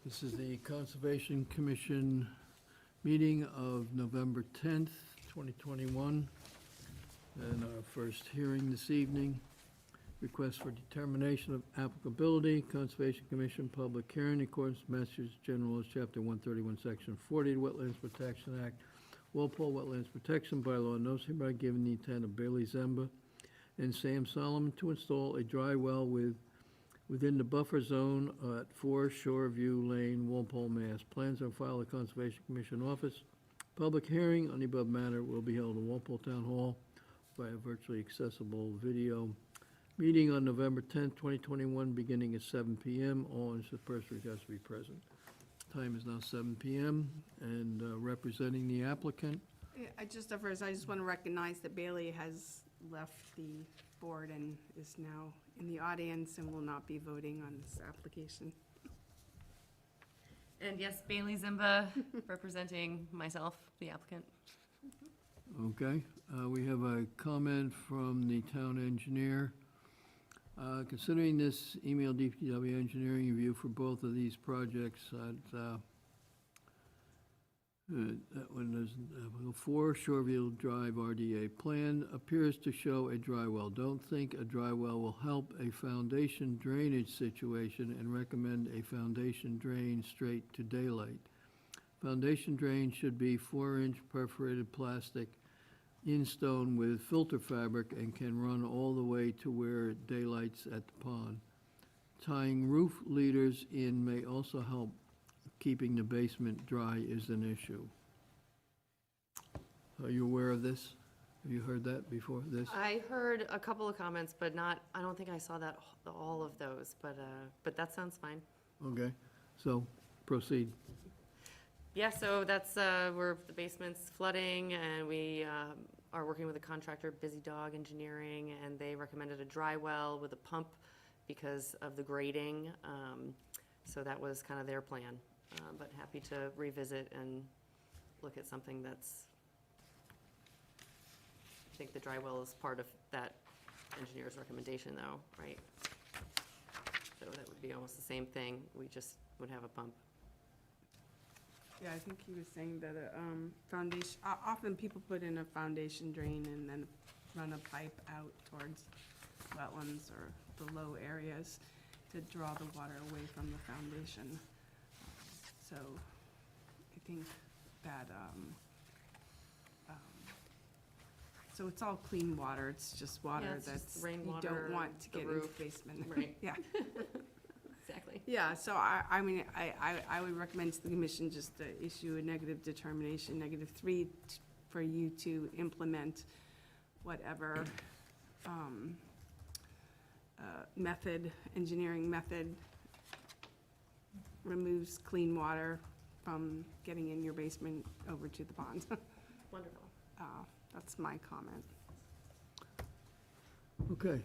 This is the Conservation Commission meeting of November 10th, 2021. And our first hearing this evening, request for determination of applicability, Conservation Commission public hearing in accordance with Massachusetts General Laws, Chapter 131, Section 40, Wetlands Protection Act, Walpole Wetlands Protection Bylaw, notice hereby given the intent of Bailey Zemba and Sam Solomon to install a dry well within the buffer zone at 4 Shoreview Lane, Walpole, Mass. Plans are filed at Conservation Commission office. Public hearing on the above matter will be held in Walpole Town Hall by a virtually accessible video meeting on November 10th, 2021, beginning at 7 p.m. All interested persons has to be present. Time is now 7 p.m. and representing the applicant. I just want to recognize that Bailey has left the board and is now in the audience and will not be voting on this application. And yes, Bailey Zimba, representing myself, the applicant. Okay, we have a comment from the town engineer. Considering this email DPW engineering review for both of these projects, that one doesn't, 4 Shoreview Drive RDA plan appears to show a dry well. Don't think a dry well will help a foundation drainage situation and recommend a foundation drain straight to daylight. Foundation drain should be 4-inch perforated plastic in stone with filter fabric and can run all the way to where it daylights at the pond. Tying roof leaders in may also help. Keeping the basement dry is an issue. Are you aware of this? Have you heard that before, this? I heard a couple of comments, but not, I don't think I saw that, all of those, but that sounds fine. Okay, so proceed. Yeah, so that's, where the basement's flooding, and we are working with a contractor, Busy Dog Engineering, and they recommended a dry well with a pump because of the grading. So that was kind of their plan, but happy to revisit and look at something that's, I think the dry well is part of that engineer's recommendation though, right? So that would be almost the same thing, we just would have a pump. Yeah, I think he was saying that foundation, often people put in a foundation drain and then run a pipe out towards wetlands or the low areas to draw the water away from the foundation. So I think that, so it's all clean water, it's just Yeah, water it's just that's, you rainwater, don't want to the get into roof. the basement. Right. Yeah. Exactly. Yeah, so I mean, I would recommend to the commission just to issue a negative determination, -3, for you to implement whatever engineering method removes clean water from getting in your basement over to the pond. Wonderful. That's my comment. Okay.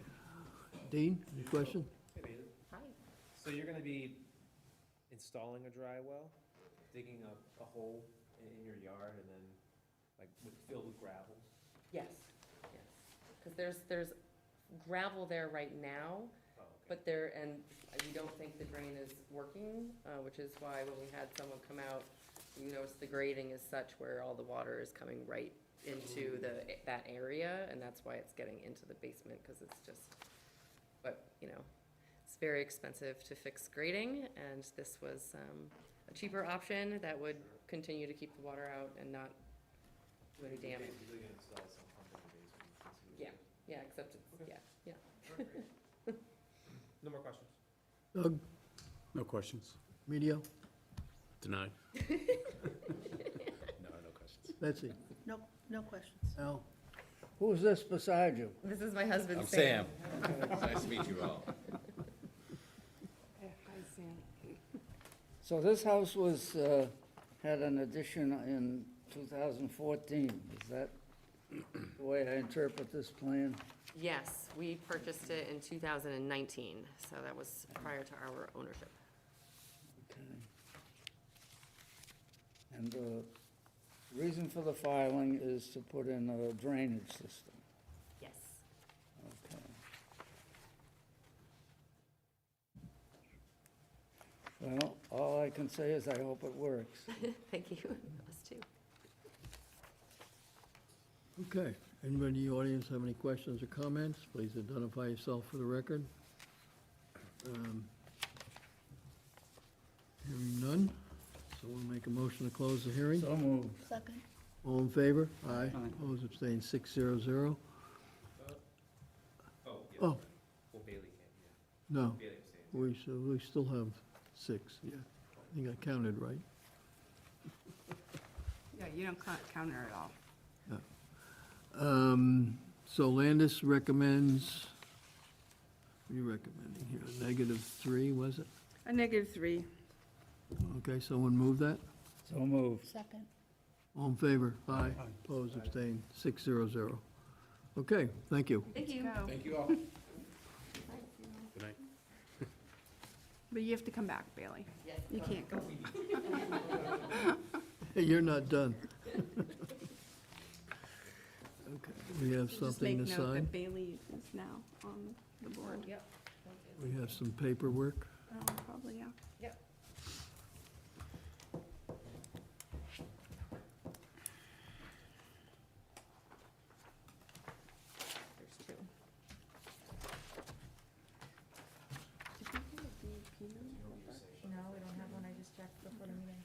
Dean, any question? Hey, David. Hi. So you're gonna be installing a dry well, digging a hole in your yard and then, like, filled with gravel? Yes, yes, because there's gravel there right now, Oh, okay. but and we don't think the drain is working, which is why when we had someone come out, you notice the grading is such where all the water is coming right into that area, and that's why it's getting into the basement, because it's just, but, you know, it's very expensive to fix grading, and this was a cheaper option that would continue to keep the water out and not do any damage. Basically gonna install some pump in the basement. Yeah, yeah, except it's, Okay. yeah. Great. No more questions? Doug, No questions. Medio, Denied. No, no questions. Betsy, No questions. Al? Who's this beside you? This is my husband, I'm Sam. Sam. Nice to meet you all. Hi, Sam. So this house was, had an addition in 2014. Is that the way I interpret this plan? Yes, we purchased it in 2019, so that was prior to our ownership. Okay. And the reason for the filing is to put in a drainage system. Yes. Okay. Well, All I can say is I hope it works. Thank you, us too. Okay, anybody in the audience have any questions or comments? Please identify yourself for the record. Hearing none, so we'll make a motion to close the hearing. So moved. Second. All in favor? Aye. Aye. Opposed, abstained, 600. Oh, yeah. Oh, Well, Bailey can't, yeah. no, Bailey abstained. we still have 6, yeah. I think I counted right. Yeah, you don't count her at all. So Landis recommends, what are you recommending here, a -3, was it? A -3. Okay, someone move that? So moved. Second. All in favor? Aye. Opposed, abstained, 600. Okay, thank you. Thank you. Go. Thank you all. Good night. But you have to come back, Bailey. Yes. You can't go. Hey, you're not done. Okay, we have Just something to make note sign. that Bailey is now on the board. Yep. We have some paperwork. Probably, yeah. Yep. There's 2. No, we don't have one, I just checked before the meeting.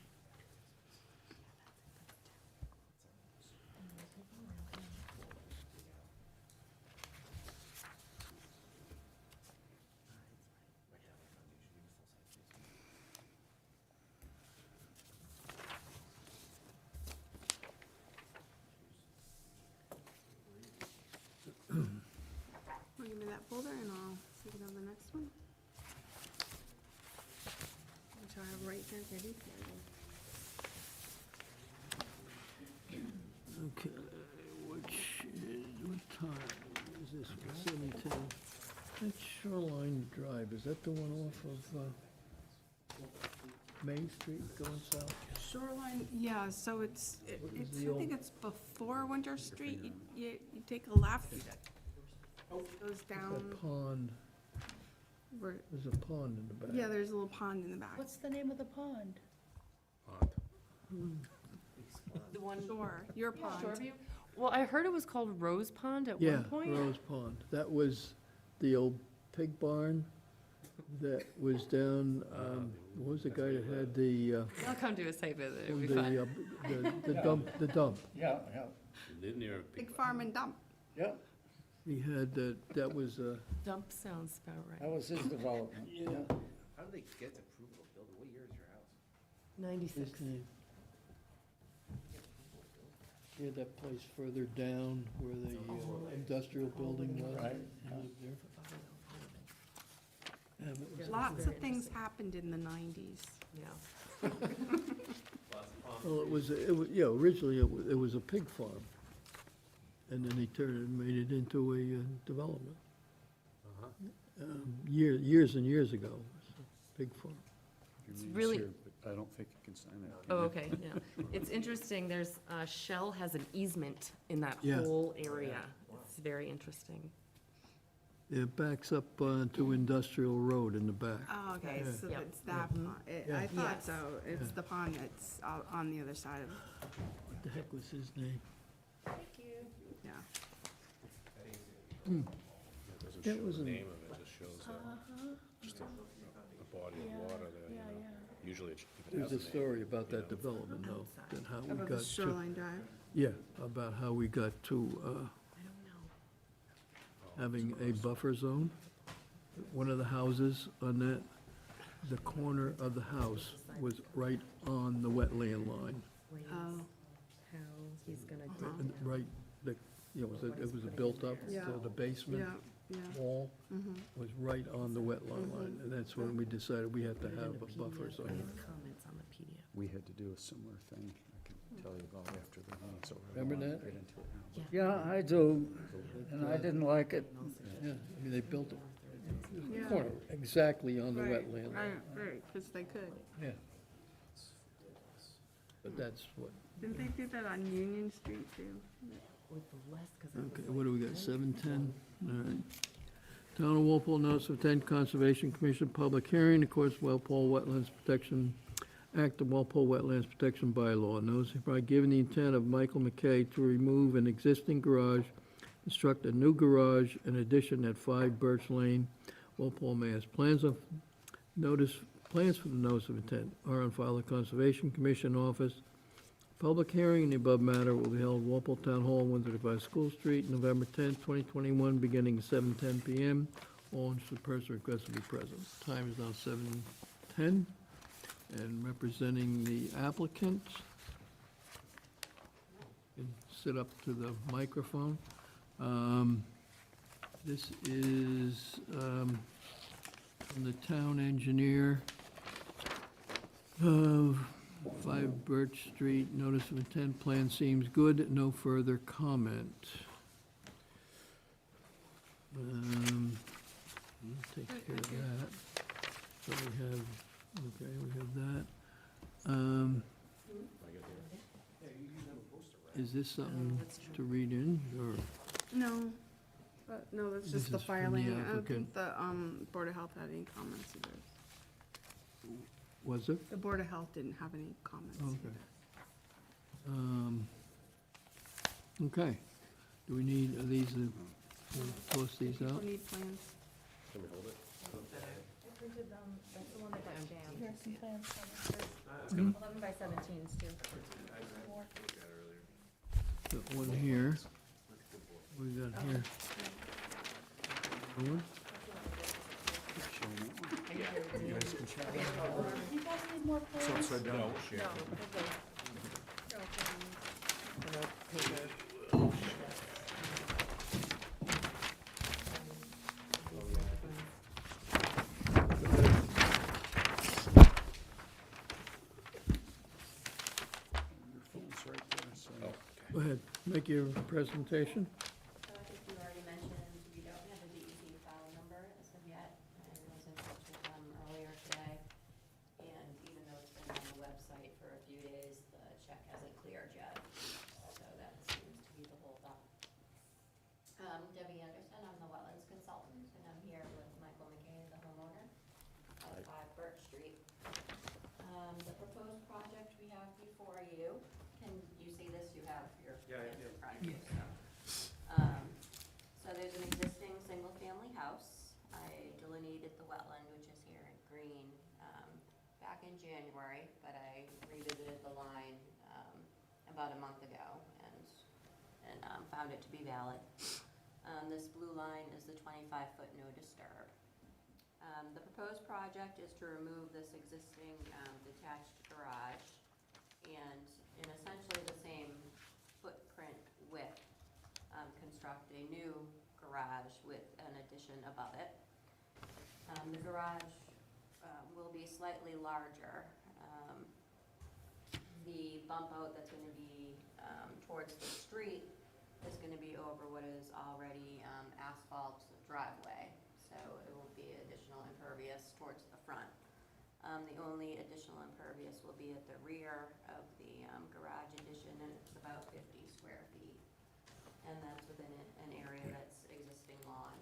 Well, give me that folder and I'll see it on the next one. Which I have right here ready for you. Okay, which is, what time is this, 7:10? That Shoreline Drive, is that the one off of Main Street going south? Shoreline, yeah, so it's, What is it's, the I old- think it's before Winter Street. You take a left. Goes down, That pond, where, there's a pond in the back. yeah, there's a little pond in the back. What's the name of the pond? Pond. The one. Shore, your pond. Shoreview? Well, I heard it was called Rose Pond at Yeah, one point. Rose Pond. That was the old pig barn that was down, what was the guy that had the, I'll come do a site visit, it'll be the, fun. the dump? Yeah, yeah, Live near a Big farm and dump. yeah, He had, that was, Dump sounds about that right. was his development, yeah. How did they get approval to build it? What year is your house? 96. his name. He had that place further down where the industrial building was. Right, He lived there. Yeah, it was- Lots of things happened in the 90s. Yeah. Well, it was, yeah, originally it was a pig farm. And then he turned it and made it into a development. Years and years ago, it was a pig farm. It's really- I don't think you can sign that. Oh, okay, yeah. It's interesting, there's, Shell has an easement in that Yeah. whole area. It's very interesting. It backs up to Industrial Road in the back. Oh, okay, Yeah. so Yep. it's that pond. I Yeah. thought Yes. so. It's Yeah. the pond that's on the other side of, What the heck was his name? yeah. It doesn't That show was the an- name of it, just shows just a body of water there, you know. Usually it even There's has a a name. story about that development, though, and how we About got the to, Shoreline Drive. yeah, about how we got to I don't know. having a buffer zone. One of the houses on that, the corner of the house was right on the wetland line. Plans, Oh. how he's gonna Uh-huh. And right, it was a built up, Yeah. so the basement Yeah, yeah. wall Mhm. was right on the wetland line, and that's when we decided we had to have a buffer zone. Comments on the PDF. We had to do a similar thing, I can tell you about after the meeting, so. I don't Remember wanna that? get into it now. Yeah, I do, and I didn't like it. Yeah, I mean, they built it, Yeah. corner, exactly on the Right, wetland line. right, because they could. Yeah. But that's what, Didn't they do that on Union Street too? With the less, 'cause that was okay, like what do we got, 7:10? All right. Town of Walpole notice of intent Conservation Commission public hearing, of course, Walpole Wetlands Protection Act of Walpole Wetlands Protection Bylaw. Notice hereby given the intent of Michael McKay to remove an existing garage, construct a new garage and addition at 5 Birch Lane, Walpole, Mass. Plans for the notice of intent are on file at Conservation Commission office. Public hearing in the above matter will be held Walpole Town Hall, 135 School Street, November 10th, 2021, beginning at 7:10 PM. All interested persons requested to be present. Time is now 7:10, and representing the applicant, you can sit up to the microphone. This is from the town engineer of 5 Birch Street, notice of intent, plan seems good, no further comment. Take care of that. So we have, okay, we have that. Is this something to read in, or? No, but, no, that's This just the is from the filing. I don't applicant. think the, Board of Health had any comments either. Was it? The Board of Health didn't have any comments Okay. either. Okay. Do we need, are these, we'll toss these People out? need plans. Can we hold it? I printed, that's the one that got jammed. Here's some plans. Hmm? 11 by 17s too. Got one here. We got here. One? You guys need more plans? No, No, share. Go ahead, make your presentation. So I think you already mentioned, we don't have a DEC file number as of yet. I was in touch with them earlier today. And even though it's been on the website for a few days, the check hasn't cleared yet. So that seems to be the holdup. Debbie Anderson, I'm the wetlands consultant, and I'm here with Michael McKay, the homeowner of 5 Birch Street. The proposed project we have before you, can you see this? You have your plans in front of you, so. So there's an existing single-family house. I delineated the wetland, which is here in green, back in January, but I revisited the line, about a month ago and found it to be valid. This blue line is the 25-foot no disturb. The proposed project is to remove this existing, detached garage and in essentially the same footprint width, construct a new garage with an addition above it. The garage will be slightly larger. The bump out that's going to be towards the street is going to be over what is already asphalt driveway, so it won't be additional impervious towards the front. The only additional impervious will be at the rear of the garage addition, and it's about 50 square feet. And that's within an area that's existing lawn.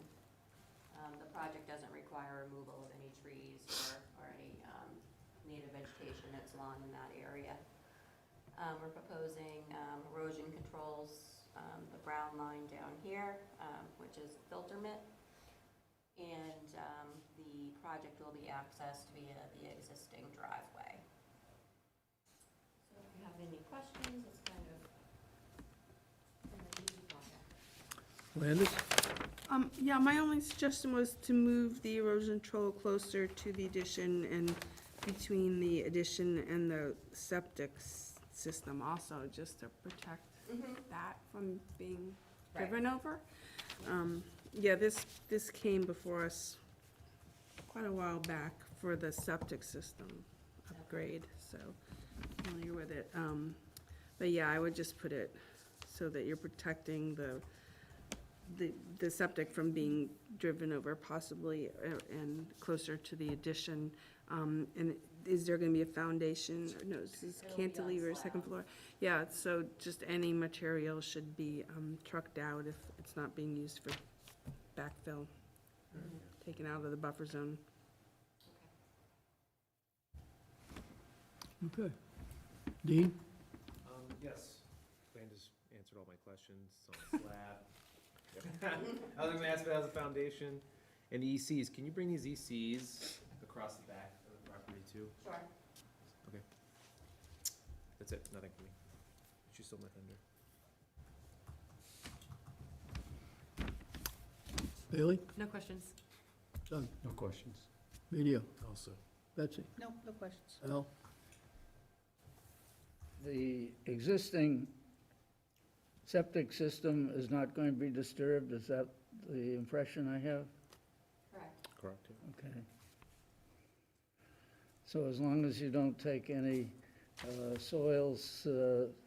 The project doesn't require removal of any trees or any native vegetation that's lawn in that area. We're proposing erosion controls, the brown line down here, which is filter mitt. And the project will be accessed via the existing driveway. So if you have any questions, it's kind of an easy project. Landis? Yeah, my only suggestion was to move the erosion control closer to the addition and between the addition and the septic system also, just to protect that from being driven over. Yeah, this came before us quite a while back for the septic system upgrade, so familiar with it. But yeah, I would just put it so that you're protecting the septic from being driven over possibly and closer to the addition. And is there gonna be a foundation, or no, this is It'll be on cantilever, slab. second floor? Yeah, so just any material should be trucked out if it's not being used for backfill. taken out of the buffer zone. Okay. Dean? Yes, Glenn just answered all my questions, it's on a slab. I was gonna ask about the foundation and the ECs, can you bring these ECs across the back of the property too? Sure. That's it, nothing for me. She stole my thunder. Bailey? No questions. Doug? No questions. Media? Also. Betsy? No, no questions. Al? The existing septic system is not going to be disturbed, is that the impression I have? Correct. Correct, yeah. Okay. So as long as you don't take any soils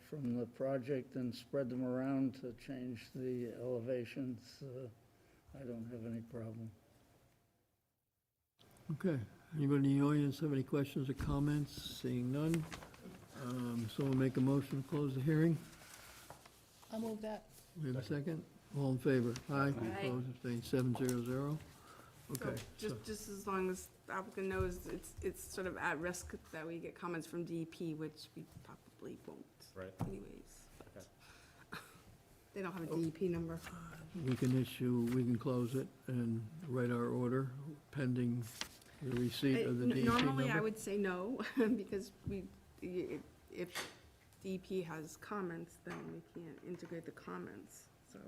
from the project and spread them around to change the elevations, I don't have any problem. Okay. Anybody in the audience have any questions or comments? Seeing none. Someone make a motion to close the hearing? I'll move that. We have a second? All in favor? Aye. Aye. Opposed, abstained, 700. Okay. So just as long as the applicant knows it's sort of at risk that we get comments from DEP, which we probably won't Right. anyways. but They don't have a DEP number. We can close it and write our order pending the receipt of the DEP number? Normally, I would say no, because if DEP has comments, then we can't integrate the comments, so.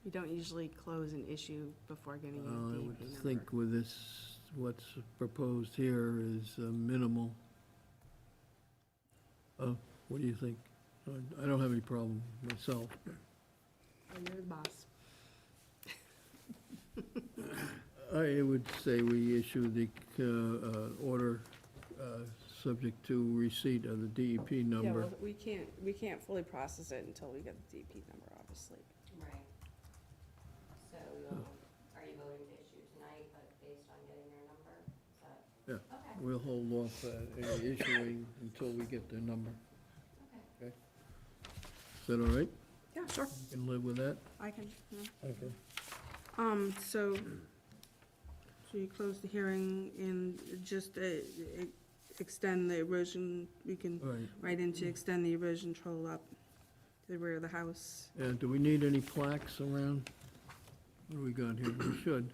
We don't usually close an issue before getting a I DEP would number. think with this, what's proposed here is minimal. What do you think? I don't have any problem myself. Oh, you're the boss. I would say we issue the order subject to receipt of the DEP Yeah, number. well, we can't fully process it until we get the DEP number, obviously. Right. So are you voting to issue tonight, but based on getting their number? Is that? Yeah. Okay. We'll hold off any issuing until we get their number. Okay. Is that all right? Yeah, sure, You can live with that? I can, yeah. Okay. So you close the hearing and just extend the erosion, we can All right. write in to extend the erosion control up to the rear of the house. And do we need any plaques around? What do we got here? We should.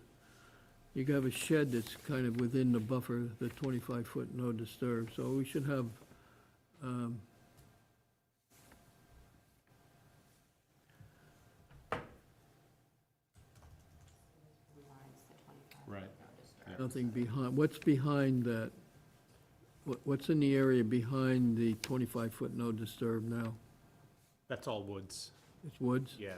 You have a shed that's kind of within the buffer, the 25-foot no disturb, so we should have, Lines the 25. Right. No disturb. nothing behind, what's behind that? What's in the area behind the 25-foot no disturb now? That's all woods. It's woods? Yeah,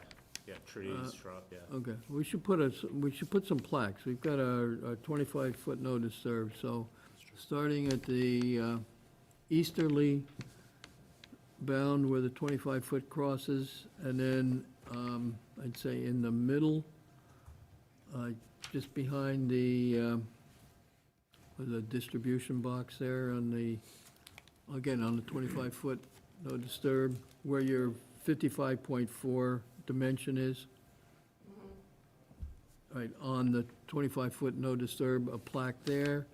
yeah, trees, shrub, yeah. Okay, we should put some plaques. We've got our 25-foot no disturb, so starting at the easterly bound where the 25-foot crosses, and then I'd say in the middle, just behind the distribution box there on the, again, on the 25-foot no disturb, where your 55.4 dimension is. Right, on the 25-foot no disturb, a plaque there,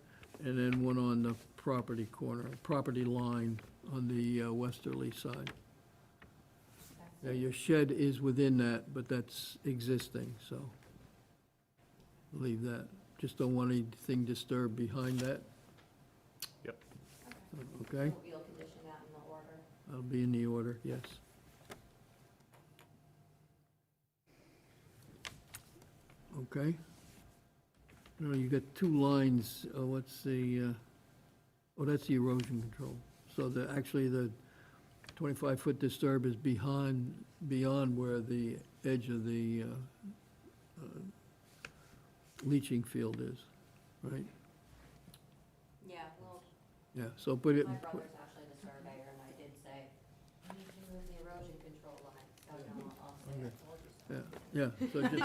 and then one on the property corner, property line on the westerly side. Now, your shed is within that, but that's existing, so leave that. Just don't want anything disturbed behind that. Yep. Okay? So you'll condition that in the order? That'll be in the order, yes. Okay. Now, you got two lines, what's the, that's the erosion control. So actually, the 25-foot disturb is beyond where the edge of the leaching field is, right? Yeah, well, Yeah, so put it, my brother's actually the surveyor, and I did say, you need to move the erosion control line. So no, I'll say, I told you so. yeah, so just,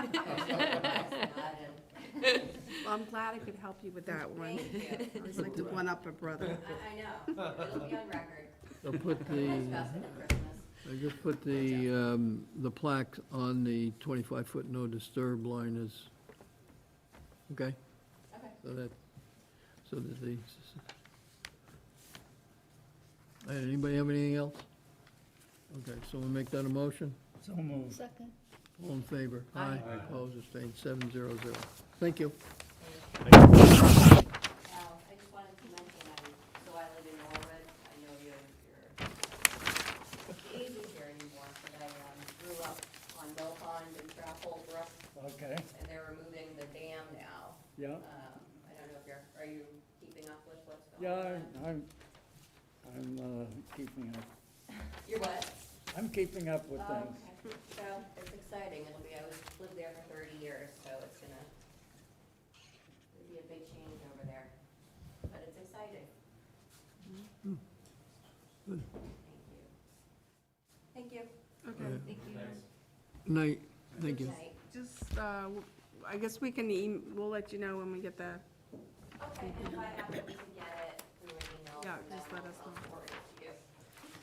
Well, I'm glad I could help you with that one. Thank you. I always like to one-up a brother. I know, it'll be on record. so put What's best the, for Christmas? I just put the plaque on the 25-foot no disturb line is, okay? Okay. So that the, anybody have anything else? Okay, so we'll make that a motion? So moved. Second. All in favor? Aye. Opposed, abstained, 700. Thank you. Now, I just wanted to mention, so I live in Norwood, I know you're age is here anymore, but I grew up on Bell Pond and Trapple Brook, Okay, and they're removing the dam now. yeah, I don't know if are you keeping up with what's going yeah, on? I'm keeping up. You're what? I'm keeping up with Oh, things. okay. So, it's exciting, lived there for 30 years, so it's it'll be a big change over there, but it's exciting. Good. Thank you. Okay, Yeah. Thank you. Night, thank you. Good night. just, I guess we can, we'll let you know when we get the, Okay, and if I happen to get it through an email Yeah, from them, just let us I'll know. forward it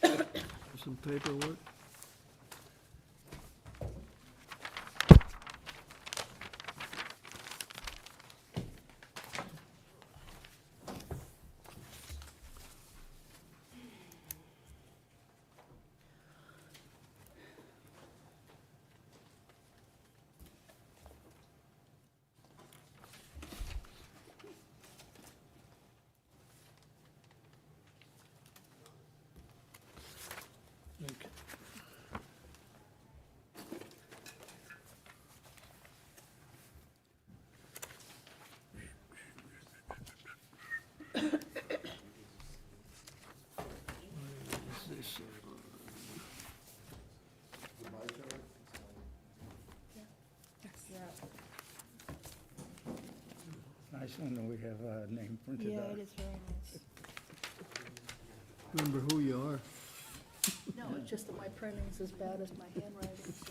to you. Some paperwork. Okay. What is this? Nice one that we have a name printed Yeah, out. it is very nice. Remember who you are. No, it's just that my printing's as bad as my handwriting, so it's the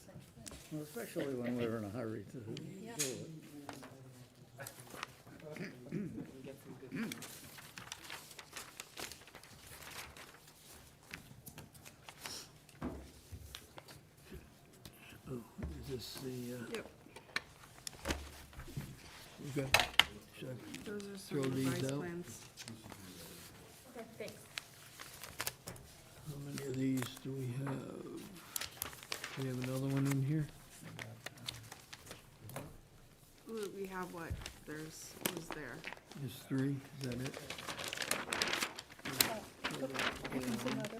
same thing. Well, especially when we're in a hurry to do Yeah. it. Oh, is this the, yep, okay. Should I those are Throw some these revised out. plans. Okay, thanks. How many of these do we have? We have another one in here? We have what was there. There's three, is that it? Here comes another.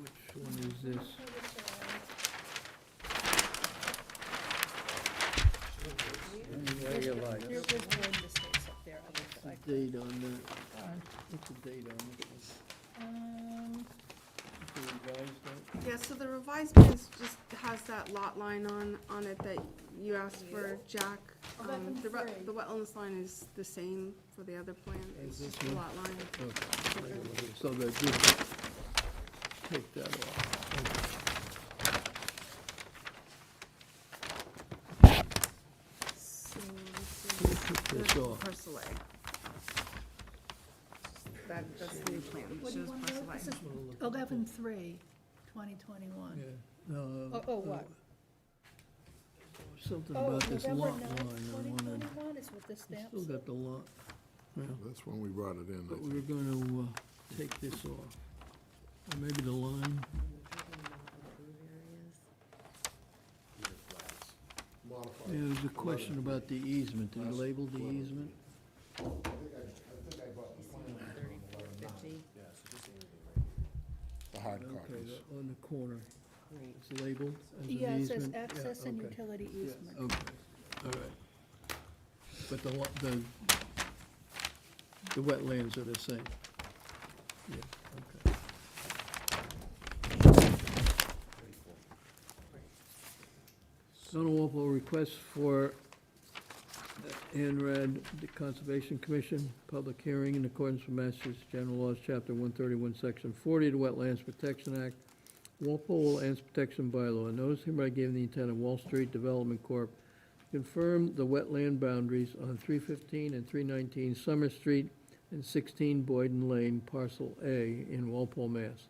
Which one is this? Any way you like. There's one mistakes up there. What's the date on that? What's the date on this one? The revised date? Yeah, so the revised plans just has that lot line on it that you asked for, Jack. The wetlands line is the same for the other plan, it's Is just this the one? lot line. Okay. So that just take that off. So We'll put this off. parcel A. That's the new plan, it What do you shows want parcel to, this A. is 11/3/2021. Yeah. No, Oh, what? Something Oh, about this November lot line, 9th, I wanted, 2021 is what this we stamp still says. got the lot. Yeah, That's when we brought it in, I but think. we're gonna, take this off. Or maybe the line, yeah, there's a question about the easement, did you label the easement? The hard Okay, copies. on the corner, it's labeled as an Yeah, it says easement? access Yeah, and okay. utility easement. Okay, all right. But the wetlands are the same? Yeah, okay. Zona Walpole request for ANRAD, the Conservation Commission, public hearing in accordance with Massachusetts General Laws, Chapter 131, Section 40, the Wetlands Protection Act, Walpole Wetlands Protection Bylaw. Notice hereby given the intent of Wall Street Development Corp. to confirm the wetland boundaries on 315 and 319 Summer Street and 16 Boyden Lane, Parcel A in Walpole, Mass.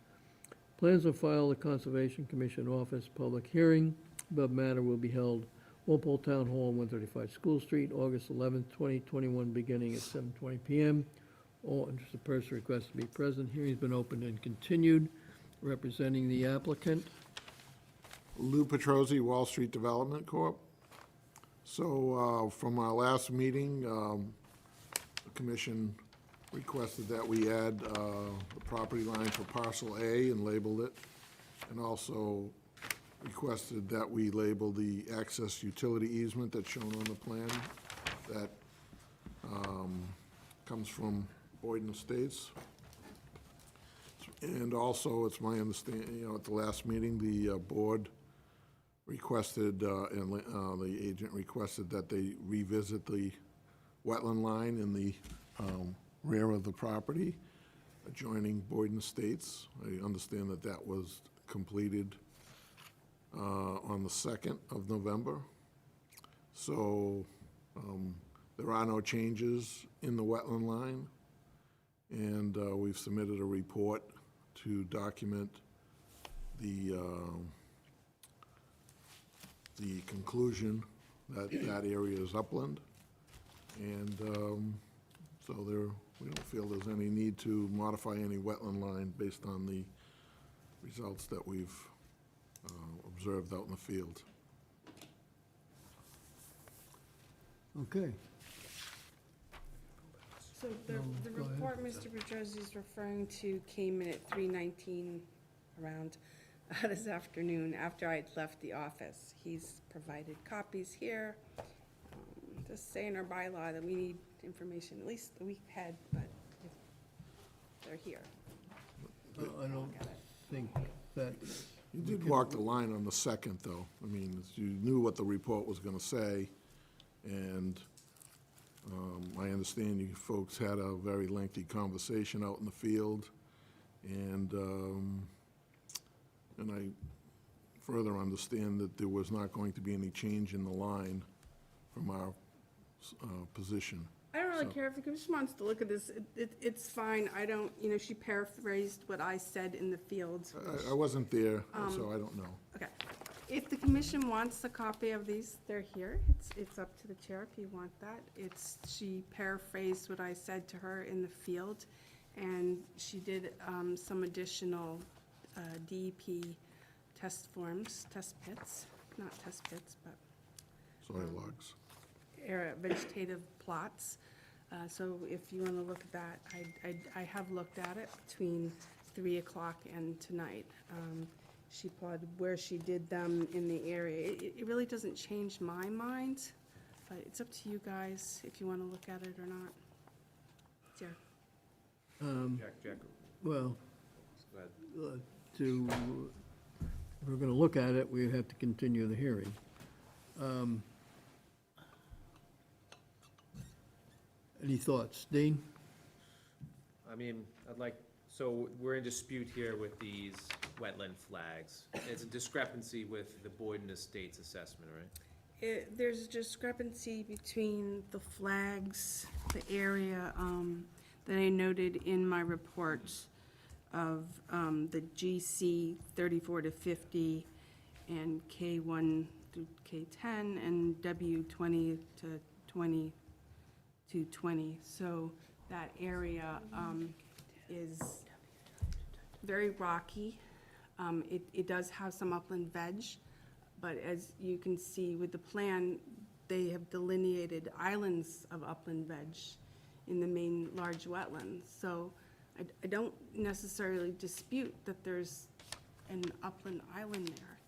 Plans are filed at Conservation Commission Office. Public hearing above matter will be held Walpole Town Hall, 135 School Street, August 11th, 2021, beginning at 7:20 PM. All interested persons requested to be present. Hearing's been opened and continued. Representing the applicant. Lou Petrosi, Wall Street Development Corp. So from our last meeting, the commission requested that we add the property line for parcel A and labeled it, and also requested that we label the access utility easement that's shown on the plan that comes from Boyden Estates. And also, it's my understanding, at the last meeting, the board requested, and the agent requested that they revisit the wetland line in the rear of the property adjoining Boyden Estates. I understand that that was completed on the 2nd of November. So there are no changes in the wetland line, and we've submitted a report to document the conclusion that that area is upland, and so we don't feel there's any need to modify any wetland line based on the results that we've observed out in the field. Okay. So the go ahead. report Mr. Petrosi is referring to came in at 3:19 around this afternoon after I'd left the office. He's provided copies here. Just say in our bylaw that we need information at least a week ahead, but if they're here. I don't think that. You did walk the line on the 2nd, though. I mean, you knew what the report was going to say, and I understand you folks had a very lengthy conversation out in the field, and I further understand that there was not going to be any change in the line from our position. I don't really So- care if the commission wants to look at this. It's fine. I don't, she paraphrased what I said in the field. I wasn't there, so I don't know. Okay. If the commission wants a copy of these, they're here. It's up to the chair if you want that. She paraphrased what I said to her in the field, and she did some additional DEP test forms, test pits, not test pits, but Soil logs. vegetative plots. So if you want to look at that, I have looked at it between 3 o'clock and tonight. She plotted where she did them in the area. It really doesn't change my mind, but it's up to you guys if you want to look at it or not. Yeah. Jack, Well, go ahead. if we're going to look at it, we have to continue the hearing. Any thoughts? Dean? I mean, so we're in dispute here with these wetland flags. It's a discrepancy with the Boyden Estates assessment, right? There's a discrepancy between the flags, the area that I noted in my report of the GC 34 to 50 and K1 through K10 and W20 to 20 to 20. So that area is very rocky. It does have some upland veg, but as you can see with the plan, they have delineated islands of upland veg in the main large wetlands. So I don't necessarily dispute that there's an upland island there.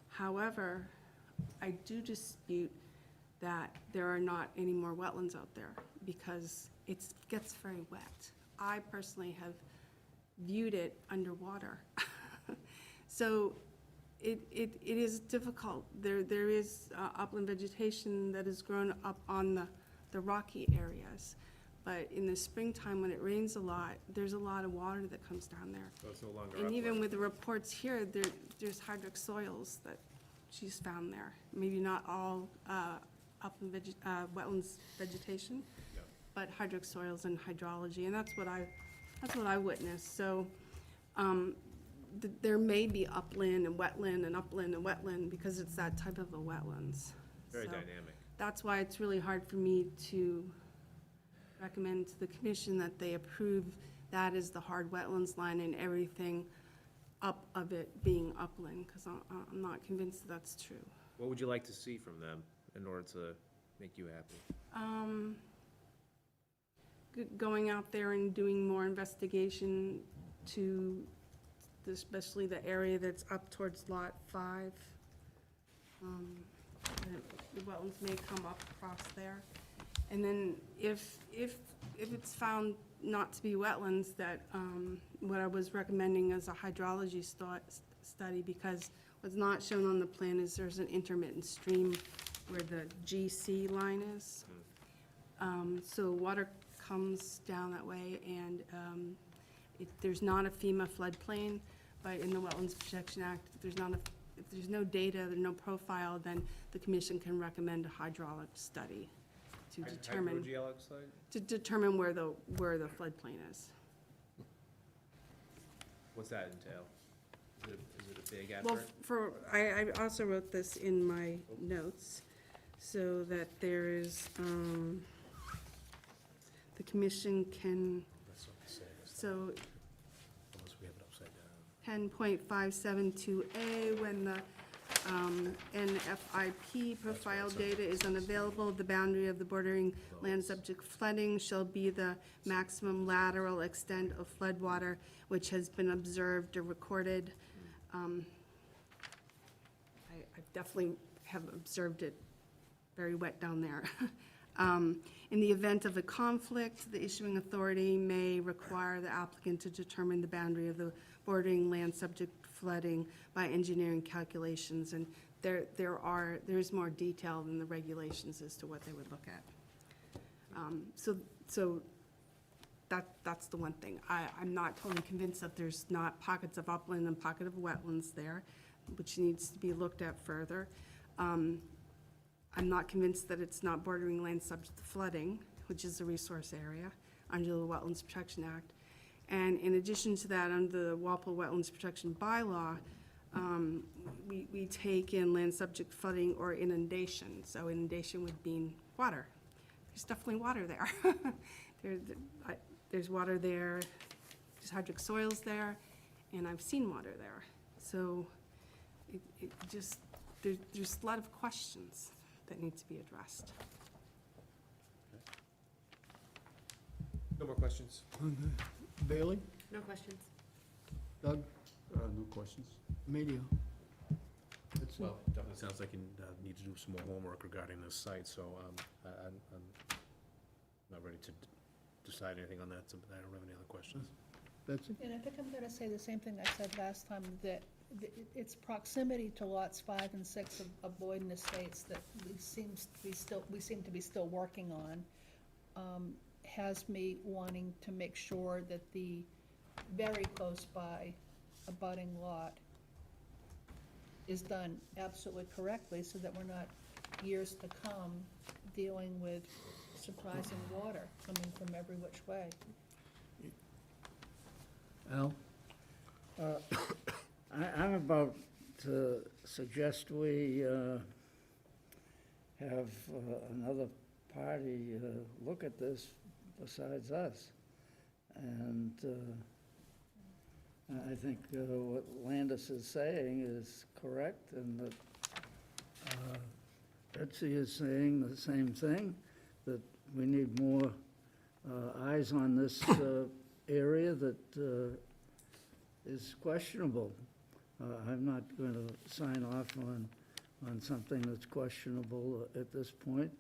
However, I do dispute that there are not any more wetlands out there because it gets very wet. I personally have viewed it underwater. So it is difficult. There is upland vegetation that has grown up on the the rocky areas. But in the springtime, when it rains a lot, there's a lot of water that comes down there. So it's no longer And even upland. with the reports here, there's hydric soils that she's found there. Maybe not all upland wetlands vegetation, Yeah. but hydric soils and hydrology, and that's what I witnessed. So there may be upland and wetland because it's that type of a wetlands. Very So dynamic. that's why it's really hard for me to recommend to the commission that they approve that as the hard wetlands line and everything up of it being upland, because I'm not convinced that that's true. What would you like to see from them in order to make you happy? Going out there and doing more investigation to, especially the area that's up towards Lot 5. And the wetlands may come up across there. And then if it's found not to be wetlands, that, what I was recommending is a hydrology study, because what's not shown on the plan is there's an intermittent stream where the GC line is. So water comes down that way, and there's not a FEMA floodplain, but in the Wetlands Protection Act, if there's no data, there's no profile, then the commission can recommend a hydraulic study to determine, Hydrogeologic site? to determine where the floodplain is. What's that entail? Is it a big Well, effort? I also wrote this in my notes, so that there is, the commission can, so 10.572A, when the NFIP profile data is unavailable, the boundary of the bordering land subject flooding shall be the maximum lateral extent of floodwater which has been observed or recorded. I definitely have observed it very wet down there. In the event of a conflict, the issuing authority may require the applicant to determine the boundary of the bordering land subject flooding by engineering calculations, and there's more detail than the regulations as to what they would look at. So that's the one thing. I'm not totally convinced that there's not pockets of upland and pocket of wetlands there, which needs to be looked at further. I'm not convinced that it's not bordering land subject to flooding, which is a resource area under the Wetlands Protection Act. And in addition to that, under the Walpole Wetlands Protection Bylaw, we take in land subject flooding or inundation. So inundation would mean water. There's definitely water there. There's water there, there's hydric soils there, and I've seen water there. So there's a lot of questions that need to be addressed. No more questions? Bailey? No questions? Doug? No questions. Emilio? That's it. Well, definitely sounds like you need to do some more homework regarding this site, so I'm not ready to decide anything on that, so I don't have any other questions. That's it? And I think I'm gonna say the same thing I said last time, that its proximity to lots 5 and 6 of Boyden Estates that we seem to be still working on, has me wanting to make sure that the very close by abutting lot is done absolutely correctly, so that we're not, years to come, dealing with surprising water coming from every which way. Al? I'm about to suggest we have another party look at this besides us. And I think what Landis is saying is correct, and that Betsy is saying the same thing, that we need more eyes on this area that is questionable. I'm not going to sign off on something that's questionable at this point.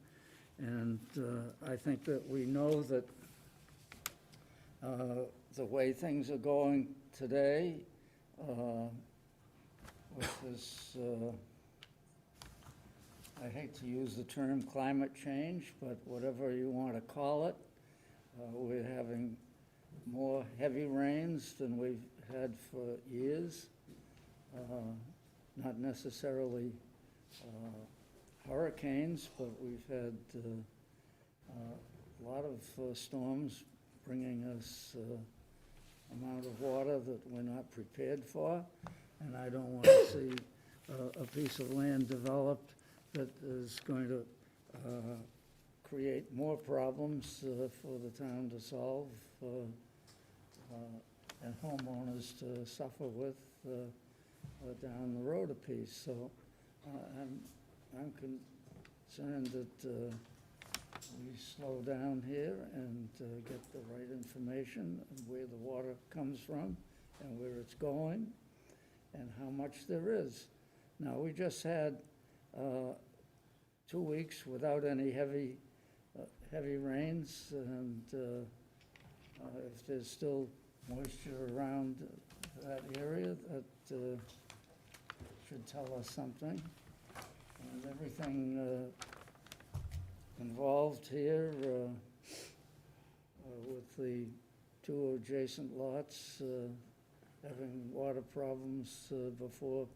And I think that we know that the way things are going today with this I hate to use the term climate change, but whatever you want to call it, we're having more heavy rains than we've had for years. Not necessarily hurricanes, but we've had a lot of storms bringing us amount of water that we're not prepared for. And I don't want to see a piece of land developed that is going to create more problems for the town to solve and homeowners to suffer with down the road a piece. So I'm concerned that we slow down here and get the right information and where the water comes from and where it's going and how much there is. Now, we just had 2 weeks without any heavy rains, and if there's still moisture around that area, that should tell us something. And everything involved here with the 2 adjacent lots having water problems before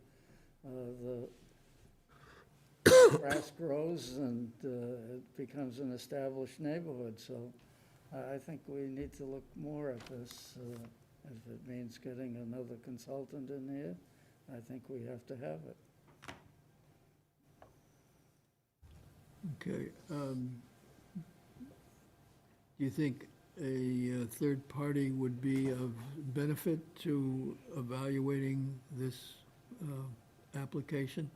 the grass grows and it becomes an established neighborhood. So I think we need to look more at this. If it means getting another consultant in here, I think we have to have it. Okay. Do you think a third party would be of benefit to evaluating this application?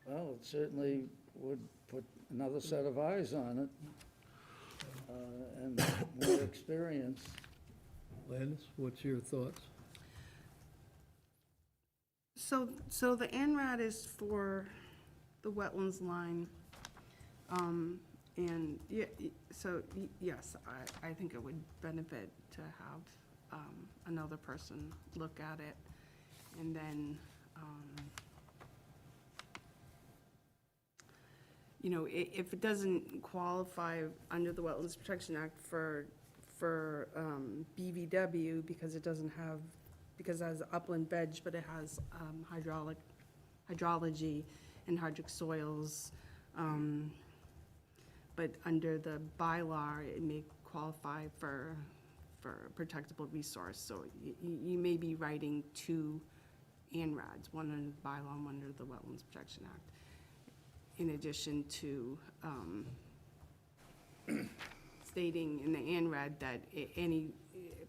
Well, it certainly would put another set of eyes on it and more experience. Landis, what's your thoughts? So the ANRAD is for the wetlands line. And yes, I think it would benefit to have another person look at it. And then, if it doesn't qualify under the Wetlands Protection Act for BVW because it doesn't have, because it has upland veg, but it has hydrology and hydric soils. But under the bylaw, it may qualify for a protectable resource. So you may be writing 2 ANRADs, one under the bylaw and one under the Wetlands Protection Act, in addition to stating in the ANRAD that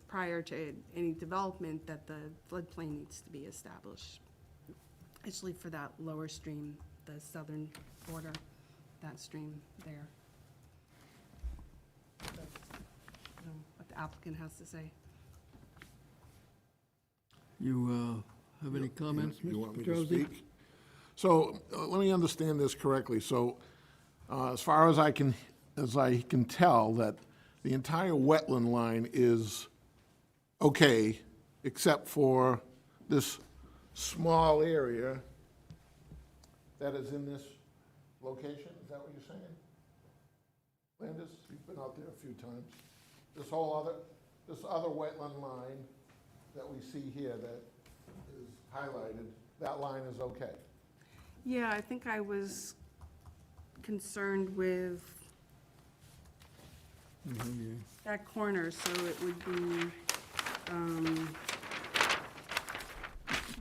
prior to any development, that the floodplain needs to be established, especially for that lower stream, the southern border, that stream there. What the applicant has to say. You have any comments, You Mr. want me to Petrozzi? speak? So, let me understand this correctly. So, as far as I can tell, that the entire wetland line is okay, except for this small area that is in this location? Is that what you're saying? Landis, you've been out there a few times. This other wetland line that we see here that is highlighted, that line is okay? Yeah, I think I was concerned with that corner, so it would be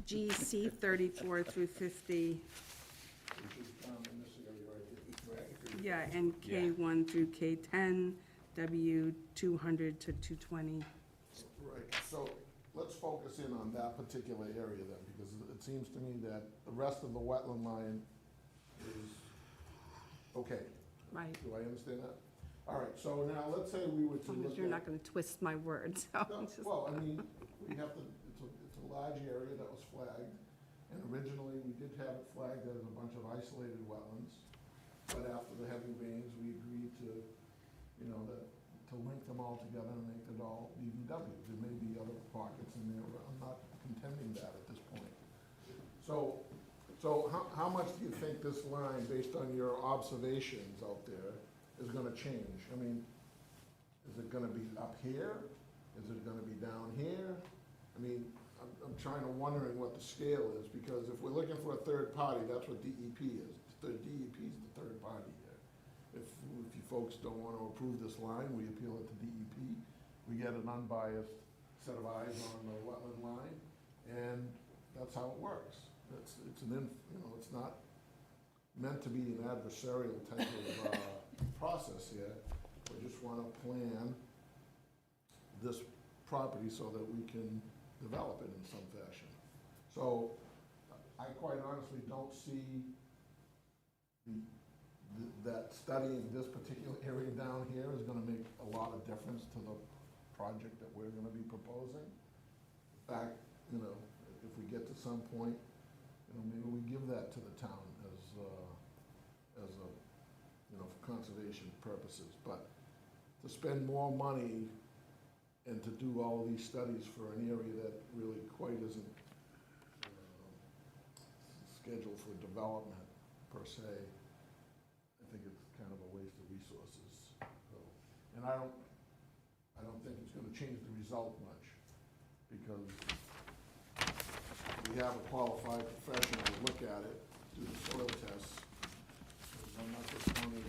GC 34 through 50. Which is found in this area right here, correct? Yeah, and K1 through K10, W 200 to 220. Right, so let's focus in on that particular area then, because it seems to me that the rest of the wetland line is okay. Right. Do I understand that? All right, so now let's say we were As to long look as you're at. not going to twist my words. So No, I'm just- well, I mean, we have to, it's a large area that was flagged, and originally we did have it flagged as a bunch of isolated wetlands. But after the heavy rains, we agreed to, to link them all together and make it all BVW. There may be other pockets in there, I'm not contending that at this point. So, So how much do you think this line, based on your observations out there, is gonna change? I mean, is it gonna be up here? Is it gonna be down here? I mean, I'm trying to wondering what the scale is, because if we're looking for a third party, that's what DEP is. The DEP is the third party here. If you folks don't wanna approve this line, we appeal it to DEP. We get an unbiased set of eyes on the wetland line, and that's how it works. It's it's not meant to be an adversarial type of process here. We just wanna plan this property so that we can develop it in some fashion. So I quite honestly don't see that studying this particular area down here is gonna make a lot of difference to the project that we're gonna be proposing. In fact, if we get to some point, maybe we give that to the town as for conservation purposes. But to spend more money and to do all these studies for an area that really quite isn't scheduled for development per se, I think it's kind of a waste of resources. So, and I don't think it's gonna change the result much, because we have a qualified professional to look at it, do the soil tests. I'm not just wanting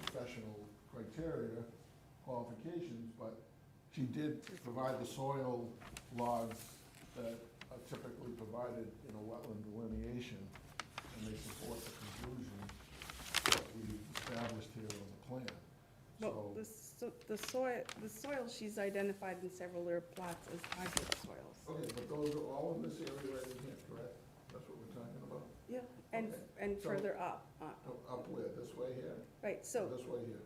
professional criteria, qualifications, but she did provide the soil logs that are typically provided in a wetland delineation, and they support the conclusion that we established here on the plan. Well, the soil she's identified in several of her plots as hybrid soils. Okay, but those are all in this area right in here, correct? That's what we're talking about? Yeah, and, Okay. and So- further up, Up where, this way here? right, Or so this way here?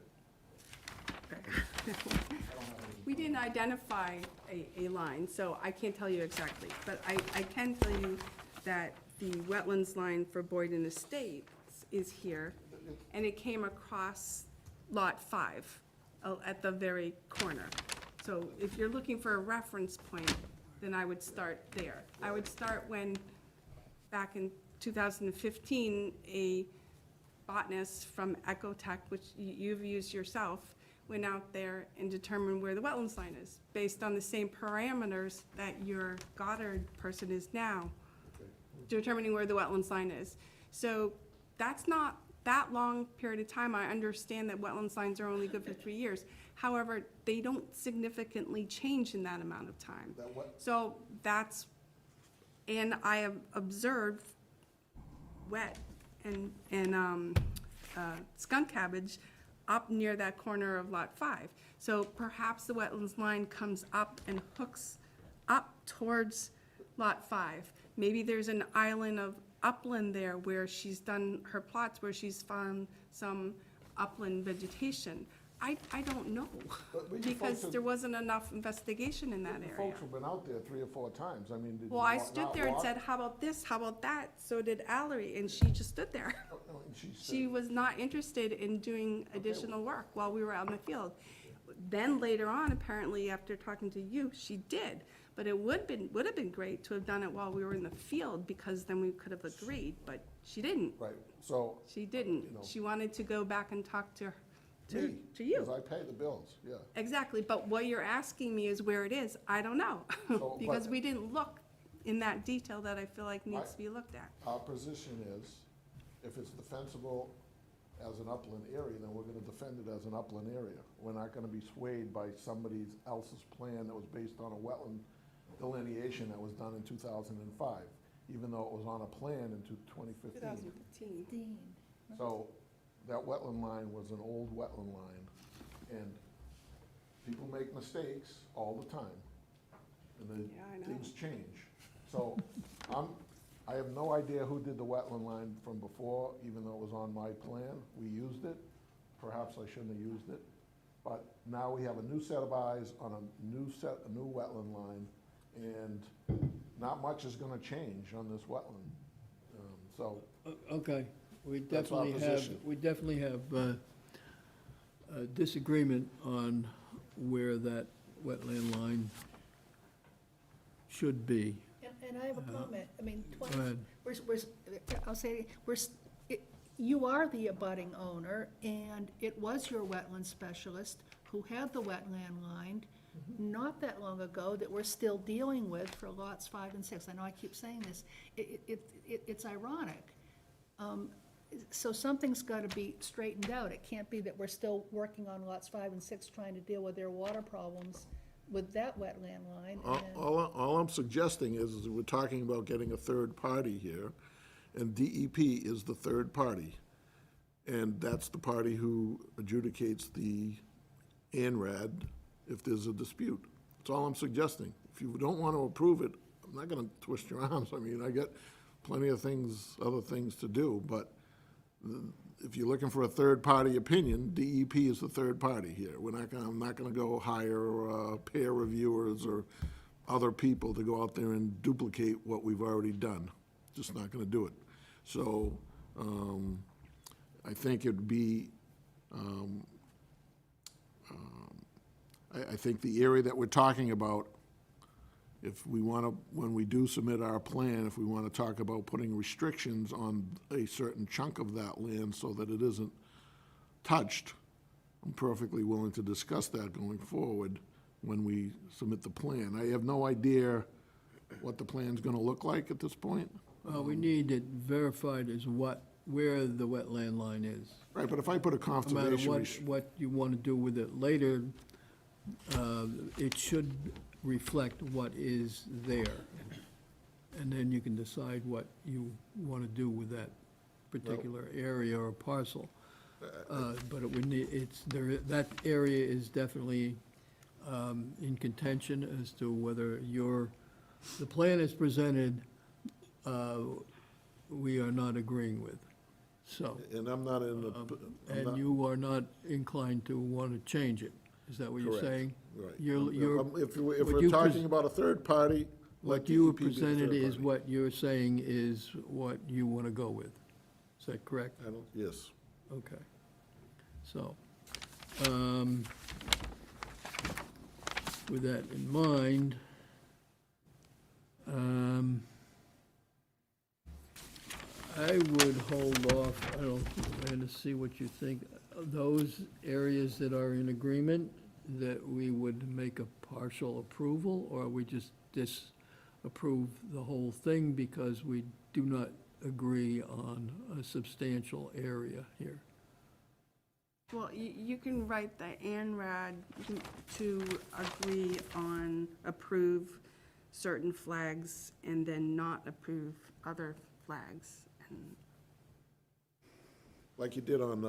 I don't have any- we didn't identify a line, so I can't tell you exactly. But I can tell you that the wetlands line for Boyden Estates is here, and it came across Lot 5 at the very corner. So if you're looking for a reference point, then I would start there. I would start when, back in 2015, a botanist from Ecotech, which you've used yourself, went out there and determined where the wetlands line is, based on the same parameters that your Goddard person is now determining where the wetlands line is. So that's not that long period of time. I understand that wetlands lines are only good for 3 years. However, they don't significantly change in that amount of time. That what? So that's, and I have observed wet and skunk cabbage up near that corner of Lot 5. So perhaps the wetlands line comes up and hooks up towards Lot 5. Maybe there's an island of upland there where she's done her plots, where she's found some upland vegetation. I don't know, But you because folks have- there wasn't enough investigation in that The area. folks have been out there 3 or 4 times. I mean, did you Well, I not stood there and walk? said, how about this, how about that? So did Allery, and she just stood there. No, and she She said, was not interested in doing additional work while we were out in the field. Then later on, apparently, after talking to you, she did. But it would have been great to have done it while we were in the field, because then we could have agreed, but she didn't. right, so, She didn't. You know. She wanted to go back and talk to me, you. because I pay the bills, yeah. Exactly, but what you're asking me is where it is. I don't know, So, because but- we didn't look in that detail that I feel like needs to be looked at. Our position is, if it's defensible as an upland area, then we're gonna defend it as an upland area. We're not gonna be swayed by somebody else's plan that was based on a wetland delineation that was done in 2005, even though it was on a plan in 2015. 2015. Dean. So that wetland line was an old wetland line, and people make mistakes all the time, and then Yeah, I know. things change. So I have no idea who did the wetland line from before, even though it was on my plan. We used it. Perhaps I shouldn't have used it. But now we have a new set of eyes on a new wetland line, and not much is gonna change on this wetland. So, Okay, we That's our definitely have a disagreement on where that wetland line should be. And I have a comment. I mean, Go ahead. I'll say, you are the abutting owner, and it was your wetland specialist who had the wetland line not that long ago that we're still dealing with for lots 5 and 6. I know I keep saying this. It's ironic. So something's got to be straightened out. It can't be that we're still working on lots 5 and 6, trying to deal with their water problems with that wetland line. and- All I'm suggesting is we're talking about getting a third party here, and DEP is the third party. And that's the party who adjudicates the ANRAD if there's a dispute. That's all I'm suggesting. If you don't want to approve it, I'm not gonna twist your arms. I mean, I got plenty of things, other things to do, but if you're looking for a third-party opinion, DEP is the third party here. I'm not gonna go hire peer reviewers or other people to go out there and duplicate what we've already done. Just not gonna do it. So, I think it'd be, I think the area that we're talking about, if we want to, when we do submit our plan, if we want to talk about putting restrictions on a certain chunk of that land so that it isn't touched, I'm perfectly willing to discuss that going forward when we submit the plan. I have no idea what the plan's going to look like at this point. We need it verified as where the wetland line is. Right, but if I put a No matter conservation. what you want to do with it later, it should reflect what is there. And then you can decide what you want to do with that particular area or parcel. But it would need, that area is definitely in contention as to whether the plan is presented, we are not agreeing with. So, And I'm not in the. I'm and not- you are not inclined to want to change it. Is that what you're Correct. saying? Right. You're, If what we're you talking about a third party, let what you DEP be the presented third is party. what you're saying is what you want to go with. Is that correct? Yes. Okay. So, with that in mind, I would hold off, and to see what you think. Those areas that are in agreement, that we would make a partial approval, or we just disapprove the whole thing because we do not agree on a substantial area here. Well, you can write the ANRAD to agree on approve certain flags and then not approve other flags. And Like you did on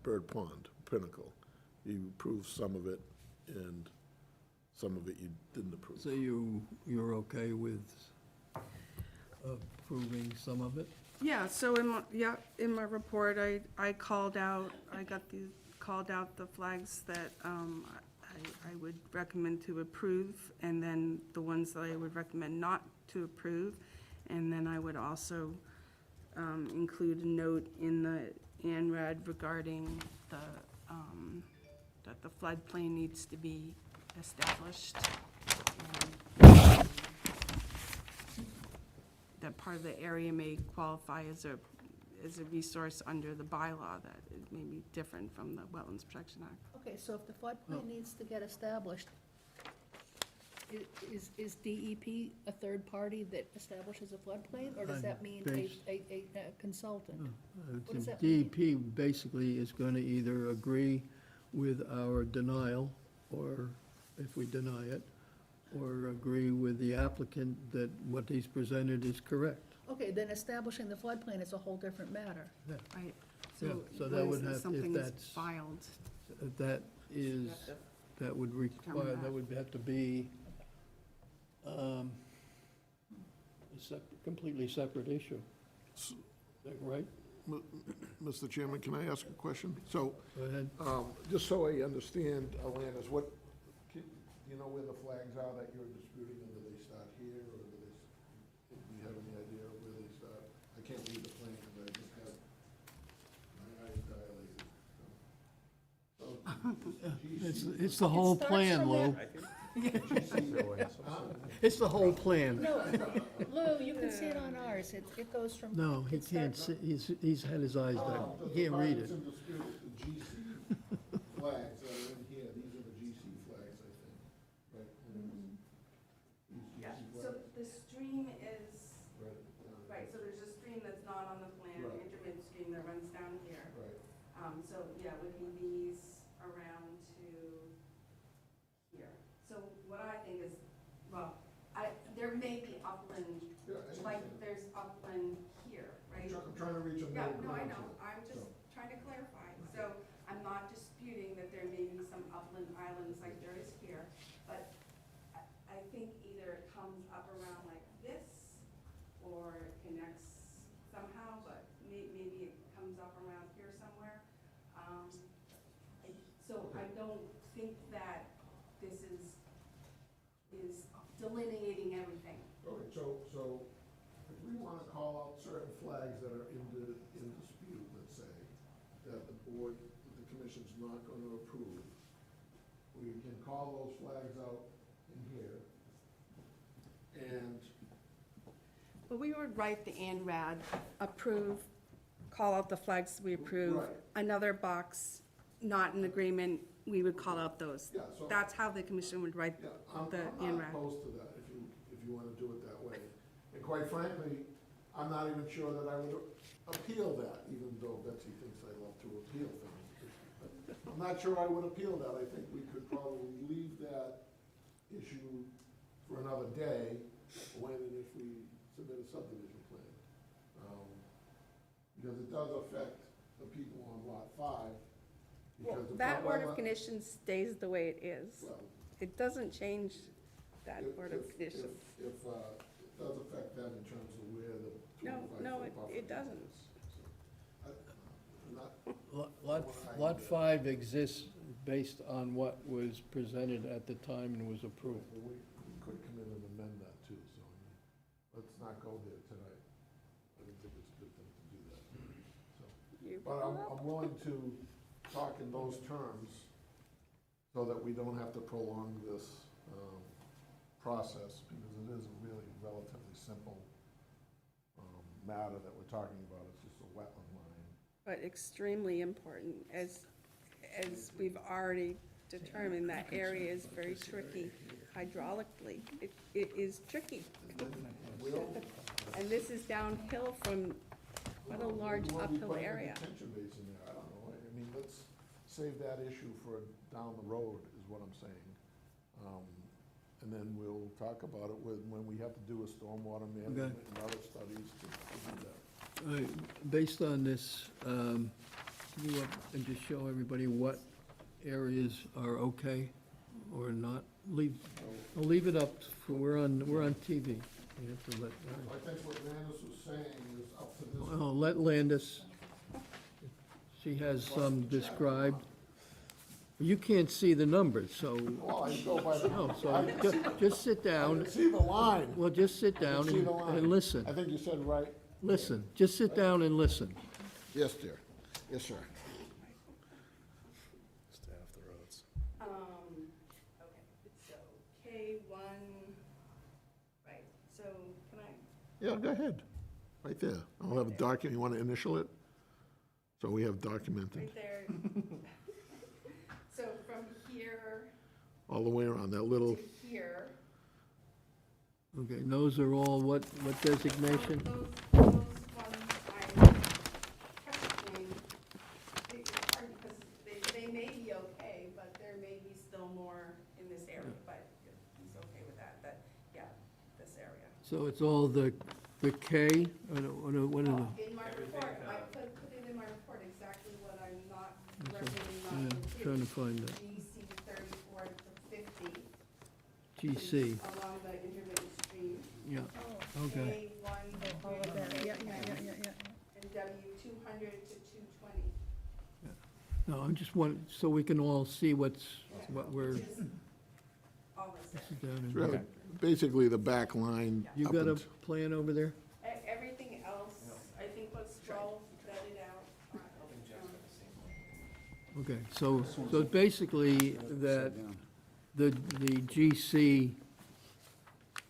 Bird Pond, Pinnacle. You approved some of it, and some of it you didn't approve. So you're okay with approving some of it? Yeah, so in my report, I called out the flags that I would recommend to approve, and then the ones that I would recommend not to approve. And then I would also include a note in the ANRAD regarding that the floodplain needs to be established. And that part of the area may qualify as a resource under the bylaw, that it may be different from the Wetlands Protection Act. Okay, so if the floodplain needs to get established, is DEP a third party that establishes a floodplain, or does that mean a consultant? What does that mean? DEP basically is going to either agree with our denial, or if we deny it, or agree with the applicant that what he's presented is correct. Okay, then establishing the floodplain is a whole different matter. Right. Yeah, so that when would have- if something's that's- filed. That is, that would require, that would have to be a completely separate issue. Is that right? Mr. Chairman, can I ask a question? So, Go ahead. just so I understand, Alanis, you know where the flags are that you're disputing, or do they start here, or do you have any idea where they start? I can't read the plan because I just have my eyes dilated. So, It's the whole starts plan, from Lou. that- It's the whole plan. No, Lou, you can see it on ours, it goes from. No, he it can't starts- see, he's had his eyes back, he can't read it. The GC flags that are in here, these are the GC flags, I think, right? Yeah, so the stream is, right, so there's a stream that's not on the plan, Right. intermittent stream that runs down here. Right. So, yeah, would be these around to here. So what I think is, well, there may be upland, Yeah, I like understand. there's upland here, right? I'm trying to reach a Yeah, middle no, I ground know, here. I'm just So- trying to clarify. So I'm not disputing that there may be some upland islands like there is here, but I think either it comes up around like this, or it connects somehow, but maybe it comes up around here somewhere. So I don't think that this is delineating everything. Okay, so if we want to call out certain flags that are in dispute, let's say, that the board, the commission's not going to approve, we can call those flags out in here, and Well, we would write the ANRAD, approve, call out the flags we approve. Right. Another box, not in agreement, we would call out those. Yeah, so- That's how the commission would write yeah, I'm the not ANRAD. opposed to that, if you want to do it that way. And quite frankly, I'm not even sure that I would appeal that, even though Betsy thinks I love to appeal things. I'm not sure I would appeal that. I think we could probably leave that issue for another day, when and if we submit a subdivision plan. Because it does affect the people on lot 5. Well, because the that well, order of conditions stays the way it is. well, It doesn't change that if- order of if- conditions. If, it does affect them in terms of where the No, 25-foot no, buffer it doesn't. is. I'm not- Lot 5 exists based on what was presented at the time and was approved. We could come in and amend that too, so I mean, let's not go there tonight. I don't think it's a good thing to do that. So, You- but I'm willing to talk in those terms so that we don't have to prolong this process, because it is a really relatively simple matter that we're talking about. It's just a wetland line. But extremely important, as we've already determined, that area is very tricky hydraulically. It is tricky. And this is downhill from what a large We wanna be uphill putting a area. detention basin there, I don't know, I mean, let's save that issue for down the road, is what I'm saying. And then we'll talk about it when we have to do a stormwater management and other studies to do that. All right, based on this, can you go up and just show everybody what areas are okay or not? I'll leave it up, for we're on TV. We have to let, I think what Landis was saying is up to this. oh, let Landis, she has some described. You can't see the numbers, so, Well, I go by the. no, so I can see- just sit I down. can see the line. Well, just sit I can down see the line. and listen. I think you said right. Listen, just sit down and listen. Yes, dear. Yes, sir. Stay off the roads. Okay, so K1, right, so can I, Yeah, go ahead. Right there. I'll have a document. You want to initial it? So we have documented right there. So from here all the way around that little, to here. Okay, and those are all what designation? Those ones I'm questioning, it's hard because they may be okay, but there may be still more in this area, but he's okay with that, yeah, this area. So it's all the K, what are the? In my report, I put it in my report exactly what I'm not recommending not to Trying do. to find that. GC 34 to 50. GC, Along the intermittent stream. yeah, okay. A1 All of that, yeah. and W 200 to 220. No, I just want, so we can all see what we're, Which is all this this is area. down it's in. really basically the back line. You up got a and- plan over there? Everything else, I think was well vetted out. Okay, so basically that the GC,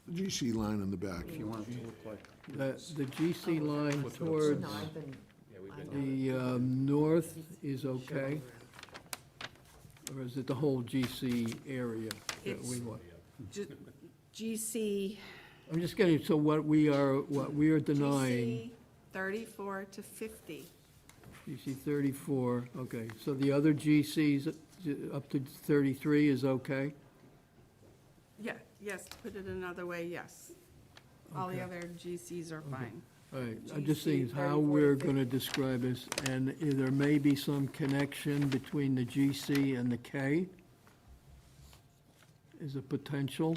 The GC line in the back. If you want it to look like. the GC line towards Yeah, we've been. the north is okay? Or is it the whole GC area that we It's- want? GC. I'm just getting, so what we are denying, GC 34 to 50. GC 34, okay. So the other GCs up to 33 is okay? Yeah, yes, to put it another way, yes. All the Okay. other GCs are fine. All right, I'm just GC seeing how 34 to we're 50. going to describe this, and there may be some connection between the GC and the K is a potential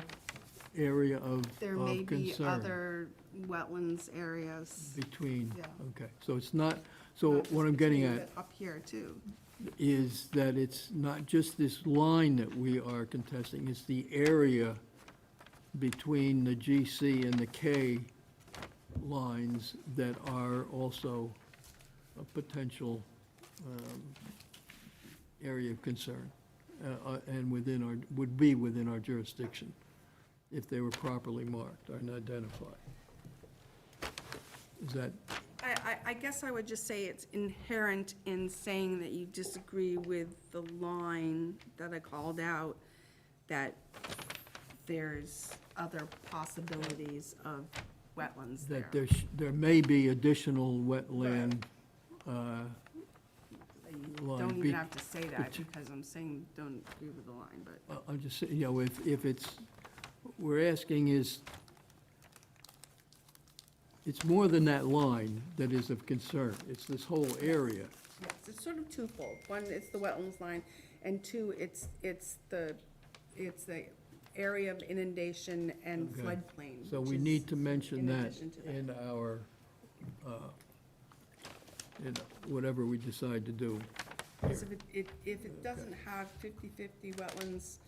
area of There may be concern. other wetlands areas. Between, Yeah. okay, so it's not, so not just what I'm getting between, at but Up here, too. is that it's not just this line that we are contesting, it's the area between the GC and the K lines that are also a potential area of concern, and would be within our jurisdiction if they were properly marked and identified. Is that, I guess I would just say it's inherent in saying that you disagree with the line that I called out, that there's other possibilities of wetlands there. that there may be additional wetland You line don't be- even have to say that, bet- because I'm saying don't agree with the line, but. I'm just saying, if it's, we're asking is, it's more than that line that is of concern. It's this whole area. Yes, it's sort of twofold. One, it's the wetlands line, and two, it's the area of inundation and Okay. floodplain. So which we is need to mention in that addition to that. in our, in whatever we decide to do. Because if it doesn't have 50/50 wetlands,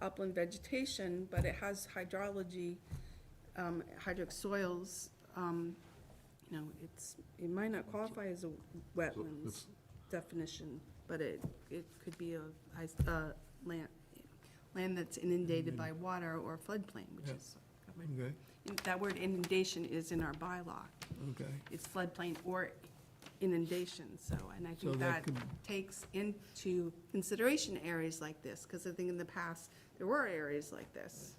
upland vegetation, but it has hydrology, hydric soils, it might not qualify as a wetlands it's- definition, but it could be a land that's inundated by water or floodplain, which Yeah. is, Okay, that word inundation is in our bylaw. okay. It's floodplain or inundation, so, and I So think that that could- takes into consideration areas like this, because I think in the past, there were areas like this.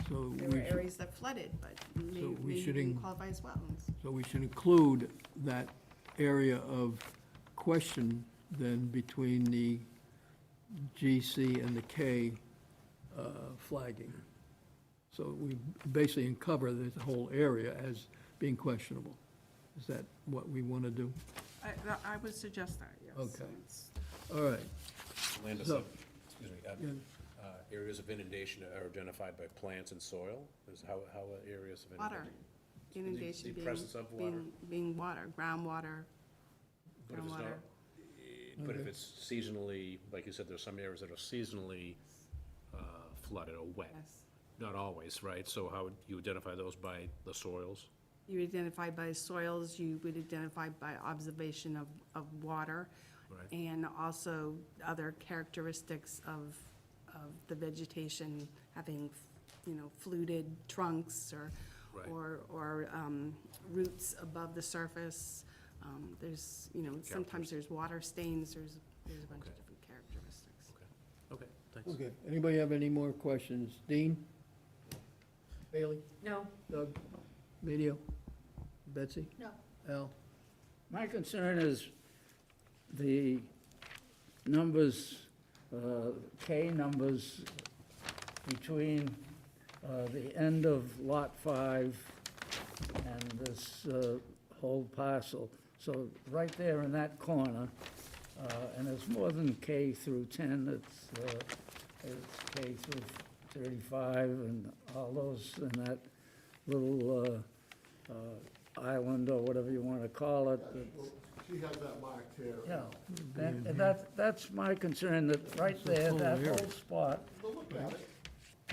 So There we were should, areas that flooded, but we maybe should didn't in- qualify as wetlands. so we should include that area of question then between the GC and the K flagging. So we basically cover the whole area as being questionable. Is that what we want to do? I would suggest that, yes. Okay. It's- All right. Land So- excuse me, Yeah. areas of inundation are identified by plants and soil? Is how are areas of Water, inundation? inundation the presence of water? being water, groundwater, But if it's not, groundwater. but if Okay. it's seasonally, like you said, there's some areas that are seasonally flooded or wet. Yes. Not always, right? So how would you identify those by the soils? You identify by soils, you would identify by observation of water, Right. and also other characteristics of the vegetation, having, fluted trunks or, Right. or roots above the surface. There's, sometimes there's water stains, there's a bunch Okay. of different characteristics. Okay, thanks. Okay. Anybody have any more questions? Dean? Bailey? No, Doug? Medio? Betsy? No. Al? My concern is the numbers, K numbers between the end of Lot 5 and this whole parcel. So right there in that corner, and it's more than K through 10, it's K through 35 and all those in that little island or whatever you want to call it. She has that marked here. Yeah, and that's my concern, that right there, that whole spot Look at it.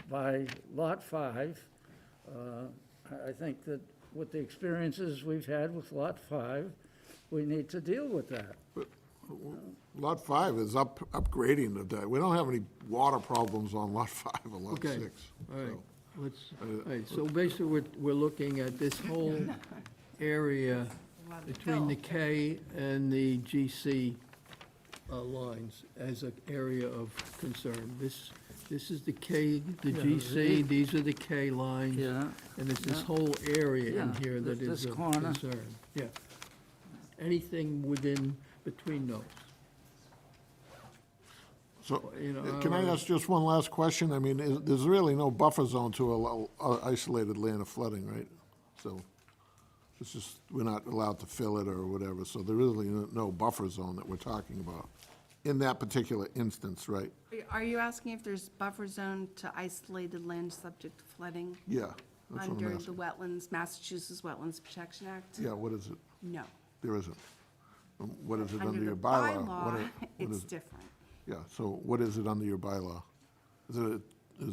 by Lot 5, I think that with the experiences we've had with Lot 5, we need to deal with that. Lot 5 is upgrading of that. We don't have any water problems on Lot 5 or Lot 6. Okay, all right, so. all right, so basically, we're looking at this whole area A lot of between the fill. K and the GC lines as an area of concern. This is the K, the Yeah, GC, these are the K lines. Yeah, And it's this Yeah. whole area in Yeah, here that this is of corner. concern. Yeah. Anything within, between those. So, You know, can I ask just one last question? I mean, there's really no buffer zone to isolated land of flooding, right? So, it's just, we're not allowed to fill it or whatever, so there really no buffer zone that we're talking about in that particular instance, right? Are you asking if there's buffer zone to isolated land subject to flooding Yeah, that's what under I'm the asking. Wetlands, Massachusetts Wetlands Protection Act? Yeah, what is it? No. There isn't. What is it under Under your the bylaw? What bylaw, what it's is- different. Yeah, so what is it under your bylaw? Is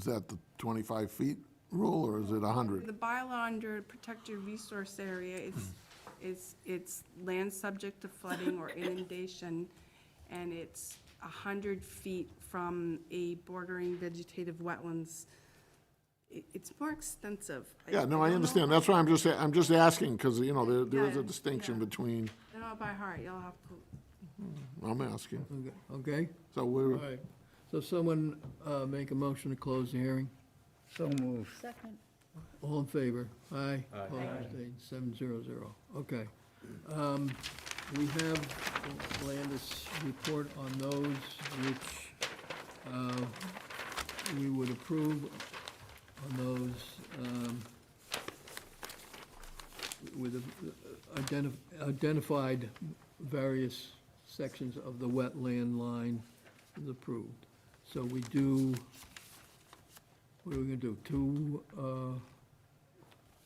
that the 25 feet rule, or is it 100? The bylaw under protected resource area it's land subject to flooding or inundation, and it's 100 feet from a bordering vegetative wetlands. It's more extensive. Yeah, no, I don't know understand. if That's why I'm just asking, because, you know, there is a Yeah, distinction yeah. between, I don't know by heart, you'll have to. I'm asking. Okay? So All we're, right. So someone make a motion to close the hearing? so moved. Second. All in favor? Aye. Aye. Opposed, abstained, 700. Okay. We have Landis report on those which we would approve on those with identified various sections of the wetland line is approved. So we do, what are we gonna do? Two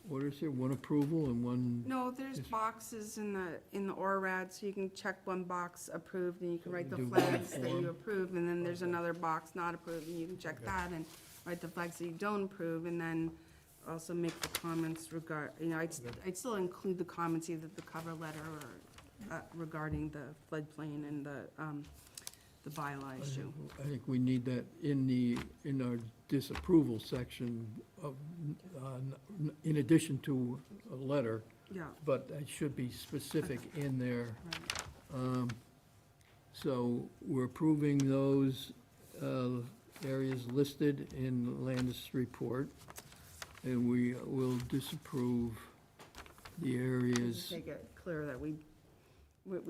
orders here, one approval and one, No, there's Yes. boxes in the ORAD, so you can check one box approved, and you can write the Do one flags that you form. approve, and then there's another box not approved, and you can check that and write the flags that you don't approve, and then also make the comments I'd still include the comments, either the cover letter or regarding the floodplain and the bylaw issue. I think we need that in our disapproval section of, in addition to a letter, Yeah, but it should be specific in there. right. So we're approving those areas listed in Landis' report, and we will disapprove the areas. Make it clear that we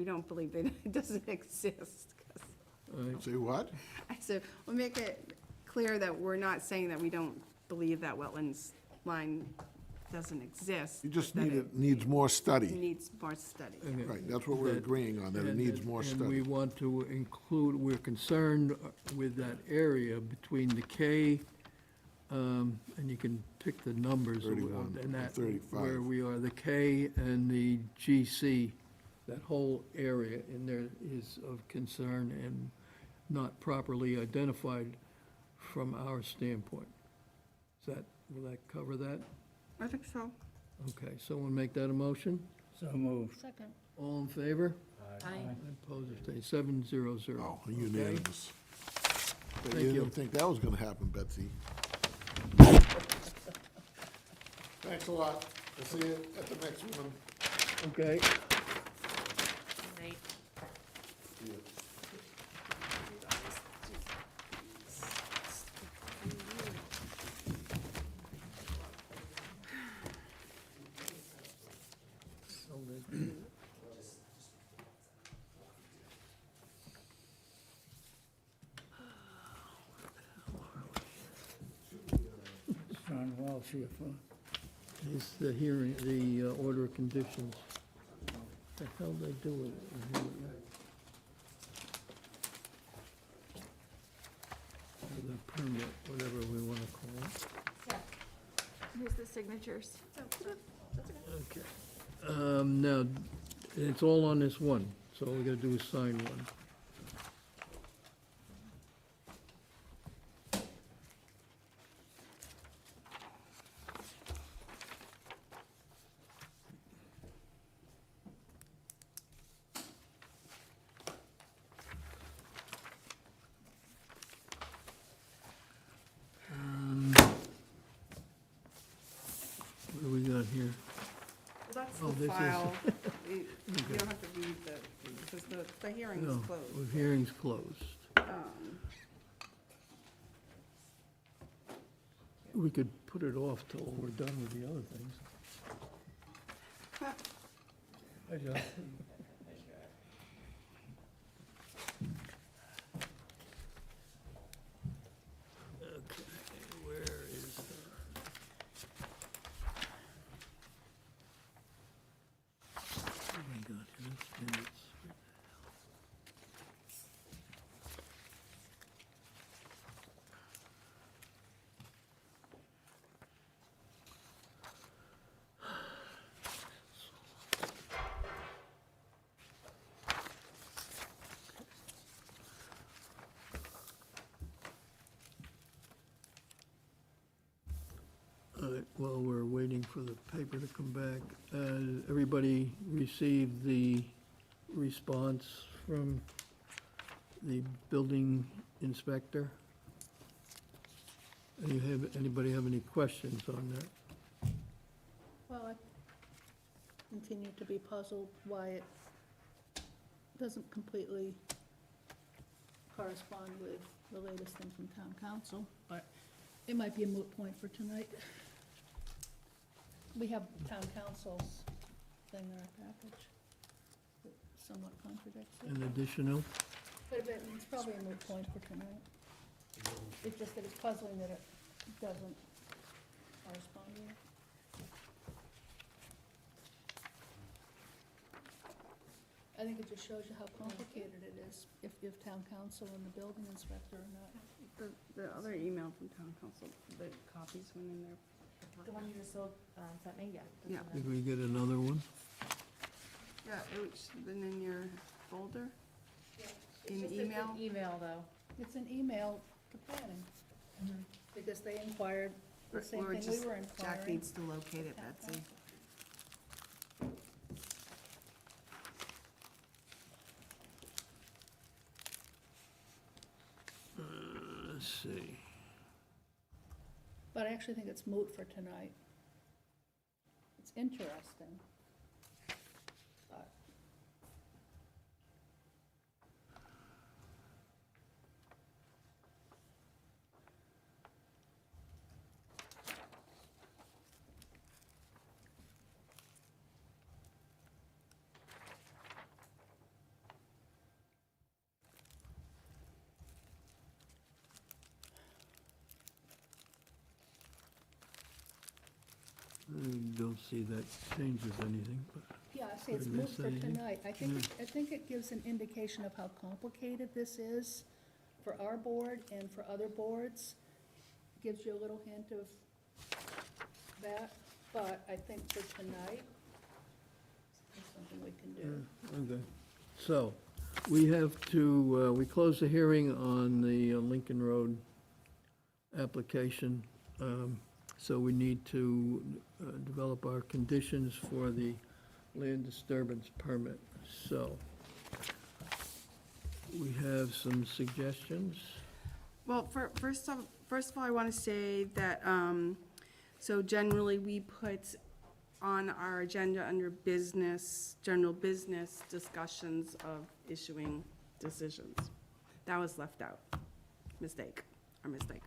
don't believe that it doesn't exist. 'Cause say what? I said, we'll make it clear that we're not saying that we don't believe that wetlands line doesn't exist. You just but that needs more it study. needs more study. Okay. Right, that's what we're That- agreeing on, that it And- needs more And we study. want to include, we're concerned with that area between the K, and you can pick the numbers. 31 and that, 35. where we are, the K and the GC, that whole area in there is of concern and not properly identified from our standpoint. Will that cover that? I think so. Okay, someone make that a motion? So moved. Second. All in favor? Aye. Opposed, abstained, 700. Oh, Okay? unanimous. But Thank you you. didn't think that was gonna happen, Betsy. Thanks a lot. I'll see you at the next one. Okay. Night. See ya. John Walsh here for, It's the hearing, the order of conditions. The hell they do it? The permit, whatever we want to call it. Here's the signatures. Okay. Now, it's all on this one, so all we gotta do is sign one. Oh, the this is- file. You don't have to read because the hearing is No, closed. the hearing's closed. We could put it off till we're done with the other things. Hi, John. Okay, where is oh my God, here's minutes. All right, while we're waiting for the paper to come back, everybody received the response from the building inspector? Anybody have any questions on that? Well, I continue to be puzzled why it doesn't completely correspond with the latest thing from town council, but it might be a moot point for tonight. We have town council's thing in our package that somewhat contradicts it. An additional? But it's probably a moot point for tonight. It's just that it's puzzling that it doesn't correspond with it. I think it just shows you how complicated it is, if town council and the building inspector are not. The other email from town council, the copies went in there. The one you just sent me, yeah. Yeah. Did we get another one? Yeah, it should have been in your folder. In It's just email? an email, though. It's an email to planning, because they inquired the same Or thing we just- were Jack inquiring. needs to locate it, Betsy. Let's see. But I actually think it's moot for tonight. It's interesting. But I don't see that changes anything, but yeah, I say it's Did I moot miss for anything? tonight. I think it gives an indication of how complicated this is for our board and for other boards. Gives you a little hint of that, but I think for tonight, it's something we can do. okay. So, we have to, we close the hearing on the Lincoln Road application. So we need to develop our conditions for the land disturbance permit. So, we have some suggestions. Well, first of all, I want to say that, so generally, we put on our agenda under business, general business discussions of issuing decisions. That was left out. Our mistake.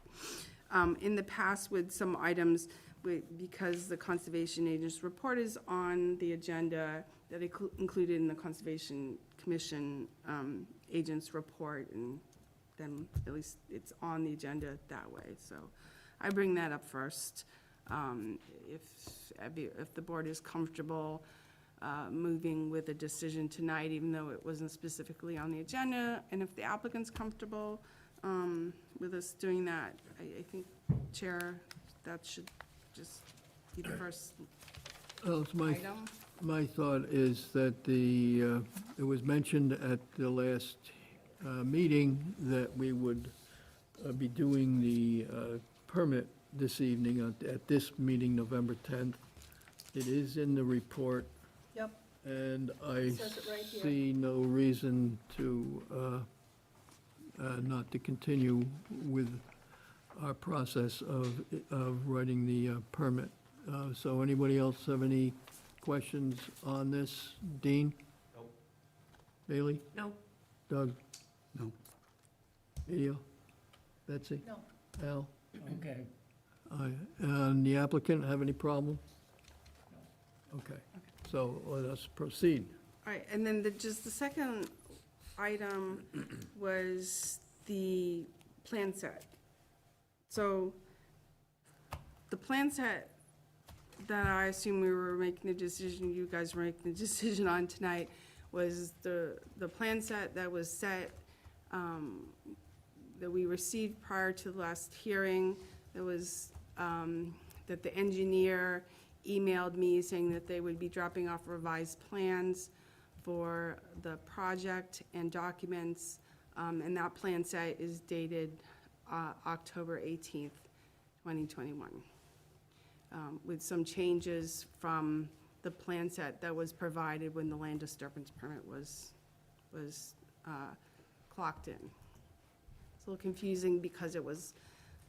In the past with some items, because the Conservation Agent's report is on the agenda, that included in the Conservation Commission agent's report, and then at least it's on the agenda that way. So I bring that up first. If the board is comfortable moving with a decision tonight, even though it wasn't specifically on the agenda, and if the applicant's comfortable with us doing that, I think, Chair, that should just be the first Well, it's item. my thought is that it was mentioned at the last meeting that we would be doing the permit this evening at this meeting, November 10th. It is in the report, Yep, and I It says it right here. see no reason to not to continue with our process of writing the permit. So anybody else have any questions on this? Dean? Nope. Bailey? No. Doug? No. Edie? Betsy? No. Al? Okay. Aye. And the applicant have any problem? Okay, so let us proceed. All right, and then just the second item was the plan set. So the plan set that I assume we were making a decision, you guys were making a decision on tonight, was the plan set that was set, that we received prior to the last hearing. That was, that the engineer emailed me saying that they would be dropping off revised plans for the project and documents, and that plan set is dated October 18th, 2021, with some changes from the plan set that was provided when the land disturbance permit was clocked in. It's a little confusing because it was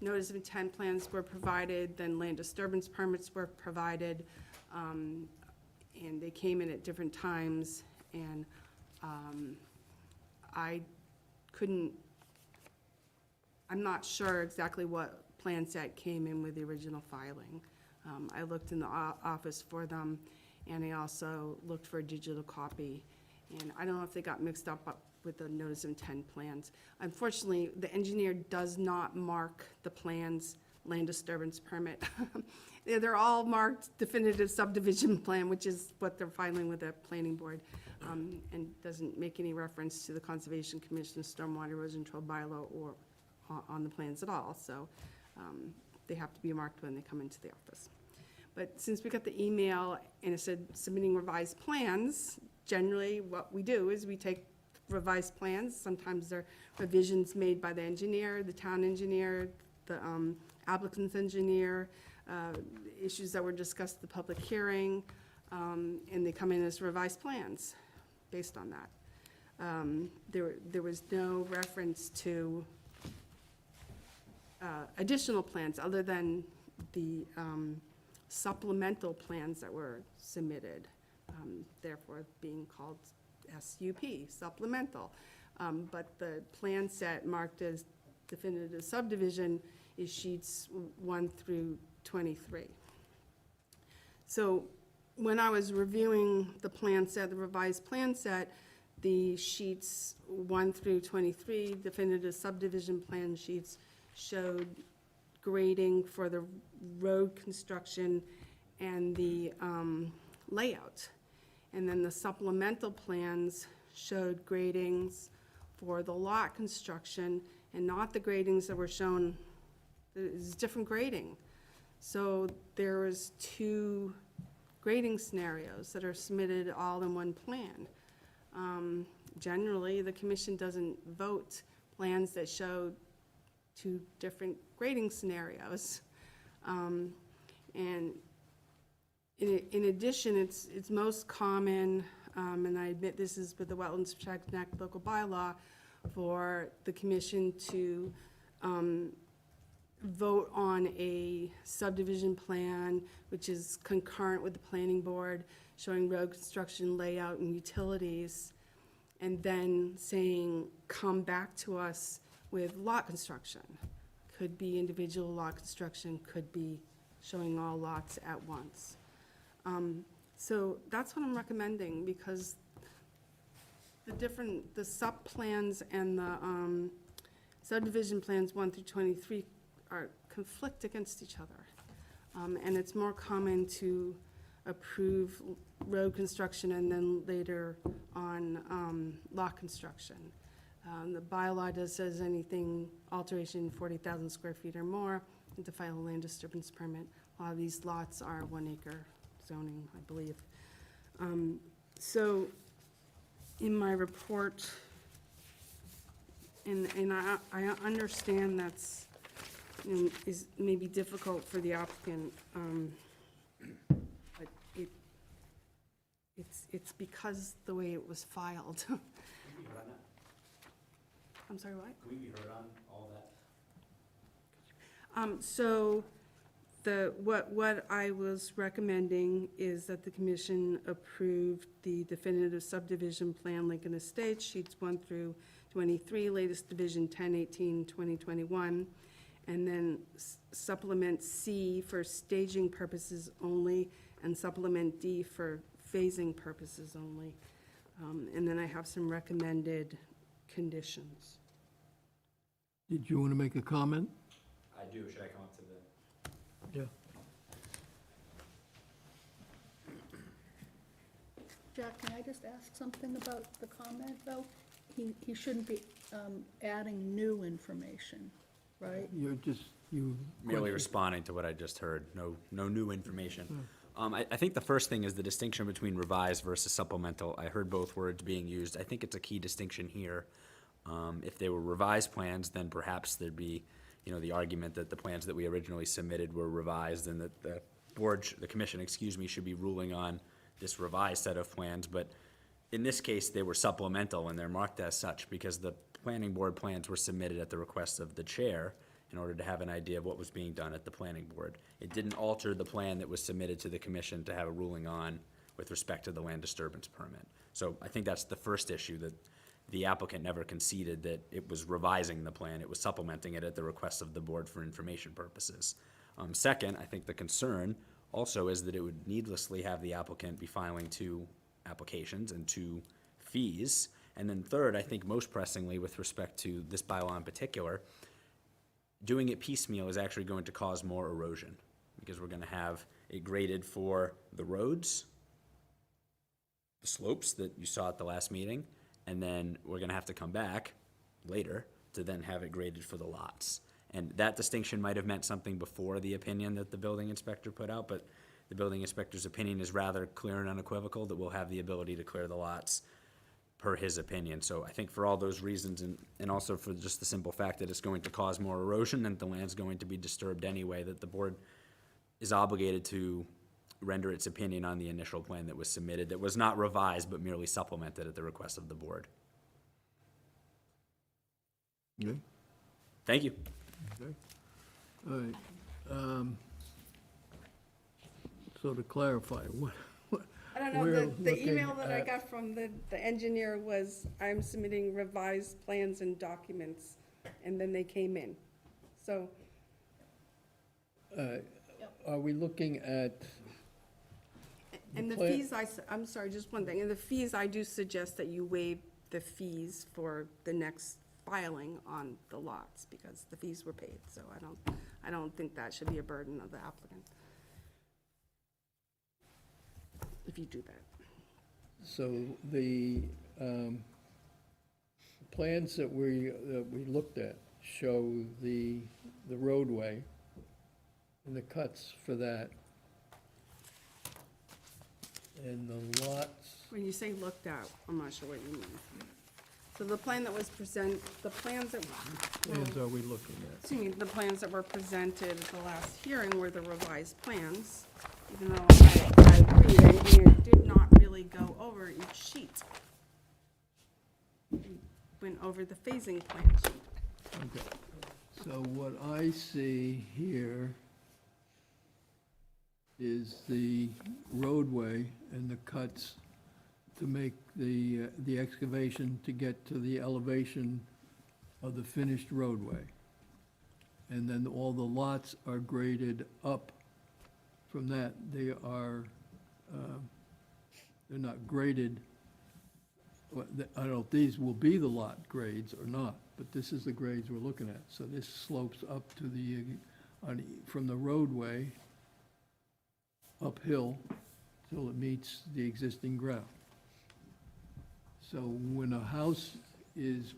notice of intent plans were provided, then land disturbance permits were provided, and they came in at different times, and I'm not sure exactly what plan set came in with the original filing. I looked in the office for them, and I also looked for a digital copy, and I don't know if they got mixed up with the notice of intent plans. Unfortunately, the engineer does not mark the plans land disturbance permit. They're all marked definitive subdivision plan, which is what they're filing with the planning board, and doesn't make any reference to the Conservation Commission, Stormwater Erosion Control Bylaw, or on the plans at all. So they have to be marked when they come into the office. But since we got the email and it said submitting revised plans, generally what we do is we take revised plans. Sometimes they're revisions made by the engineer, the town engineer, the applicant's engineer, issues that were discussed at the public hearing, and they come in as revised plans based on that. There was no reference to additional plans other than the supplemental plans that were submitted, therefore being called SUP, supplemental. But the plan set marked as definitive subdivision is sheets 1 through 23. So when I was reviewing the plan set, the revised plan set, the sheets 1 through 23, definitive subdivision plan sheets, showed grading for the road construction and the layout. And then the supplemental plans showed gradings for the lot construction and not the gradings that were shown. It's different grading. So there was 2 grading scenarios that are submitted all in one plan. Generally, the commission doesn't vote plans that show 2 different grading scenarios. And in addition, it's most common, and I admit this is with the Wetlands Protection Act local bylaw, for the commission to vote on a subdivision plan, which is concurrent with the planning board, showing road construction, layout, and utilities, and then saying, come back to us with lot construction. Could be individual lot construction, could be showing all lots at once. So that's what I'm recommending, because the sub plans and the subdivision plans 1 through 23 conflict against each other. And it's more common to approve road construction and then later on lot construction. The bylaw says anything alteration 40,000 square feet or more, and to file a land disturbance permit. A lot of these lots are 1 acre zoning, I believe. So in my report, and I understand that's, is maybe difficult for the applicant, but it's because the way it was filed. I'm sorry, what? Can we be heard on all that? So What I was recommending is that the commission approve the definitive subdivision plan, Lincoln Estates, sheets 1 through 23, latest division 10/18/2021, and then supplement C for staging purposes only, and supplement D for phasing purposes only. And then I have some recommended conditions. Did you want to make a comment? I do, should I come up to the? Yeah. Jack, can I just ask something about the comment, though? He shouldn't be adding new information, right? You're just, you. Merely responding to what I just heard, no new information. I think the first thing is the distinction between revised versus supplemental. I heard both words being used. I think it's a key distinction here. If they were revised plans, then perhaps there'd be, the argument that the plans that we originally submitted were revised and that the board, the commission, should be ruling on this revised set of plans. But in this case, they were supplemental and they're marked as such because the planning board plans were submitted at the request of the chair in order to have an idea of what was being done at the planning board. It didn't alter the plan that was submitted to the commission to have a ruling on with respect to the land disturbance permit. So I think that's the first issue, that the applicant never conceded that it was revising the plan, it was supplementing it at the request of the board for information purposes. Second, I think the concern also is that it would needlessly have the applicant be filing 2 applications and 2 fees. And then third, I think most pressingly with respect to this bylaw in particular, doing it piecemeal is actually going to cause more erosion because we're going to have it graded for the roads, the slopes that you saw at the last meeting, and then we're going to have to come back later to then have it graded for the lots. And that distinction might have meant something before the opinion that the building inspector put out, but the building inspector's opinion is rather clear and unequivocal that we'll have the ability to clear the lots per his opinion. So I think for all those reasons, and also for just the simple fact that it's going to cause more erosion and the land's going to be disturbed anyway, that the board is obligated to render its opinion on the initial plan that was submitted, that was not revised but merely supplemented at the request of the board. Okay. Thank you. Okay. All right. So to clarify, what, I don't know, we're the email looking that I at- got from the engineer was, I'm submitting revised plans and documents, and then they came in. So, are we looking at, and the plan- fees, I'm sorry, just one thing, and the fees, I do suggest that you waive the fees for the next filing on the lots, because the fees were paid, so I don't think that should be a burden of the applicant. If you do that. so the plans that we looked at show the roadway and the cuts for that. And the lots, When you say looked at, I'm not sure what you mean. So the plan that was the plans that, plans are we looking at? excuse me, the plans that were presented at the last hearing were the revised plans, even though I agree, the engineer did not really go over each sheet. He went over the phasing plan sheet. Okay, so what I see here is the roadway and the cuts to make the excavation to get to the elevation of the finished roadway. And then all the lots are graded up from that. They are, they're not graded. I don't know if these will be the lot grades or not, but this is the grades we're looking at. So this slopes up to the, from the roadway uphill till it meets the existing ground. So when a house is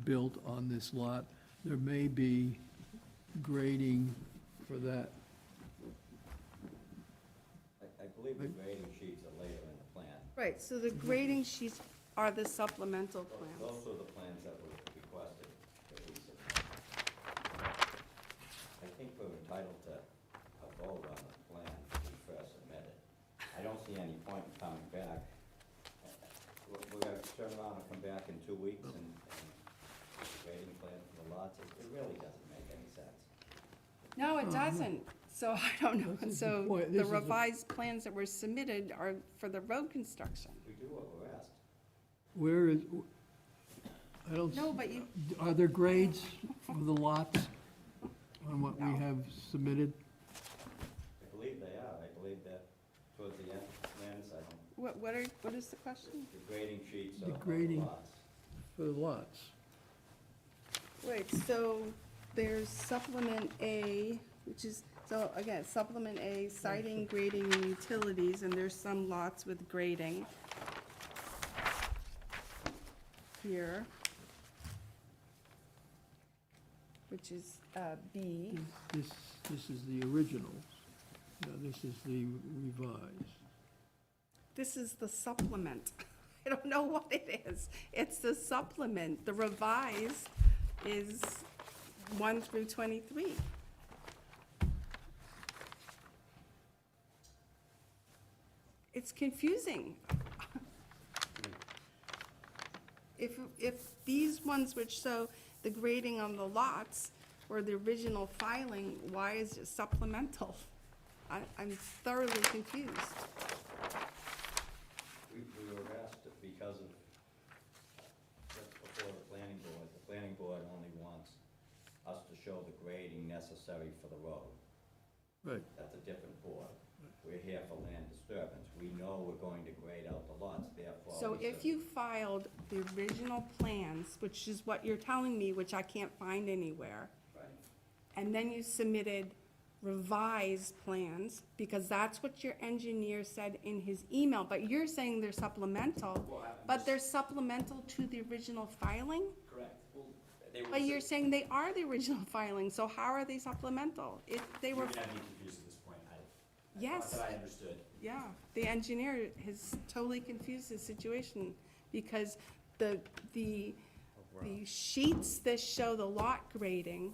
built on this lot, there may be grading for that. I believe the grading sheets are later in the plan. Right, so the grading sheets are the supplemental plans. Those are the plans that were requested that we submitted. I think we're entitled to a vote on the plan we first submitted. I don't see any point in coming back. We're gonna turn around and come back in 2 weeks and grading plan for the lots. It really doesn't make any sense. No, it doesn't. So I don't know, This is the so point. the This is the- revised plans that were submitted are for the road construction. We do what we're asked. Where is, I don't. No, s- but you, Are there grades for the lots on what we No. have submitted? I believe they are. I believe that towards the end, I don't, what is the question? the grading sheets The of the grading. lots. For the lots? Wait, so there's supplement A, which is, so again, supplement A, siding, grading, and utilities, and there's some lots with grading here, which is B. This is the original. No, this is the revised. This is the supplement. I don't know what it is. It's the supplement. The revised is 1 through 23. It's confusing. If these ones which show the grading on the lots were the original filing, why is it supplemental? I'm thoroughly confused. We were asked because of, that's before the planning board. The planning board only wants us to show the grading necessary for the road. Right. That's a different board. We're here for land disturbance. We know we're going to grade out the lots, therefore. So we if said- you filed the original plans, which is what you're telling me, which I can't find anywhere, Right. and then you submitted revised plans, because that's what your engineer said in his email, but you're saying they're supplemental, but they're supplemental to the original filing? Correct. Well, they were. But you're saying they are the original filing, so how are they supplemental? If they were, You're gonna have me confused at this point. I yes. thought that I understood. Yeah, the engineer has totally confused the situation, because the sheets that show the lot grading,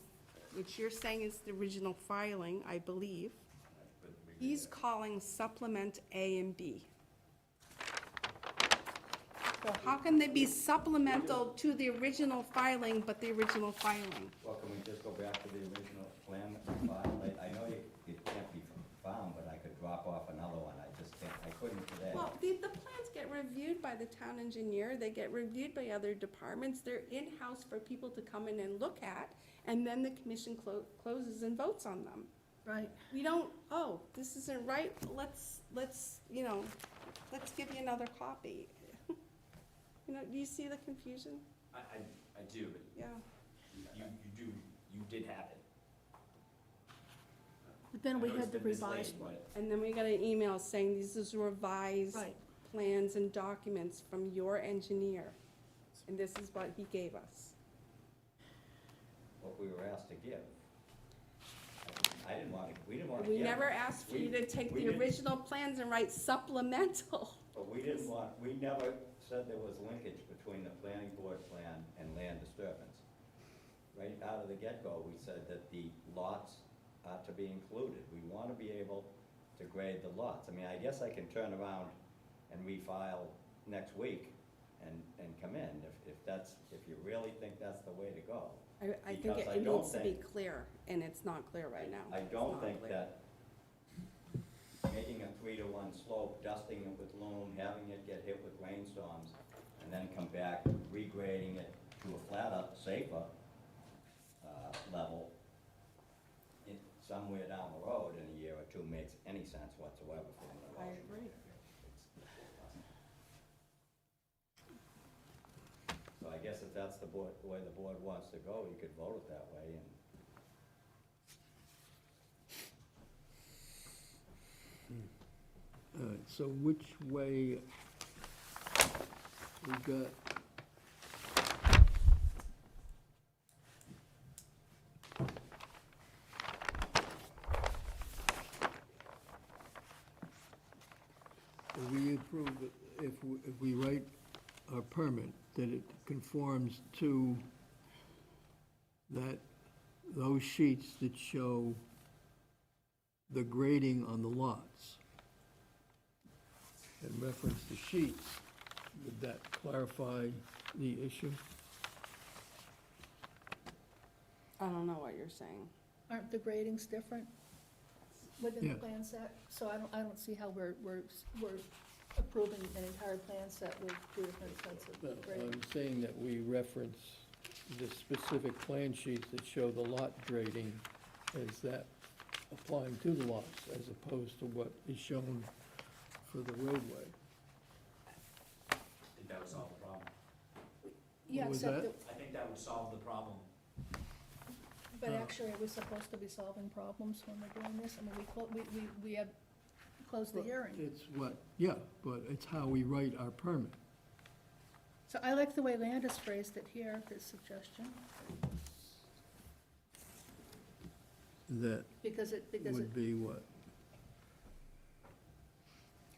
which you're saying is the original filing, I believe, he's calling supplement A and B. So how can they be supplemental to the original filing, but the original filing? Well, can we just go back to the original plan that we filed? I know it can't be found, but I could drop off another one. I just can't, I couldn't today. Well, the plans get reviewed by the town engineer, they get reviewed by other departments, they're in-house for people to come in and look at, and then the commission closes and votes on them. Right. We don't, oh, this isn't right, let's, let's give you another copy. You know, do you see the confusion? I do, but Yeah. you did have it. But then I we know it's had the been mislaid, revised one. but- And then we got an email saying this is revised Right. plans and documents from your engineer, and this is what he gave us. What we were asked to give. I didn't want to, we didn't want to We give. never asked for you to take we the didn't- original plans and write supplemental. But we didn't want, we never said there was linkage between the planning board plan and land disturbance. Right out of the get-go, we said that the lots are to be included. We want to be able to grade the lots. I mean, I guess I can turn around and refile next week and come in, if you really think that's the way to go. I think Because I it don't needs to be think- clear, and it's not clear right now. I It's don't not think clear. that making a 3-to-1 slope, dusting it with loam, having it get hit with rainstorms, and then come back, regrading it to a flatter, safer level, somewhere down the road in a year or two makes any sense whatsoever for an I erosion. agree. So I guess if that's the way the board wants to go, you could vote it that way, and All right, so which way, we got, if we approve, if we write our permit, that it conforms to that, those sheets that show the grading on the lots, and reference the sheets, would that clarify the issue? I don't know what you're saying. Aren't the gradings different? within Yeah. the plan set, so I don't see how we're approving an entire plan set with two different sets of grading. I'm saying that we reference the specific plan sheets that show the lot grading as that applying to the lots, as opposed to what is shown for the roadway. I think that would solve the problem. Yeah, What was except that? that, I think that would solve the problem. but actually, are we supposed to be solving problems when we're doing this? I mean, we have closed the hearing. It's what, yeah, but it's how we write our permit. So I like the way Landis phrased it here, this suggestion, That because it, would be what?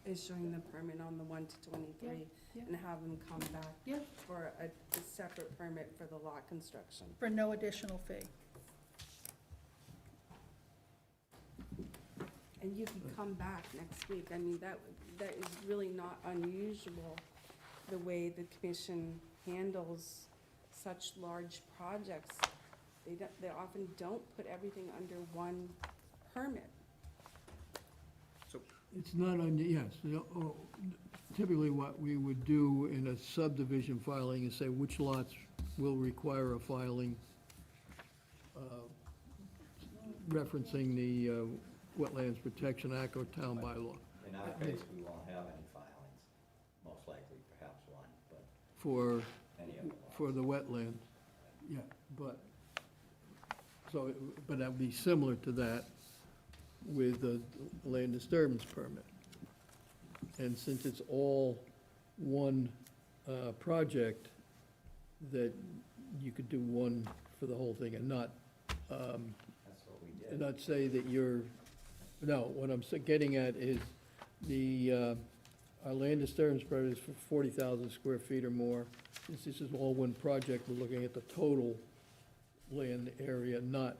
Issuing the permit on the 1 to 23 yeah. and have them come back Yeah. for a separate permit for the lot construction. for no additional fee. And you can come back next week. I mean, that is really not unusual, the way the commission handles such large projects. They often don't put everything under one permit. It's not yes, typically what we would do in a subdivision filing is say which lots will require a filing referencing the Wetlands Protection Act or Town Bylaw. In our case, we won't have any filings, most likely, perhaps one, but For, any of them. for the wetland, yeah, but, so, but that would be similar to that with the land disturbance permit. And since it's all one project, that you could do one for the whole thing and not, That's what we did. not say that you're, no, what I'm getting at is the, our land disturbance permit is for 40,000 square feet or more. Since this is all one project, we're looking at the total land area, not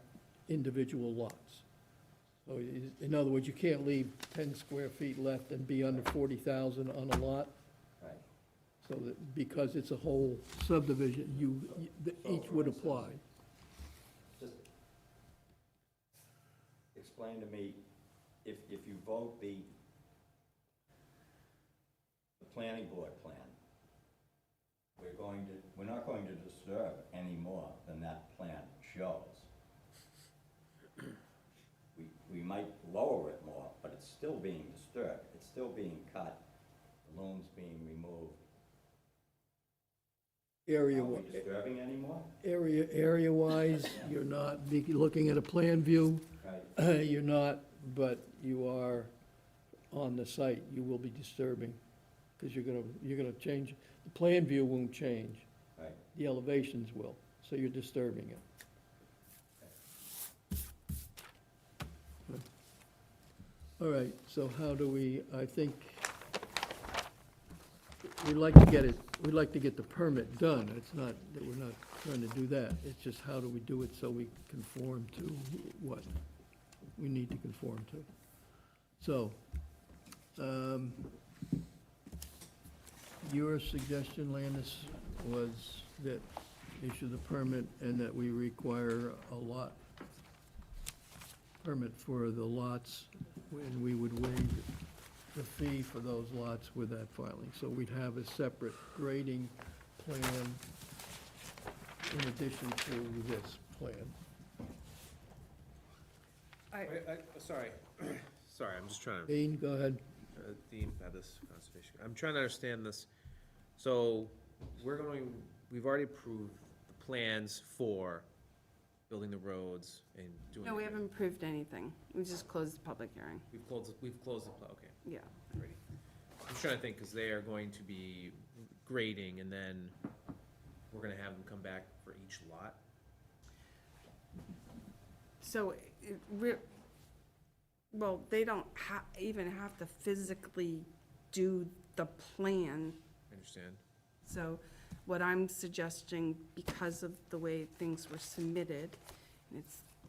individual lots. So in other words, you can't leave 10 square feet left and be under 40,000 on a lot. Right. So that, because it's a whole subdivision, each would apply. Just explain to me, if you vote the planning board plan, we're not going to disturb any more than that plan shows. We might lower it more, but it's still being disturbed, it's still being cut, the loam's being removed. Area, Are we disturbing any more? area-wise, you're not looking at a plan view. Right. You're not, but you are on the site, you will be disturbing, because you're gonna change, the plan view won't change, Right. the elevations will, so you're disturbing it. All right, so how do we, I think, we'd like to get the permit done, it's not that we're not trying to do that, it's just how do we do it so we conform to what we need to conform to. So, your suggestion, Landis, was that issue the permit and that we require a lot permit for the lots, and we would waive the fee for those lots with that filing. So we'd have a separate grading plan in addition to this plan. Sorry, I'm just trying to, Dean, go ahead. Dean, had this conservation, I'm trying to understand this. So, we've already approved the plans for building the roads and doing. No, we haven't approved anything. We just closed the public hearing. We've closed the, okay, Yeah. already. I'm trying to think, because they are going to be grading, and then we're gonna have them come back for each lot? So, well, they don't even have to physically do the plan. I understand. So what I'm suggesting, because of the way things were submitted,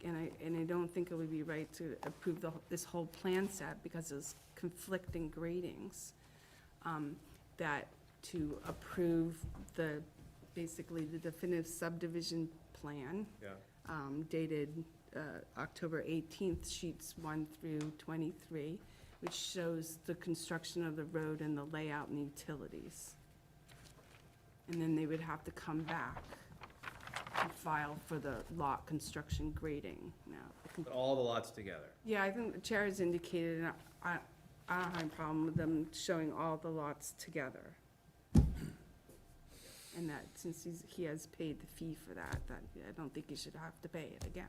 and I don't think it would be right to approve this whole plan set because it's conflicting gradings, that to approve basically the definitive subdivision plan Yeah. dated October 18th, sheets 1 through 23, which shows the construction of the road and the layout and utilities. And then they would have to come back and file for the lot construction grading now. But all the lots together. Yeah, I think the chair has indicated, and I don't have a problem with them showing all the lots together. And that since he has paid the fee for that, I don't think he should have to pay it again.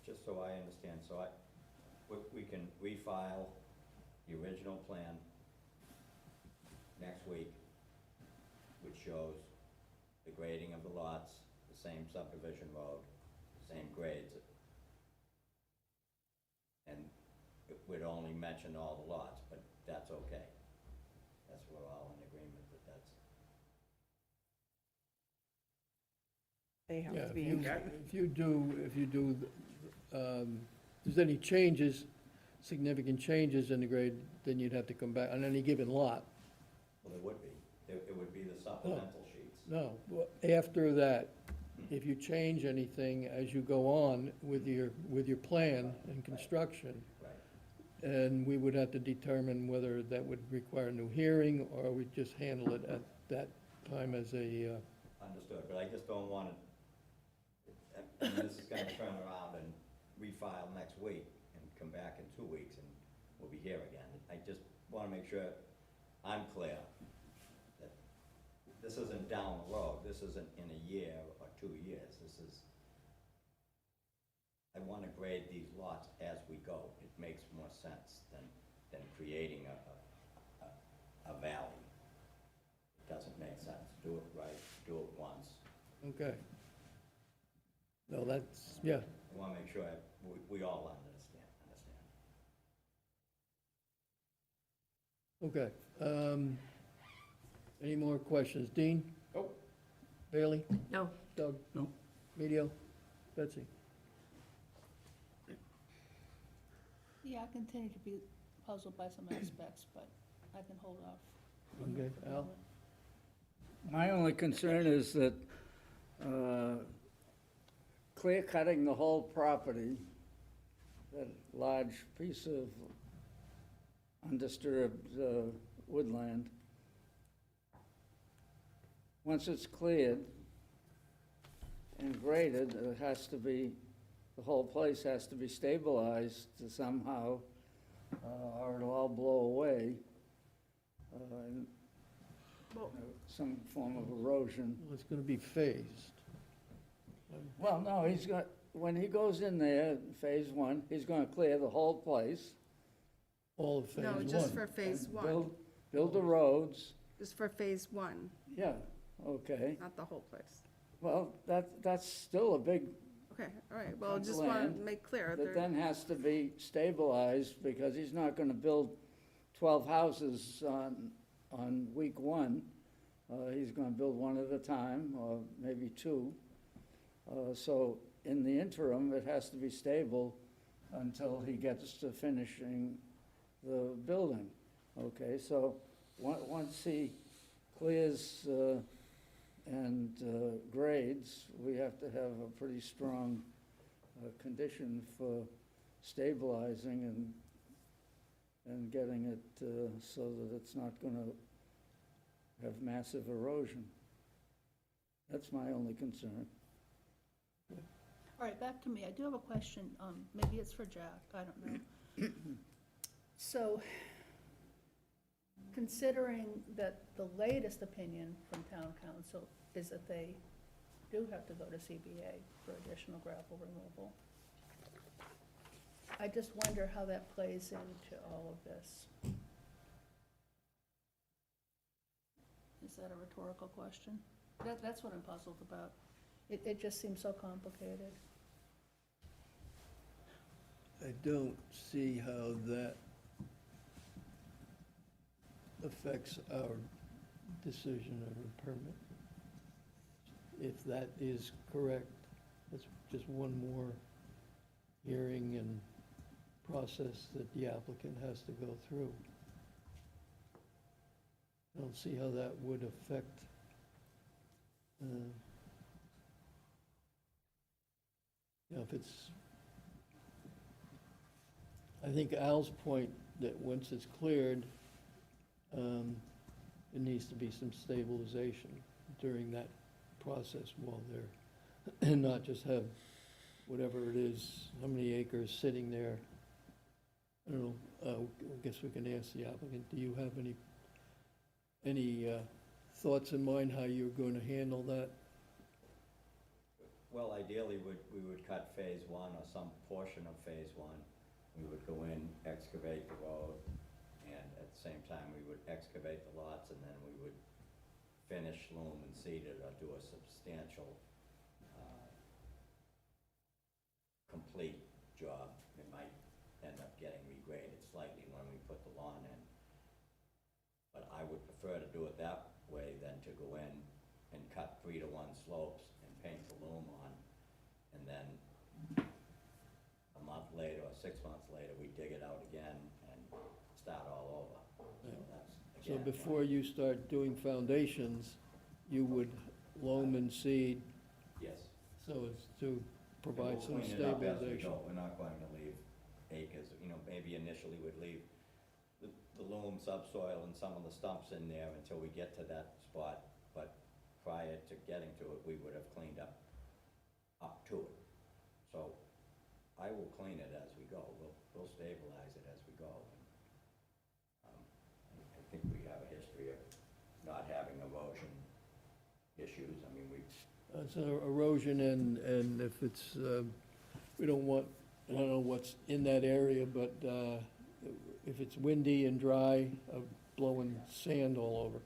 Just so I understand, we can refile the original plan next week, which shows the grading of the lots, the same subdivision road, same grades. And it would only mention all the lots, but that's okay. We're all in agreement that that's. They have Yeah, to be. if you do, if there's any changes, significant changes in the grade, then you'd have to come back on any given lot. Well, it would be. It would be the supplemental sheets. No, after that, if you change anything as you go on with your plan and construction, Right. and we would have to determine whether that would require a new hearing, or we just handle it at that time as a, Understood, but I just don't want to, this is gonna turn around and refile next week and come back in 2 weeks and we'll be here again. I just want to make sure I'm clear that this isn't down the road, this isn't in a year or 2 years, this is, I want to grade these lots as we go. It makes more sense than creating a valley. It doesn't make sense. Do it right, do it once. okay. No, that's, yeah, I want to make sure we all understand. okay. Any more questions? Dean? Nope. Bailey? No. Doug? No. Medio? Betsy? Yeah, I continue to be puzzled by some aspects, but I can hold off. Okay, Al? My only concern is that clear cutting the whole property, that large piece of undisturbed woodland, once it's cleared and graded, it has to be, the whole place has to be stabilized somehow, or it'll all blow away. And some form of erosion. Well, it's gonna be phased. Well, no, he's got, when he goes in there, phase one, he's gonna clear the whole place. All of phase No, one. just for phase and one, Build the roads, just for phase one, yeah, okay. not the whole place. Well, that's still a big, Okay, all right, well, Chunk of just want land to make clear, that there, then has to be stabilized, because he's not gonna build 12 houses on week one. He's gonna build one at a time, or maybe two. So in the interim, it has to be stable until he gets to finishing the building. Okay, so once he clears and grades, we have to have a pretty strong condition for stabilizing and getting it so that it's not gonna have massive erosion. That's my only concern. All right, back to me. I do have a question. Maybe it's for Jack, I don't know. So, considering that the latest opinion from town council is that they do have to go to CBA for additional gravel removal, I just wonder how that plays into all of this. Is that a rhetorical question? That's what I'm puzzled about. It just seems so complicated. I don't see how that affects our decision of a permit. If that is correct, it's just one more hearing and process that the applicant has to go through. I don't see how that would affect you know, if it's, I think Al's point that once it's cleared, it needs to be some stabilization during that process while they're, and not just have whatever it is, how many acres sitting there. I don't know, I guess we can ask the applicant, do you have any thoughts in mind how you're going to handle that? Well, ideally, we would cut phase one or some portion of phase one. We would go in, excavate the road, and at the same time, we would excavate the lots, and then we would finish, loam, and seed it, or do a substantial, complete job. It might end up getting regraded slightly when we put the lawn in. But I would prefer to do it that way than to go in and cut 3-to-1 slopes and paint the loam on, and then a month later or 6 months later, we dig it out again and start all over. So that's, So again, before you start doing foundations, you would loam and seed yes. so as to provide We'll some clean it up as we stabilization. go. We're not going to leave acres, you know, maybe initially we'd leave the loam, subsoil, and some of the stumps in there until we get to that spot. But prior to getting to it, we would have cleaned up to it. So I will clean it as we go. We'll stabilize it as we go. I think we have a history of not having erosion issues. I mean, It's erosion and if it's, we don't want, I don't know what's in that area, but if it's windy and dry, blowing sand all over.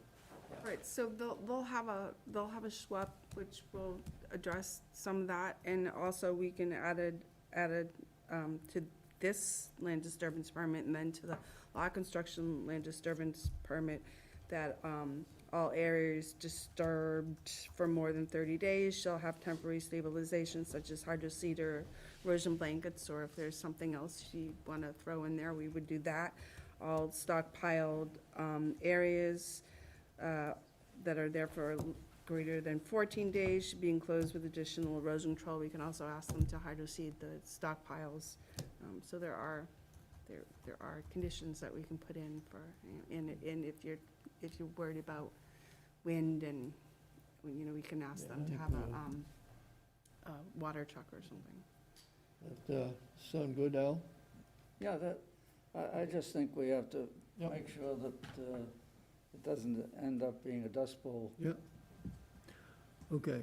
Right, so they'll have a SWEP which will address some of that, and also we can add to this land disturbance permit and then to the lot construction land disturbance permit that all areas disturbed for more than 30 days shall have temporary stabilization such as hydroseed or erosion blankets, or if there's something else you want to throw in there, we would do that. All stockpiled areas that are there for greater than 14 days should be enclosed with additional erosion control. We can also ask them to hydroseed the stockpiles. So there are conditions that we can put in for, and if you're worried about wind and, you know, we can ask them to have a water truck or something. That sound good, Al? Yeah, I just think we have to Yep. make sure that it doesn't end up being a dust bowl. Yeah. Okay.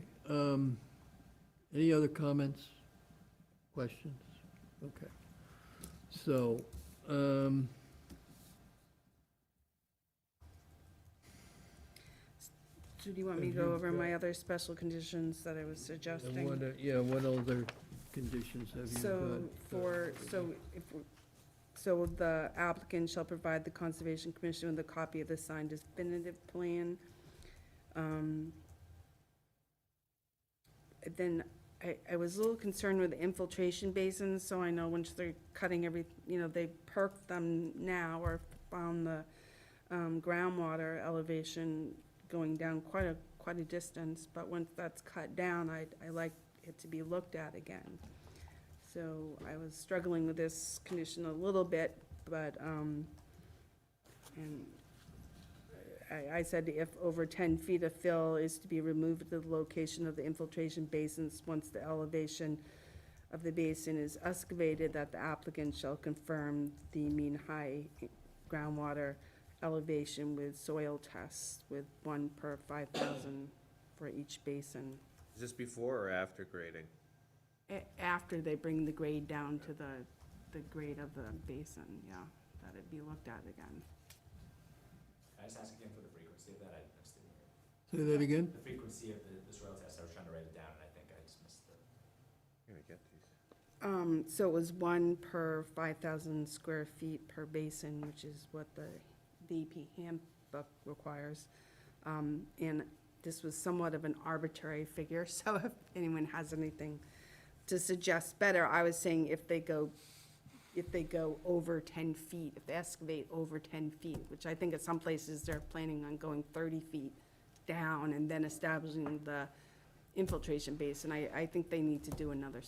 Any other comments, questions? Okay. So, So do you want me to Have go you over got- my other special conditions that I was suggesting? what other conditions have you got? So the applicant shall provide the Conservation Commission with a copy of the signed definitive plan. Then I was a little concerned with the infiltration basins, so I know once they're cutting they perk them now or found the groundwater elevation going down quite a distance, but once that's cut down, I like it to be looked at again. So I was struggling with this condition a little bit, but, and I said if over 10 feet of fill is to be removed at the location of the infiltration basins, once the elevation of the basin is excavated, that the applicant shall confirm the mean high groundwater elevation with soil tests with 1 per 5,000 for each basin. Is this before or after grading? After they bring the grade down to the grade of the basin, yeah, that it be looked at again. Can I just ask again for the frequency of that? I just didn't hear. Say that again? The frequency of the soil test, I was trying to write it down, and I think I just missed the. I'm gonna get these. So it was 1 per 5,000 square feet per basin, which is what the DEP handbook requires. And this was somewhat of an arbitrary figure, so if anyone has anything to suggest better, I was saying if they go over 10 feet, if they excavate over 10 feet, which I think at some places they're planning on going 30 feet down and then establishing the infiltration basin. I think they need to do another,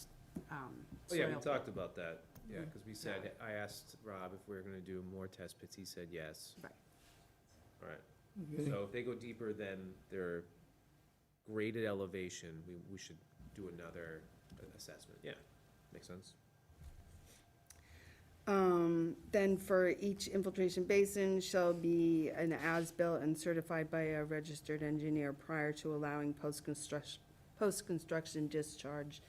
Oh, yeah, we soil talked pit. about that, yeah, because we said, I asked Rob if we were gonna do more test pits, he said yes. Right. All right, Okay. so if they go deeper than their graded elevation, we should do another assessment, yeah, makes sense. Then for each infiltration basin shall be an as-built and certified by a registered engineer prior to allowing post-construction discharge.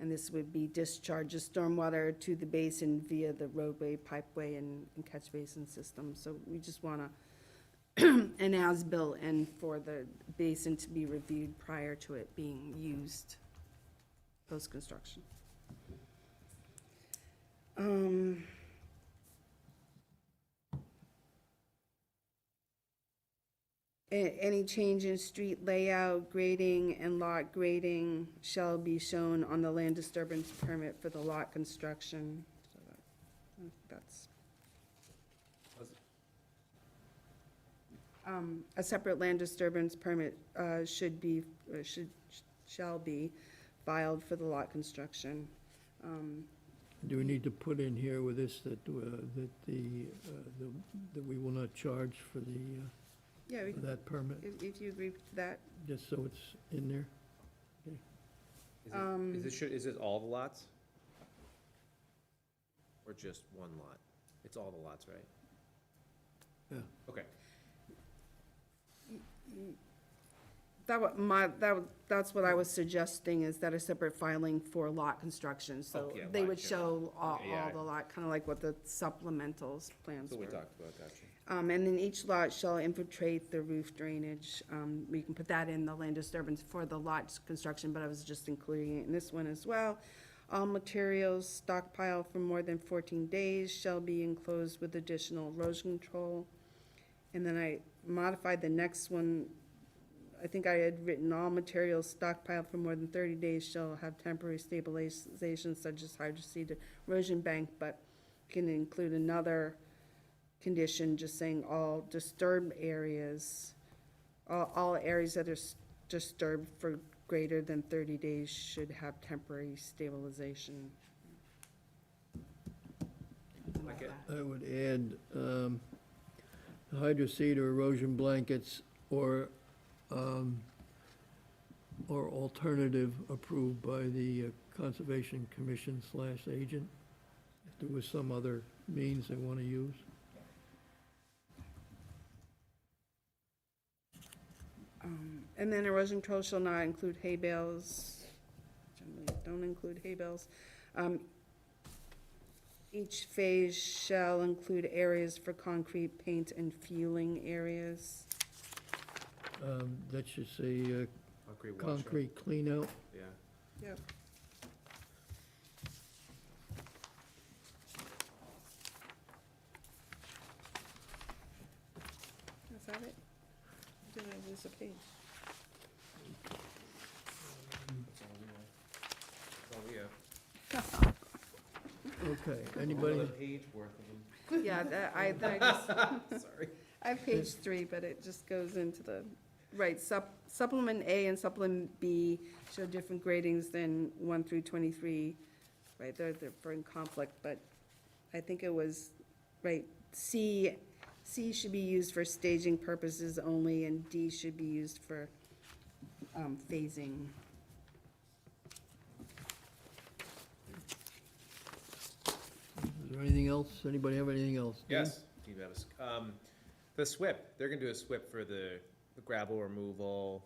And this would be discharge of stormwater to the basin via the roadway, pipeway, and catch basin system. So we just want an as-built and for the basin to be reviewed prior to it being used post-construction. Any change in street layout, grading, and lot grading shall be shown on the land disturbance permit for the lot construction. So that's. A separate land disturbance permit shall be filed for the lot construction. Do we need to put in here with this that we will not charge for Yeah, for that permit, if you agree with that. just so it's in there? Is it all the lots? Or just one lot? It's all the lots, right? Yeah. Okay, That's what I was suggesting, is that a separate filing for lot construction, so Oh, yeah, they lot, would yeah. show all Okay, yeah. the lot, kind of like what the supplementals plans so we were. talked about, gotcha. And then each lot shall infiltrate the roof drainage. We can put that in the land disturbance for the lot construction, but I was just including it in this one as well. All materials stockpiled for more than 14 days shall be enclosed with additional erosion control. And then I modified the next one. I think I had written, all materials stockpiled for more than 30 days shall have temporary stabilization such as hydroseeded erosion bank, but can include another condition, just saying all disturbed areas, all areas that are disturbed for greater than 30 days should have temporary stabilization. Something like Okay. that. I would add hydroseed or erosion blankets or alternative approved by the Conservation Commission / agent, if there was some other means they want to use. And then erosion control shall not include hay bales, generally don't include hay bales. Each phase shall include areas for concrete paint and fueling areas. That should say Concrete washout. concrete clean out. Yeah. Yep. Is that it? Did I lose a page? That's all we have. Okay, anybody? Another page worth of them. Yeah, I just, Sorry. I have page 3, but it just goes into the, right, supplement A and supplement B show different gradings than 1 through 23, right, they're in conflict, but I think it was, right, C should be used for staging purposes only, and D should be used for phasing. Is there anything else? Anybody have anything else? Dan? Yes, Steve Bettis. The SWIP, they're gonna do a SWIP for the gravel removal,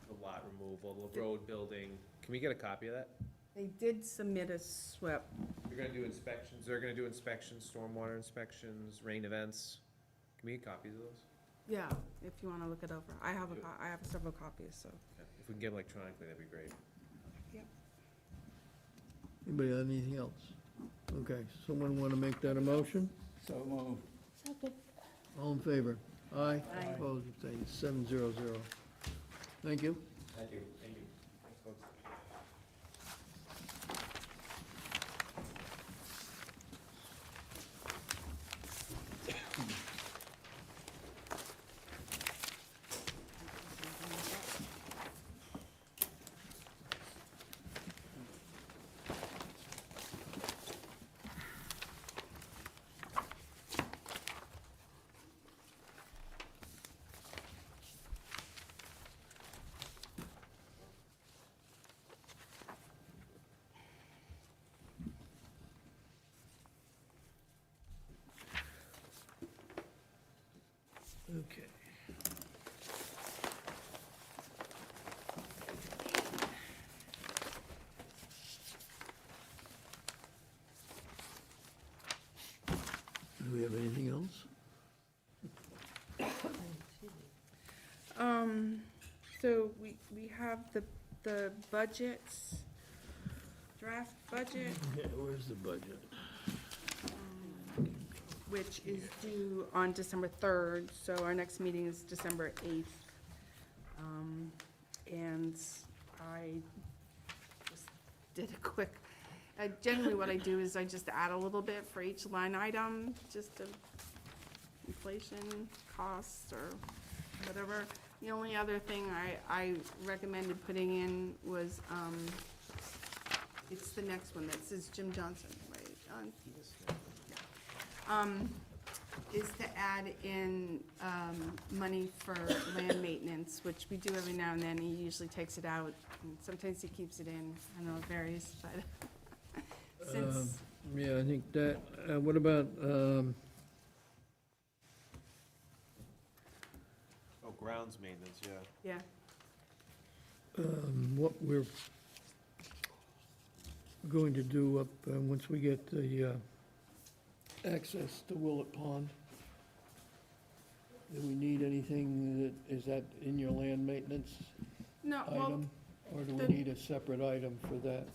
the lot removal, the road building. Can we get a copy of that? They did submit a SWIP. You're gonna do inspections, they're gonna do inspections, stormwater inspections, rain events. Can we get copies of those? Yeah, if you want to look it over. I have I have several copies, so. Yeah, if we can get them electronically, that'd be great. Anybody have anything else? Okay, someone want to make that a motion? So moved. Second. All in favor? Aye. Aye. Opposed, abstained, 700. Thank you. Thank you. Thanks, folks. Okay. Do we have anything else? So we have the budgets, draft budget, Yeah, where's the budget? which is due on December 3rd, so our next meeting is December 8th. And I just did a quick, generally what I do is I just add a little bit for each line item, just to inflation, costs, or whatever. The only other thing I recommended putting in was, it's the next one that says Jim Johnson, right? Is to add in, money for land maintenance, which we do every now and then. He usually takes it out, and sometimes he keeps it in. I don't know, it varies, but since, Yeah, I think that, what about, Oh, grounds maintenance, yeah. yeah, what we're going to do up, once we get the access to Willett Pond. Do we need anything is that in your land maintenance no, well, item? Or do we the- need a separate item for that?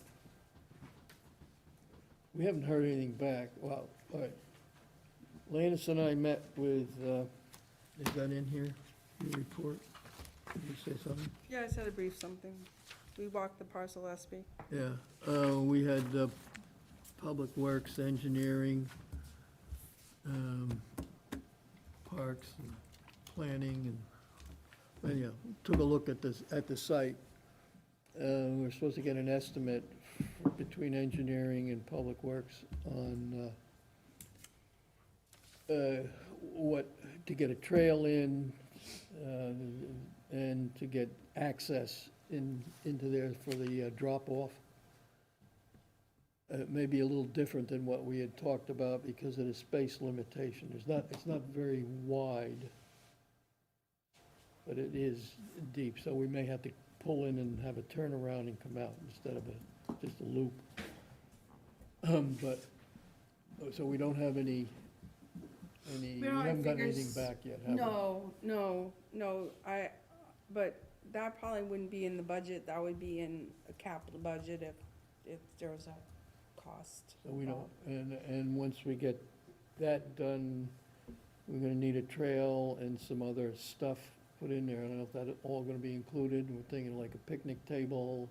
We haven't heard anything back. Well, all right. Landis and I met with, is that in here, your report? Did you say something? yeah, I said a brief something. We walked the parcel last week. Yeah, we had Public Works, Engineering, Parks, and Planning, and anyhow, took a look at this, at the site. We're supposed to get an estimate between Engineering and Public Works on what, to get a trail in, and to get access into there for the drop-off. It may be a little different than what we had talked about because of the space limitation. It's not very wide, but it is deep, so we may have to pull in and have a turnaround and come out instead of just a loop. But, so we don't have any, we don't have haven't gotten figures. anything back yet, have we? No, but that probably wouldn't be in the budget. That would be in a capital budget if there was a cost. So we don't, and once we get that done, we're gonna need a trail and some other stuff put in there. I don't know if that's all gonna be included. We're thinking like a picnic table.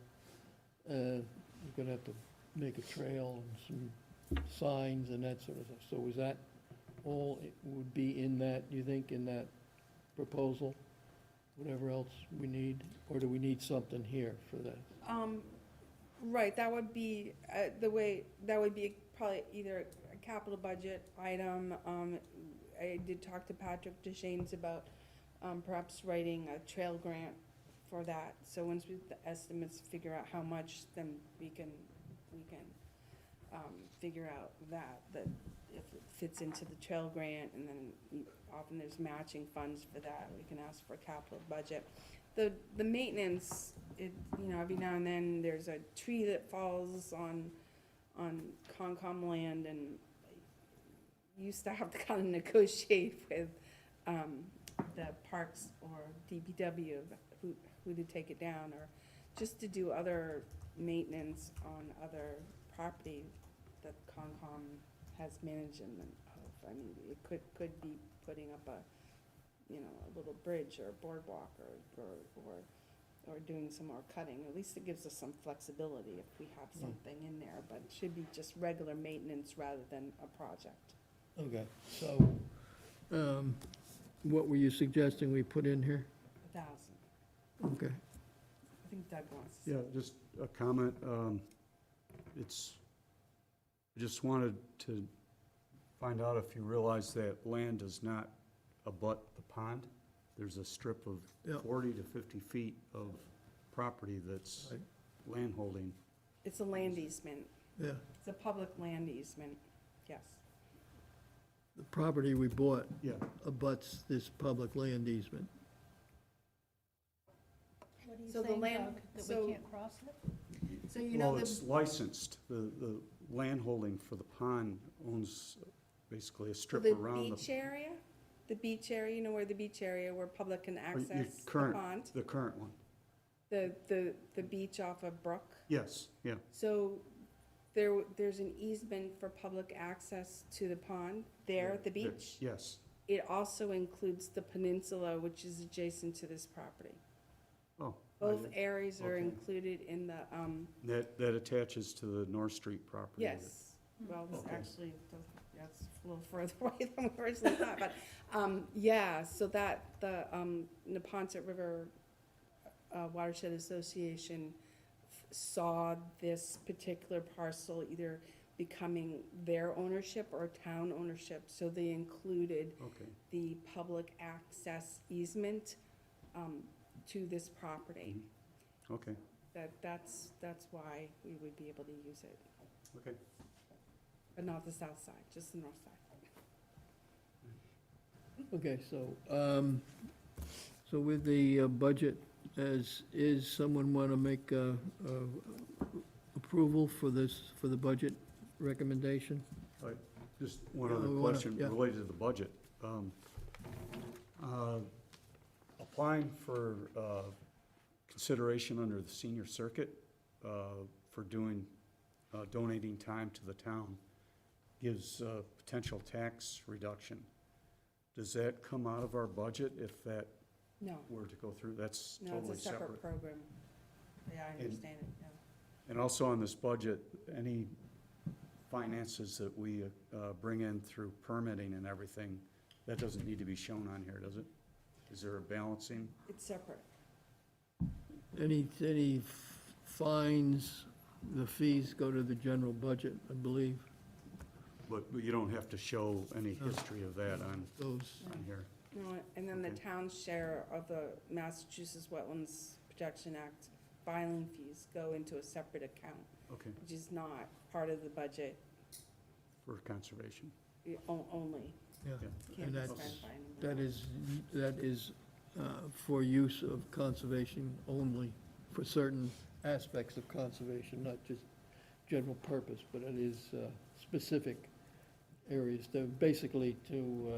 We're gonna have to make a trail and some signs and that sort of stuff. So is that all it would be in that, you think, in that proposal? Whatever else we need, or do we need something here for that? Right, that would be, that would be probably either a capital budget item. I did talk to Patrick DeShanes about, perhaps writing a trail grant for that. So once the estimates figure out how much, then we can figure out that if it fits into the trail grant, and then often there's matching funds for that, we can ask for a capital budget. The maintenance, every now and then, there's a tree that falls on Concom land, and you used to have to kind of negotiate with the parks or DPW who to take it down, or just to do other maintenance on other property that Concom has management of. I mean, it could be putting up a little bridge or a boardwalk, or doing some more cutting. At least it gives us some flexibility if we have something in there, but it should be just regular maintenance rather than a project. Okay, so, what were you suggesting we put in here? 1,000. Okay. I think Doug wants to. Yeah, just a comment. I just wanted to find out if you realize that land does not abut the pond. There's a strip of Yeah. 40 to 50 feet of property that's Right. landholding. It's a land easement. Yeah, It's a public land easement, yes. the property we bought Yeah, abuts this public land easement. What are you So the saying, land- Doug, that so- we can't cross it? So you know well, the. it's licensed. The land holding for the pond owns basically a strip The around beach area, you know where the beach area where public can your access the current- pond? the current one. The beach off of Brook? Yes, yeah, So there's an easement for public access to the pond there at the there- beach? yes. It also includes the peninsula, which is adjacent to this property. Oh. Both areas are okay. included in the, That attaches to the North Street property. yes. Well, it's Okay. actually, that's a little further away than we originally thought, but, yeah, so that, the Neponset River Watershed Association saw this particular parcel either becoming their ownership or town ownership, so they included Okay, the public access easement to this property. okay, That's why we would be able to use it, okay. but not the south side, just the north side. Okay, so with the budget as is, someone want to make approval for this, for the budget recommendation? Just one Yeah, other we wanna- question yeah. related to the budget. Applying for consideration under the senior circuit for doing, donating time to the town gives potential tax reduction. Does that come out of our budget if that No, were to go through? That's no, totally it's a separate separate. program. Yeah, I understand it, yeah. And also on this budget, any finances that we bring in through permitting and everything, that doesn't need to be shown on here, does it? Is there a balancing? It's separate. Any fines, the fees go to the general budget, I believe, But you don't have to show any history of that on those. here. No, and then the Okay. town's share of the Massachusetts Wetlands Protection Act filing fees go into a separate account, Okay, which is not part of the budget for conservation. only. Yeah, Can't and be that's, spent by anyone that is for use of conservation only, for certain aspects of conservation, not just general purpose, but it is specific areas, basically to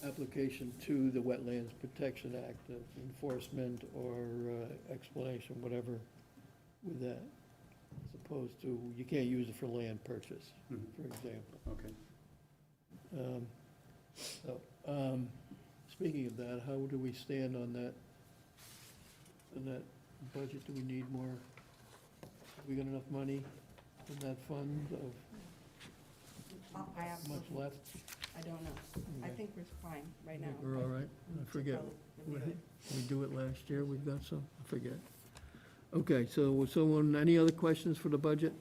application to the Wetlands Protection Act, of enforcement or explanation, whatever with that, as opposed to, you can't use it for land purchase, Mhm. for example. Okay. Speaking of that, how do we stand on that budget? Do we need more? Have we got enough money in that fund of I have, much left? I don't know. I Okay. think we're fine right now. We're all right? I forget. We do it last year, we've got some, I forget. Okay, so will someone, any other questions for the budget?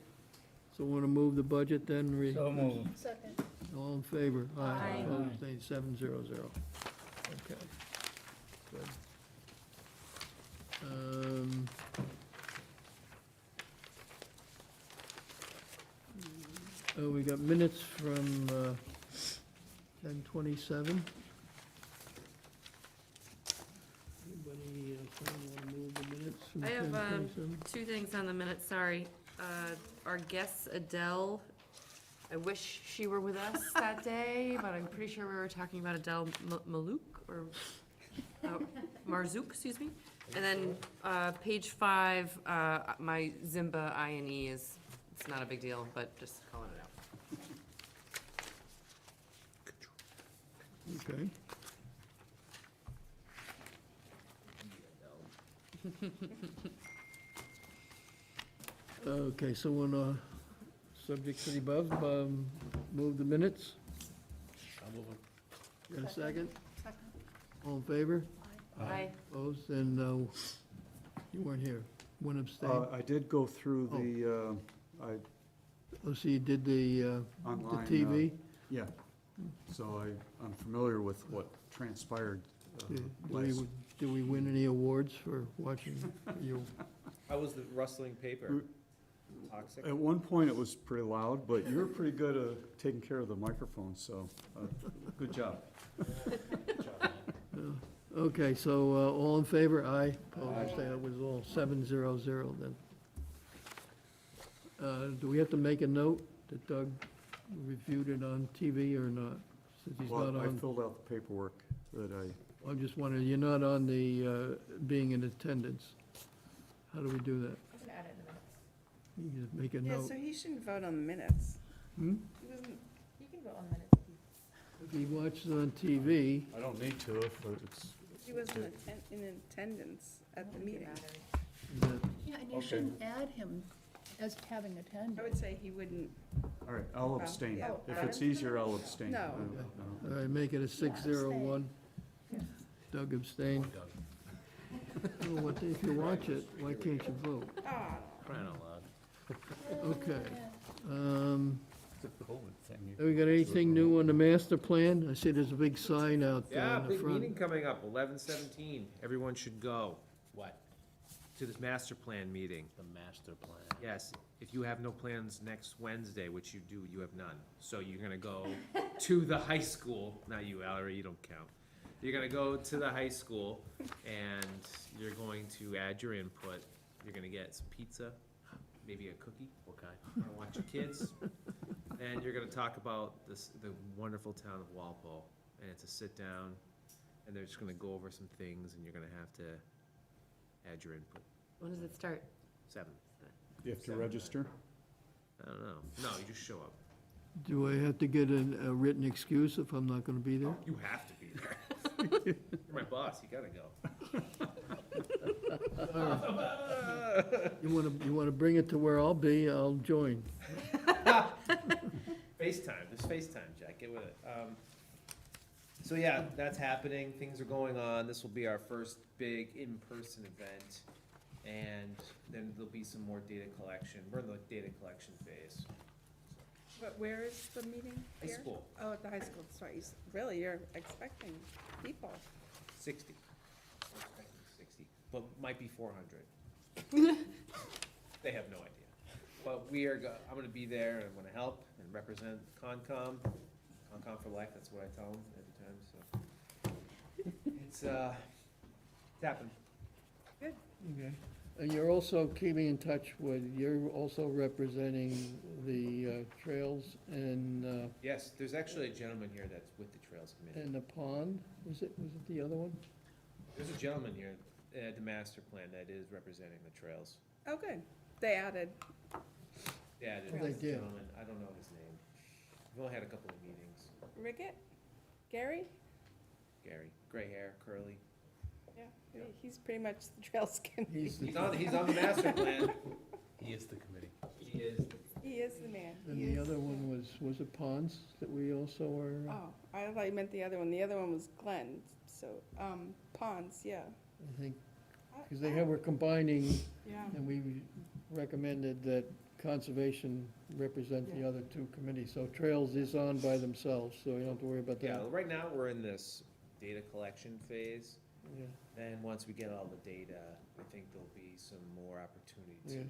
So want to move the budget then? So moved. Second. All in favor? Aye. Opposed, nay, 700. Okay, good. Oh, we got minutes from 10:27. Anybody want to move the minutes from I have 10:27? two things on the minutes, sorry. Our guest Adele, I wish she were with us that day, but I'm pretty sure we were talking about Adele Malouk, or Marzouk, excuse me. And then page 5, my Zimba I&E is, it's not a big deal, but just calling it out. Okay. Okay, someone, subject to the above, move the minutes? Got a second? Second. All in favor? Aye. Opposed, and you weren't here. One abstain. I did go through the, Oh, so you did the online. TV? Yeah, so I'm familiar with what transpired last. Did we win any awards for watching you? How was the rustling paper? toxic? At one point, it was pretty loud, but you were pretty good at taking care of the microphone, so, good job. Okay, so, all in favor? Aye. Opposed, that was all 700 then. Do we have to make a note that Doug reviewed it on TV or not? Since he's not Well, I on, filled out the paperwork that I, I'm just wondering, you're not on the, being in attendance. How do we do that? I can add it in a minute. You just make a Yeah, note. so he shouldn't vote on the minutes. Hmm? He wasn't, You can vote on the minutes. If he watches on TV, I don't need to if it's, he wasn't in attendance at the meeting. that- Yeah, and you Okay. shouldn't add him as having I attended. would say he wouldn't, all right, I'll abstain. yeah. If it's easier, I'll abstain. No. I don't- all right, make it a 601. Doug abstained. Well, what, if you watch it, why can't you vote? ah, Crying out loud. Okay. It's a COVID thing. Have we got anything new on the master plan? I see there's a big sign out there Yeah, in the big front. meeting coming up, 11/17. Everyone should go. What? To this master plan meeting. The master plan. Yes, if you have no plans next Wednesday, which you do, you have none. So you're gonna go to the high school, not you, Valerie, you don't count. You're gonna go to the high school and you're going to add your input. You're gonna get some pizza, maybe a cookie. Okay. You're gonna watch your kids. And you're gonna talk about this, the wonderful town of Walpole. And it's a sit down and they're just gonna go over some things and you're gonna have to add your input. When does it start? 7. You have to register? I don't know. No, you just show up. Do I have to get a written excuse if I'm not gonna be there? You have to be there. You're my boss, you gotta go. You wanna bring it to where I'll be, I'll join. FaceTime, just FaceTime, Jack, get with it. So yeah, that's happening, things are going on, this will be our first big in-person event. And then there'll be some more data collection, we're in the data collection phase. but where is the meeting? High Here? school, Oh, at the high school, sorry, really, you're expecting people. 60. We're expecting 60, but might be 400. They have no idea. But I'm gonna be there, and I'm gonna help and represent Concom for life, that's what I tell them every time, so. It's happening. Okay. And you're also keeping in touch you're also representing the trails and Yes, there's actually a gentleman here that's with the Trails Committee. the pond, was it the other one? There's a gentleman here at the master plan that is representing the trails. Oh, good. They added, Yeah, They there's a did. gentleman, I don't know his name. We've only had a couple of meetings. Rickett? Gary? Gary, gray hair, curly. Yeah, he's pretty much the trails committee. He's on the master plan. He is the committee. He is. He is the man. And He the is. other one was it ponds that we also are? Oh, I thought you meant the other one. The other one was Glenn, so, Ponds, yeah. I think, because were combining, Yeah. and we recommended that conservation represent the Yeah. other two committees. So trails is on by themselves, so you don't have to worry about Yeah, that. right now, we're in this data collection phase. Yeah. Then, once we get all the data, I think there'll be some more opportunity to, Yeah.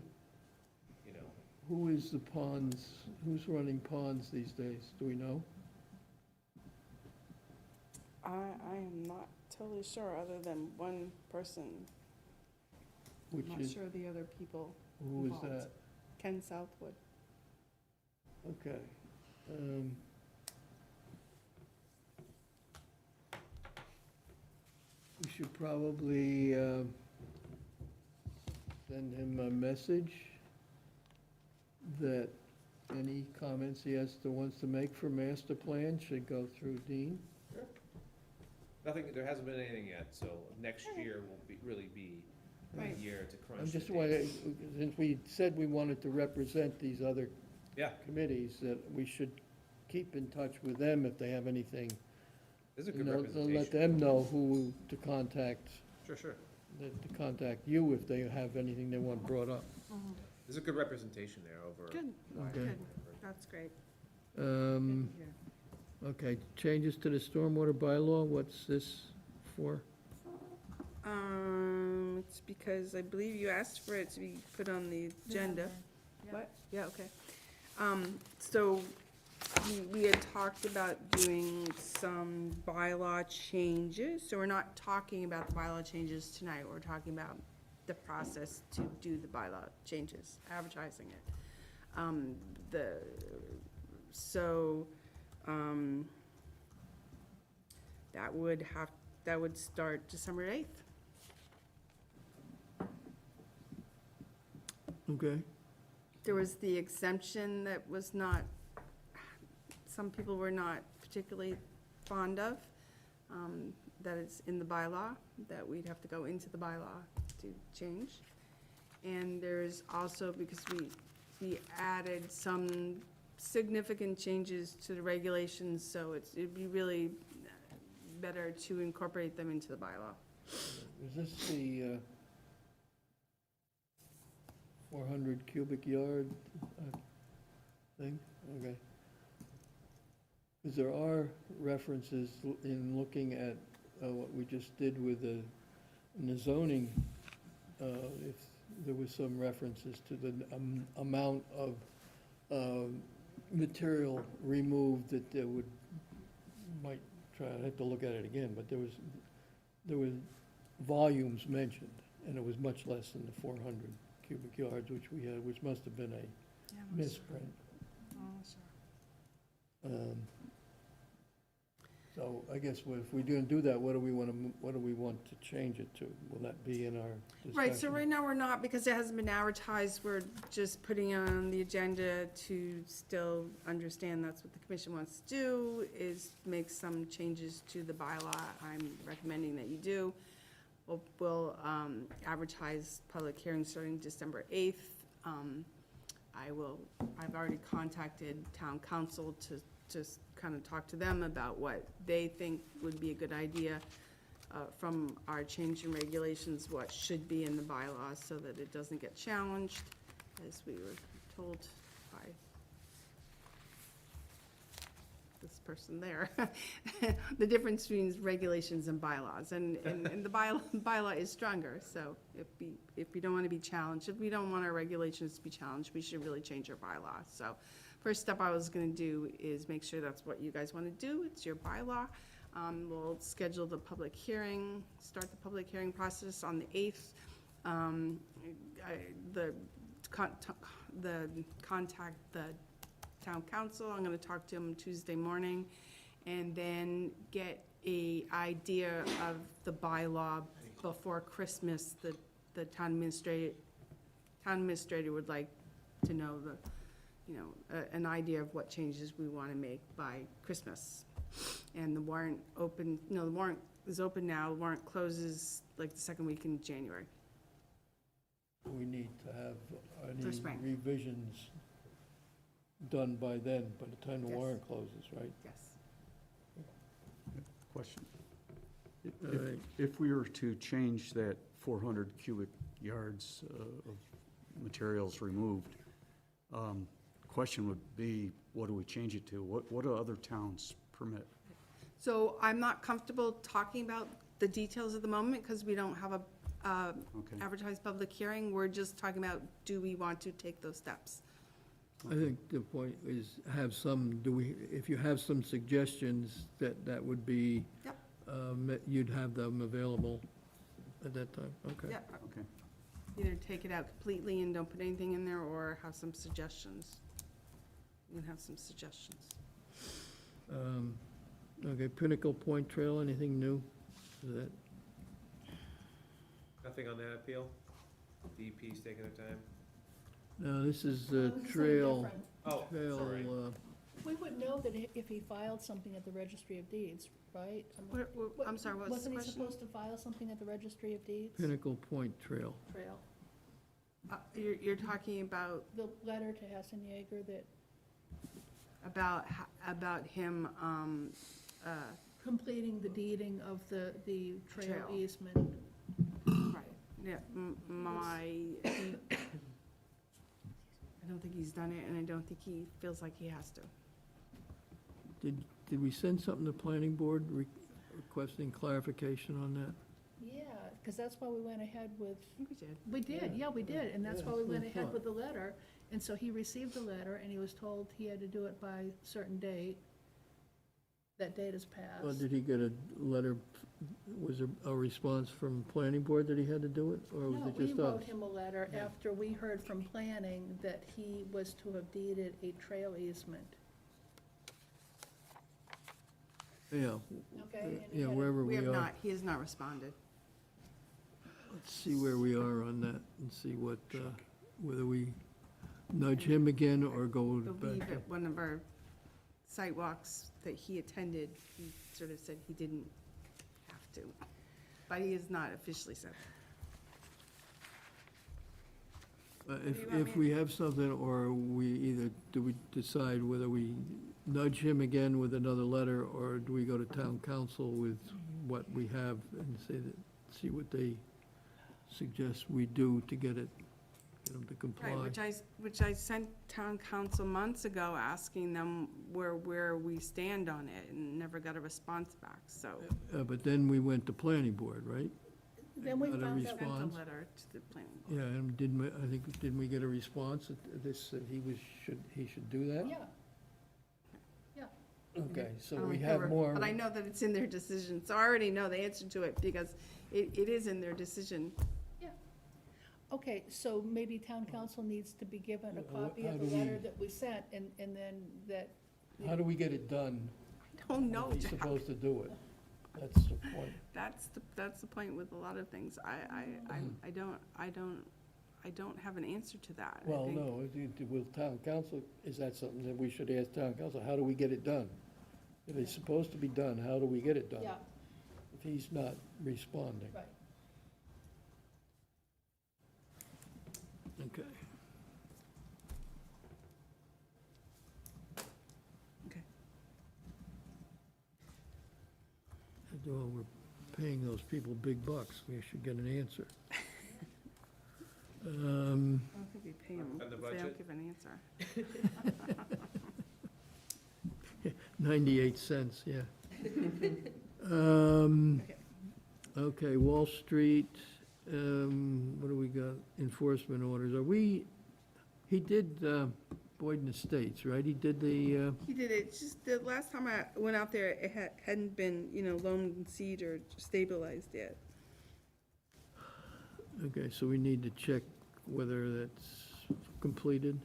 you know, Who is the ponds, who's running ponds these days? Do we know? I am not totally sure, other than one person. Which I'm not is, sure the other people. who is involved. that? Ken Southwood. Okay. We should probably send him a message that any comments wants to make for master plan should go through Dean. nothing, there hasn't been anything yet, so next year will really be Right. a year to crunch I'm the just dates. wondering, since we said we wanted to represent these other Yeah, committees, that we should keep in touch with them if they have anything. this is a You good know, to representation. let them know who to contact, Sure. to contact you if they have anything they want brought up. There's a good representation there over. Good, Okay. good. That's great. Um, Yeah. okay, changes to the stormwater bylaw, what's this for? It's because I believe you asked for it to be put on the agenda. What? Yeah, okay. So we had talked about doing some bylaw changes, so we're not talking about the bylaw changes tonight, we're talking about the process to do the bylaw changes, advertising it. That would start December 8th. Okay, There was the exemption that was not, some people were not particularly fond of, that it's in the bylaw, that we'd have to go into the bylaw to change. And there's also, because we added some significant changes to the regulations, so it'd be really better to incorporate them into the bylaw. is this the 400 cubic yard thing? Okay. Because there are references in looking at what we just did with in the zoning, if there was some references to the amount of material removed that there might try, I'd have to look at it again, but there was volumes mentioned, and it was much less than the 400 cubic yards, which we had, which must have been a misprint. So I guess if we're gonna do that, what do we want to change it to? Will that be in our discussion? Right, so right now we're not, because it hasn't been advertised, we're just putting it on the agenda to still understand that's what the commission wants to do, is make some changes to the bylaw. I'm recommending that you do. We'll advertise public hearings starting December 8th. I've already contacted town council to just kind of talk to them about what they think would be a good idea from our change in regulations, what should be in the bylaws so that it doesn't get challenged, as we were told by this person there. The difference between regulations and bylaws, and the bylaw is stronger, so if we don't want to be challenged, if we don't want our regulations to be challenged, we should really change our bylaw. So first step I was going to do is make sure that's what you guys want to do. It's your bylaw. We'll schedule the public hearing, start the public hearing process on the 8th. Contact the town council. I'm going to talk to him Tuesday morning, and then get a idea of the bylaw before Christmas. The town administrator would like to know an idea of what changes we want to make by Christmas. And the warrant is open now. The warrant closes like the second week in January. We need to have For any spring. revisions done by then, by the time the Yes. warrant closes, right? Yes. Question. All right. If we were to change that 400 cubic yards of materials removed, question would be, what do we change it to? What do other towns permit? So I'm not comfortable talking about the details at the moment because we don't have a Okay. advertised public hearing. We're just talking about, do we want to take those steps? I think the point is if you have some suggestions, that would be, Yep. you'd have them available at that time, okay? Yeah, Okay. either take it out completely and don't put anything in there, or have some suggestions. You can have some suggestions. Okay, Pinnacle Point Trail, anything new? Is that, Nothing on that appeal? DEP's taking their time? no, this is Oh, the this is trail, different. Oh, sorry. We would know that if he filed something at the Registry of Deeds, right? I mean, I'm sorry, what was the Wasn't he question? supposed to file something at the Registry of Deeds? Pinnacle Point Trail. Trail. You're talking about The letter to Hassan Yeager that about him, completing the deeding of the trail Trail. easement. right, yeah, I don't think he's done it, and I don't think he feels like he has to. Did we send something to planning board requesting clarification on that? Yeah, because that's why we went ahead with, I think we did. we did, yeah, we did, and that's Yeah, why we that's what went I ahead thought. with the letter. And so he received the letter, and he was told he had to do it by a certain date. That date has passed. Well, did he get a letter, was there a response from planning board that he had to do it, or was No, it we just us? wrote him a letter after we heard from planning that he was to have deeded a trail easement. Yeah, Okay? and he yeah, had a- wherever We we have are. not, he has not responded. Let's see where we are on that and see what, whether we nudge him again or go I believe back. at one of our site walks that he attended, he sort of said he didn't have to, but he has not officially said that. do you want If me- we have something, or we either, do we decide whether we nudge him again with another letter, or do we go to town council with what we have and say that, see what they suggest we do to get them to comply? Right, which I sent town council months ago, asking them where we stand on it, and never got a response back, so. But then we went to planning board, right? Then we Got a found out, Sent response? a letter to the planning board. Yeah, and didn't we get a response that this, that he should do that? yeah. Okay, so I don't we think have they were- more. But I know that it's in their decision, so I already know the answer to it, because it is in their decision. Okay, so maybe town council needs to be given a copy How of do the we- letter that we sent, and then that, How do we get it done? I don't know, He's Jack. supposed to do it. That's the point. That's the point with a lot of things. I don't have an answer to that. I Well, think- no, with town council, is that something that we should ask town council? How do we get it done? If it's supposed to be done, how do we get it done? yeah, If he's not responding. right. Okay. Okay. Well, we're paying those people big bucks. We should get an answer. I don't think we pay them, On the if they budget? don't give an answer. 98 cents, yeah. Okay, Wall Street, what do we got? Enforcement orders. He did Boyden Estates, right? He did the, He did it, just the last time I went out there, it hadn't been, loaned and seed or stabilized yet. okay, so we need to check whether that's completed.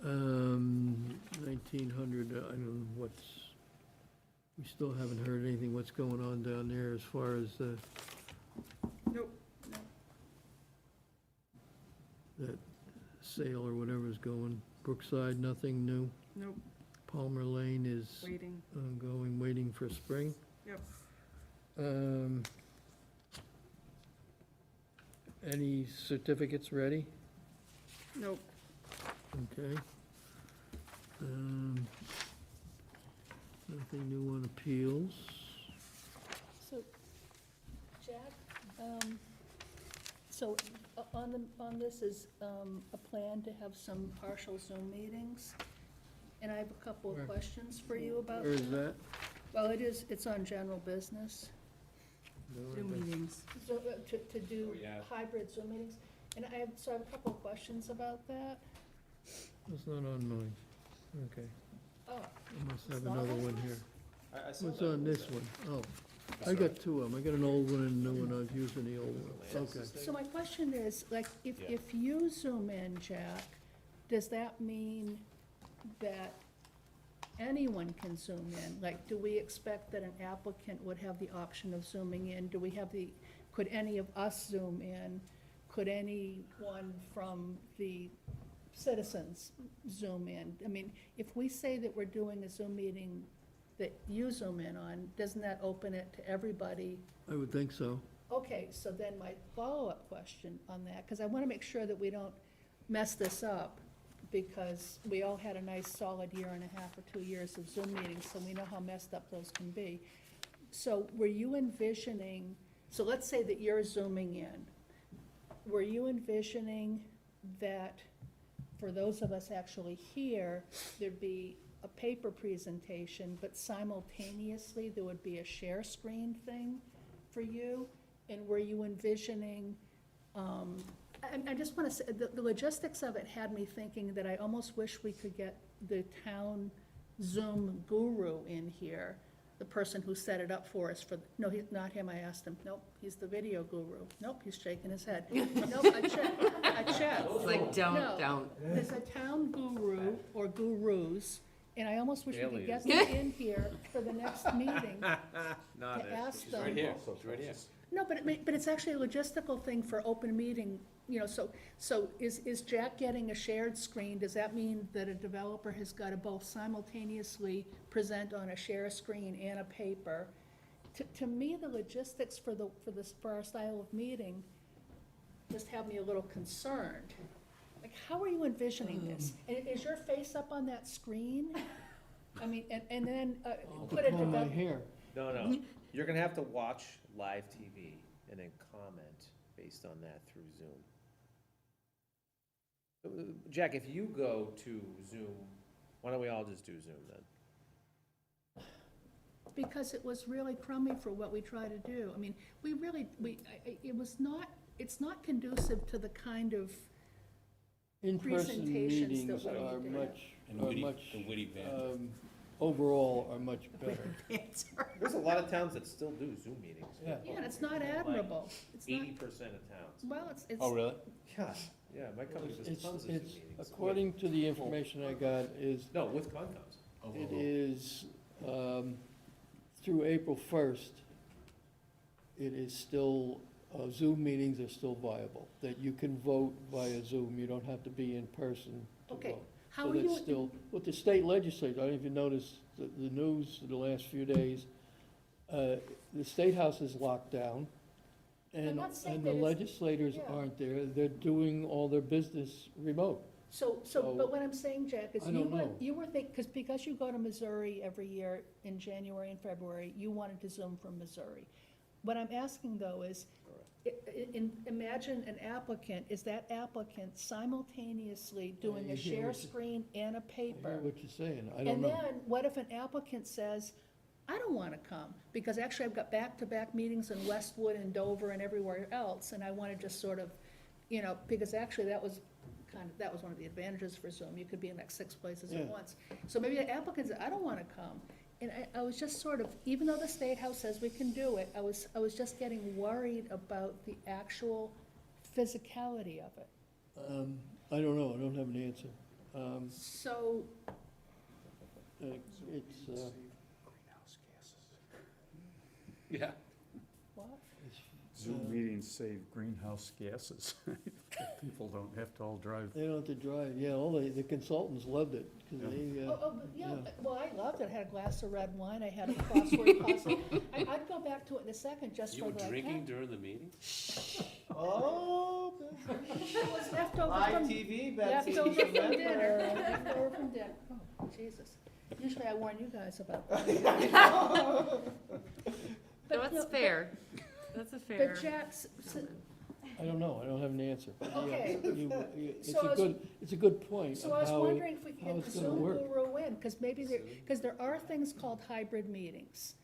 Um, 1900, I don't know what's, we still haven't heard anything, what's going on down there as far as Nope. that sale or whatever's going. Brookside, nothing new. Nope, Palmer Lane is waiting, ongoing, waiting for spring. yep. Any certificates ready? Nope. Okay. Nothing new on appeals. So, Jack, so on this is a plan to have some partial Zoom meetings, and I have a couple Where? of questions for you about Where is that. that? Well, it's on general business, Zoom meetings. so, to do Oh, yeah. hybrid Zoom meetings. And I have a couple of questions about that. It's not on mine. Okay, Oh, I must have It's not another on one yours? here. I saw What's that. on this one? Oh, I got two of them. I got an old one and a new one. I was using the old one. Okay. so my question is, like, Yeah. if you zoom in, Jack, does that mean that anyone can zoom in? Like, do we expect that an applicant would have the option of zooming in? Do we have could any of us zoom in? Could anyone from the citizens zoom in? I mean, if we say that we're doing a Zoom meeting that you zoom in on, doesn't that open it to everybody? I would think so. Okay, so then my follow-up question on that, because I want to make sure that we don't mess this up, because we all had a nice solid year and a half or 2 years of Zoom meetings, so we know how messed up those can be. So were you envisioning, so let's say that you're zooming in, were you envisioning that for those of us actually here, there'd be a paper presentation, but simultaneously there would be a share screen thing for you? And were you envisioning, I just wanna say, the logistics of it had me thinking that I almost wish we could get the town Zoom guru in here, the person who set it up for us no, he's not him, I asked him, nope, he's the video guru, nope, he's shaking his head. Nope, I checked. It's like, don't. There's a town guru or gurus, and I almost wish we could get Aliens. them in here for the next meeting Not to it. ask them. Right here, right here. No, but it's actually a logistical thing for open meeting, so is Jack getting a shared screen? Does that mean that a developer has got to both simultaneously present on a share screen and a paper? To me, the logistics for our style of meeting just have me a little concerned. Like, how are you envisioning this? Is your face up on that screen? I mean, and then, put a Pull my develop. hair. No, you're gonna have to watch live TV and then comment based on that through Zoom. Jack, if you go to Zoom, why don't we all just do Zoom then? Because it was really crummy for what we try to do. I mean, it's not conducive to the kind of In-person presentations meetings that we are do. much, overall are much better. There's a lot of towns that still do Zoom meetings. Yeah. Yeah, and it's not admirable. It's not, 80% of towns. well, it's. Really? Yeah, my company does It's, tons of Zoom it's, meetings. according to the information I got, No, with Concom's. it is, through April 1st, it is still, Zoom meetings are still viable, that you can vote via Zoom, you don't have to be in person to Okay, vote. how So are you? that's still, with the state legislature, I don't know if you noticed the news the last few days, the State House is locked down, and not saying the that it's- legislators yeah. aren't there, they're doing all their business remote. So, but what I'm saying, Jack, is I don't know. you were because you go to Missouri every year in January and February, you wanted to Zoom from Missouri. What I'm asking though is, imagine an applicant, is that applicant simultaneously doing you a hear share what you- screen and a I paper? hear what you're saying, I don't And know. then, what if an applicant says, I don't wanna come, because actually I've got back-to-back meetings in Westwood and Dover and everywhere else, and I wanna just sort of, because actually that was one of the advantages for Zoom, you could be in like 6 places at Yeah. once. So maybe the applicant said, I don't wanna come, and I was just sort of, even though the State House says we can do it, I was just getting worried about the actual physicality of it. I don't know, I don't have an answer. So, It's, Yeah. what? Zoom meetings save greenhouse gases. People don't have to all drive. they don't have to drive, yeah, all the consultants loved it, because they, Yeah, yeah. well, I loved it, I had a glass of red wine, I had a crossword puzzle. I'd go back to it in a second, just You for were the. drinking during the meeting? Oh, It was leftover from, TV, leftover from dinner, leftover from dinner. Oh, Jesus. Usually I warn you guys about that. No, But, it's you know, fair. That's a fair. But Jack's, I don't know, I don't have an answer. But yeah, Okay. it's So I was- it's a good point so of I was how wondering if we could how get the it's gonna Zoom work. guru in, because there are things called hybrid meetings.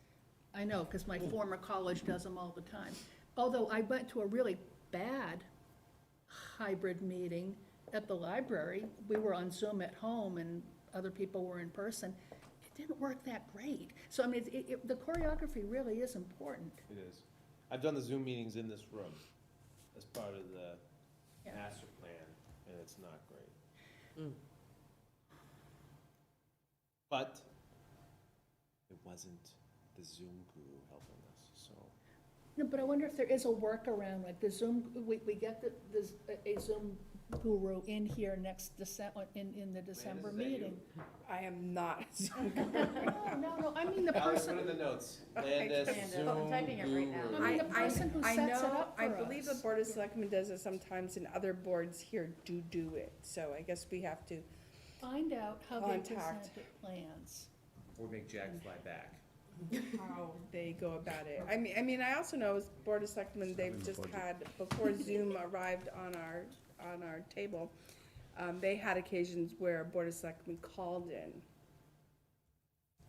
I know, because my former college does them all the time. Although I went to a really bad hybrid meeting at the library. We were on Zoom at home and other people were in person. It didn't work that great. So, I mean, the choreography really is important. It is. I've done the Zoom meetings in this room as part of the Yeah. master plan, and it's not great. Mm. But it wasn't the Zoom guru helping us, so. No, but I wonder if there is a workaround, like the Zoom, we get a Zoom guru in here next December, in the December is that you? meeting. I am not. No, I mean the Alex, person, put in the notes. Landis, Landis. Zoom I'm typing it right now. guru. I mean, the person who I sets it know, up I for believe the us. Board of Selectmen does it sometimes, and other boards here do it, so I guess we have to. Find out how they present Contact. the plans. Or make Jack fly back. How they go about it. I mean, I also know as Board of Selectmen, they've just had, before Zoom arrived on our table, they had occasions where Board of Selectmen called in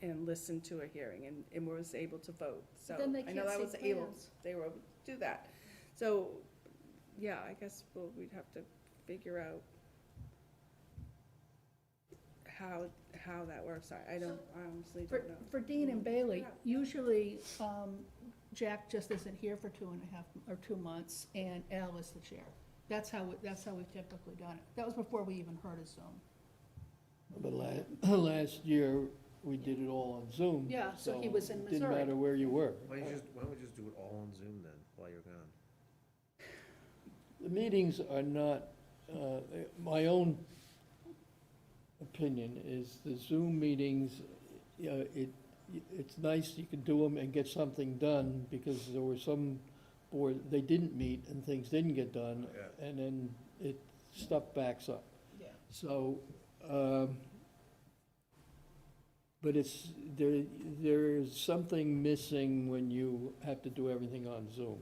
and listen to a hearing and was able to vote, so. Then they I know can't that see was able. plans. They were able to do that. So, yeah, I guess we'd have to figure out how that works. I honestly For, don't know. for Dean and Bailey, Yeah. usually, Jack just isn't here for 2.5 or 2 months, and Al is the chair. That's how we've typically done it. That was before we even heard of Zoom. But last year, we did it all on Zoom. Yeah, so he was in It didn't Missouri. matter where you were. Why don't we just do it all on Zoom then, while you're gone? The meetings are not, my own opinion is the Zoom meetings, you know, it's nice you can do them and get something done, because there were some board, they didn't meet and things didn't get done, Yeah. and then stuff backs up. Yeah. So, but there's something missing when you have to do everything on Zoom.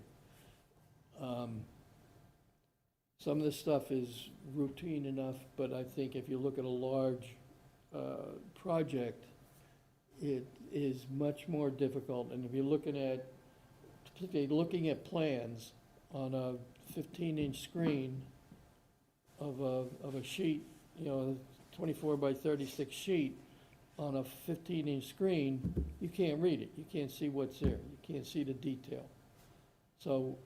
Some of the stuff is routine enough, but I think if you look at a large project, it is much more difficult. And if you're particularly looking at plans on a 15-inch screen of a sheet, you know, 24 by 36 sheet on a 15-inch screen, you can't read it. You can't see what's there. You can't see the detail. So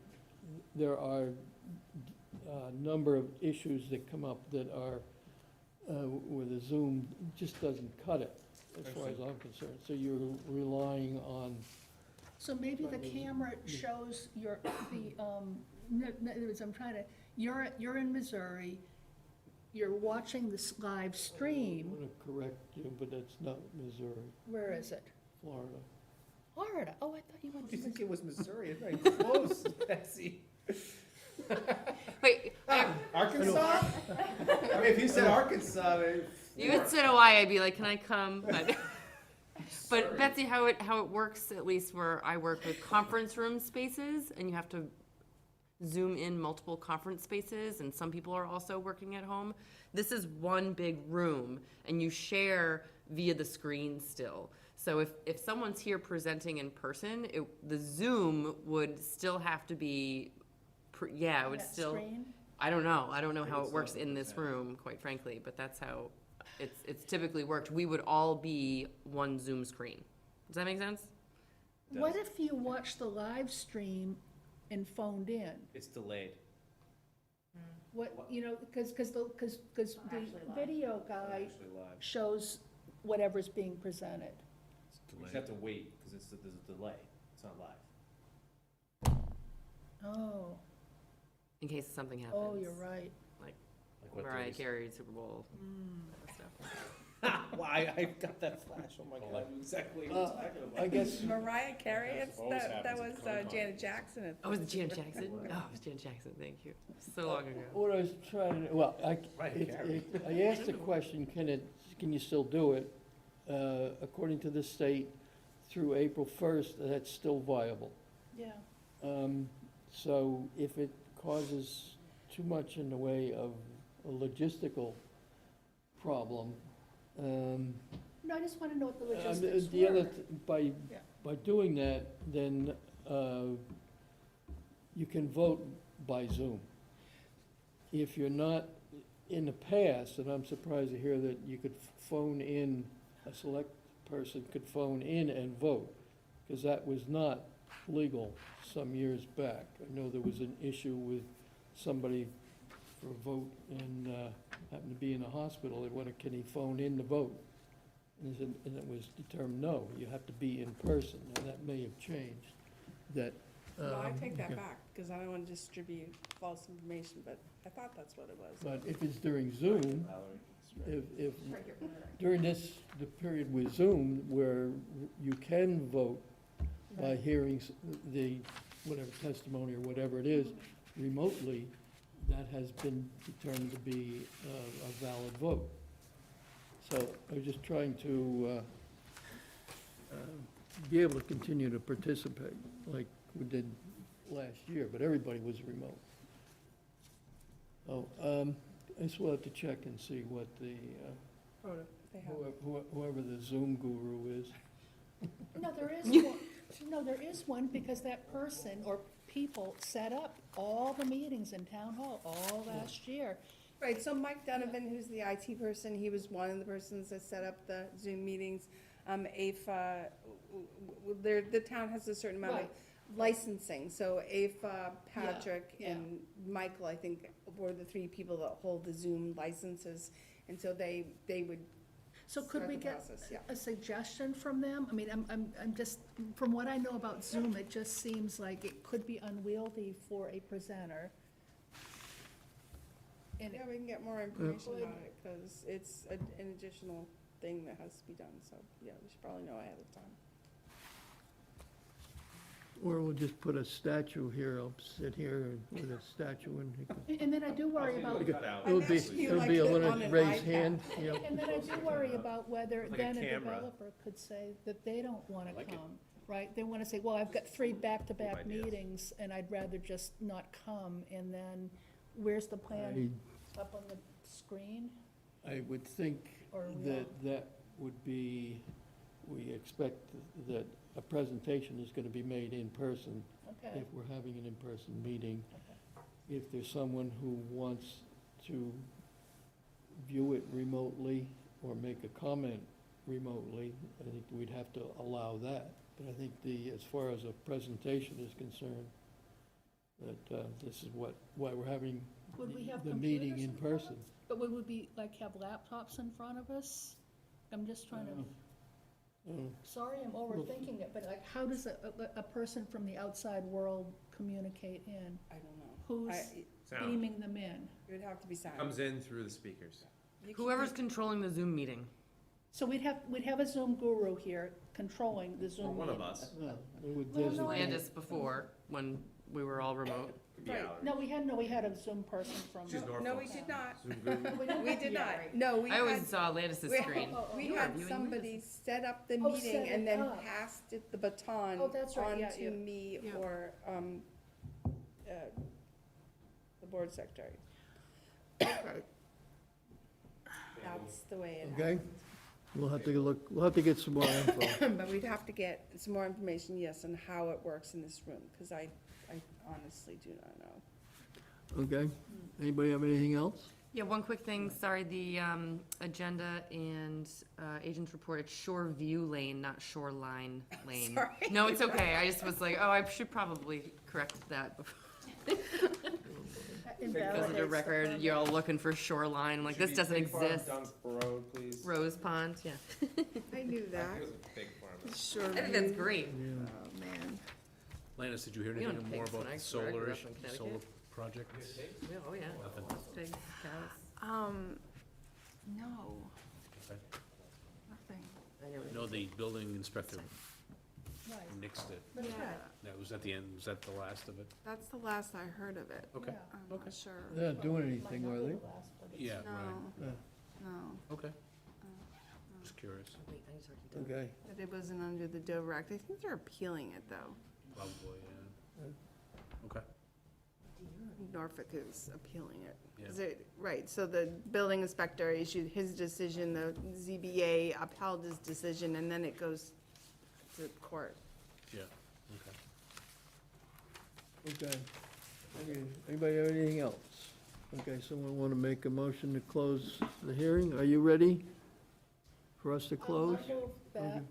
there are a number of issues that come up that are where the Zoom just doesn't cut it, as far as I'm concerned. So you're relying on, So maybe the camera shows your, in other words, you're in Missouri, you're watching this live I stream. want to correct you, but that's not Missouri, Where is it? Florida. Florida. Oh, I thought you went Do to you think Missouri. it was Missouri? It's very close, Betsy. Wait, Arkansas? I mean, if you said Arkansas, you had said Hawaii, I'd be like, can I come? But Betsy, how it works, at least where I work with conference room spaces, and you have to Zoom in multiple conference spaces, and some people are also working at home. This is one big room, and you share via the screen still. So if someone's here presenting in person, the Zoom would still have to be, it would That still. screen? I don't know how it works still in this present. room, quite frankly, but that's how it's typically worked. We would all be one Zoom screen. Does that make sense? What if you watch the live stream and phoned in? it's delayed. What, you know, because the Actually live. video guy Actually live. shows whatever's being presented. You just have to wait, because there's a delay. It's not live. Oh, In case something happens. oh, you're right. Like what Mariah days? Carey, Super Bowl, that stuff. Well, I got that flash. Oh my God, I knew exactly what you're talking about. I guess, Mariah Carey, always that happens was at Comic-Con. Janet Jackson. Oh, was it Janet Jackson? Oh, it was Janet Jackson, thank you. So long ago. what I was trying to, well, Mariah Carey. I asked the question, can you still do it? According to the state, through April 1st, that's still viable. Yeah. So if it causes too much in the way of a logistical problem, No, I just want to know what the the logistics other, were. Yeah. by doing that, then you can vote by Zoom. If you're not, in the past, and I'm surprised to hear that you could phone in, a select person could phone in and vote, because that was not legal some years back. I know there was an issue with somebody for a vote and happened to be in a hospital. They wanted, can he phone in to vote? And it was determined, no, you have to be in person. Now, that may have changed, that. No, I take that okay. back, because I don't want to distribute false information, but I thought that's what it was. But if it's during Zoom, if, during the period with Zoom, where you can vote by hearing the, whatever testimony or whatever it is, remotely, that has been determined to be a valid vote. So I was just trying to be able to continue to participate like we did last year, but everybody was remote. I guess we'll have to check and see what the they have. Whoever the Zoom guru is. No, there is one, no, there is one, because that person or people set up all the meetings in town hall all last year. Right, so Mike Donovan, who's the IT person, he was one of the persons that set up the Zoom meetings. AFA, the town has a certain amount of Right. licensing, so AFA, Patrick, yeah. and Michael, I think, were the three people that hold the Zoom licenses, and so they would So could start we the get process, yeah. a suggestion from them? I mean, I'm just, from what I know about Zoom, it just seems like it could be unwieldy for a presenter. And Yeah, we can get more information about it, because it's an additional thing that has to be done, so, yeah, we should probably know ahead of time. Or we'll just put a statue here, I'll sit here with a statue and And then I do worry about, Cut out. it'll be, asking you it'll like be a the- little on an raised iPad. hand, you know. and then I do worry about whether Like a then a camera. developer could say that they don't wanna like it. come, right? They wanna say, well, I've got 3 back-to-back ideas. meetings, and I'd rather just not come, and then where's the plan up on the screen? I would think Or that that would be, we expect that a presentation is gonna be made in person Okay, if we're having an in-person meeting. If there's someone who wants to view it remotely or make a comment remotely, I think we'd have to allow that. But I think as far as a presentation is concerned, that this is why we're having would we have the meeting computers in front of person. us? But would we be, like, have laptops in front of us? I'm just trying to, sorry, I'm overthinking it, but like, how does a person from the outside world communicate in? I don't know. Who's Sound beaming them in? It would have to be signed. comes in through the speakers. Whoever's controlling the Zoom meeting. So we'd have a Zoom guru here controlling the Zoom Or meeting. one of us. Well, we would Well, no, designate- Landis before, when we were all remote. Could be Right. Alex. No, we had a Zoom person from. She's No, we Norfolk. did not. Zoom guru. We did not. No, we I always had, saw Landis's we- screen. we You were had viewing somebody set up the Oh, meeting set it and then up. passed it, the baton Oh, that's right, yeah, onto yeah. me Yeah. or, the board secretary. That's the way it Okay. happened. We'll have to get some more info. But we'd have to get some more information, yes, on how it works in this room, because I honestly do not know. Okay? Anybody have anything else? Yeah, one quick thing, sorry, the agenda and agents report, it's Shore View Lane, not Shoreline Lane. Sorry. No, it's okay, I just was like, oh, I should probably correct that before. Because of the Invalidates record, permit. you're all looking for shoreline, like, this doesn't exist. Dunk Road, please. Rose Pond, yeah. I knew It that. was a big farm. Sure. I think that's great. Oh, man. Landis, did you hear We own anything more pigs when about I the grew up solar, in Connecticut. solar project? Yeah, oh, yeah. Nothing. Pigs, cows. No, Okay. nothing. I know. I know the building inspector Right, nixed it. that's Yeah. right. That was at the end, was that the last of it? That's the last I heard of it. Okay, Yeah. I'm not sure. They're not doing Might anything, not are be they? the last, but it's- yeah, right, No, Yeah. no. okay. Just curious, Wait, I need to talk to Doug. Okay. But it wasn't under the Dover Act. I think they're appealing it, though. probably, yeah. Okay, Norfolk is appealing it. Yeah. 'Cause right, so the building inspector issued his decision, the ZBA upheld his decision, and then it goes to court. yeah, okay. Okay. Anybody have anything else? Okay, someone want to make a motion to close the hearing? Are you ready for us to close? I'll move that. Okay.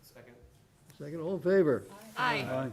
Second. Second, all in favor? Aye. Aye.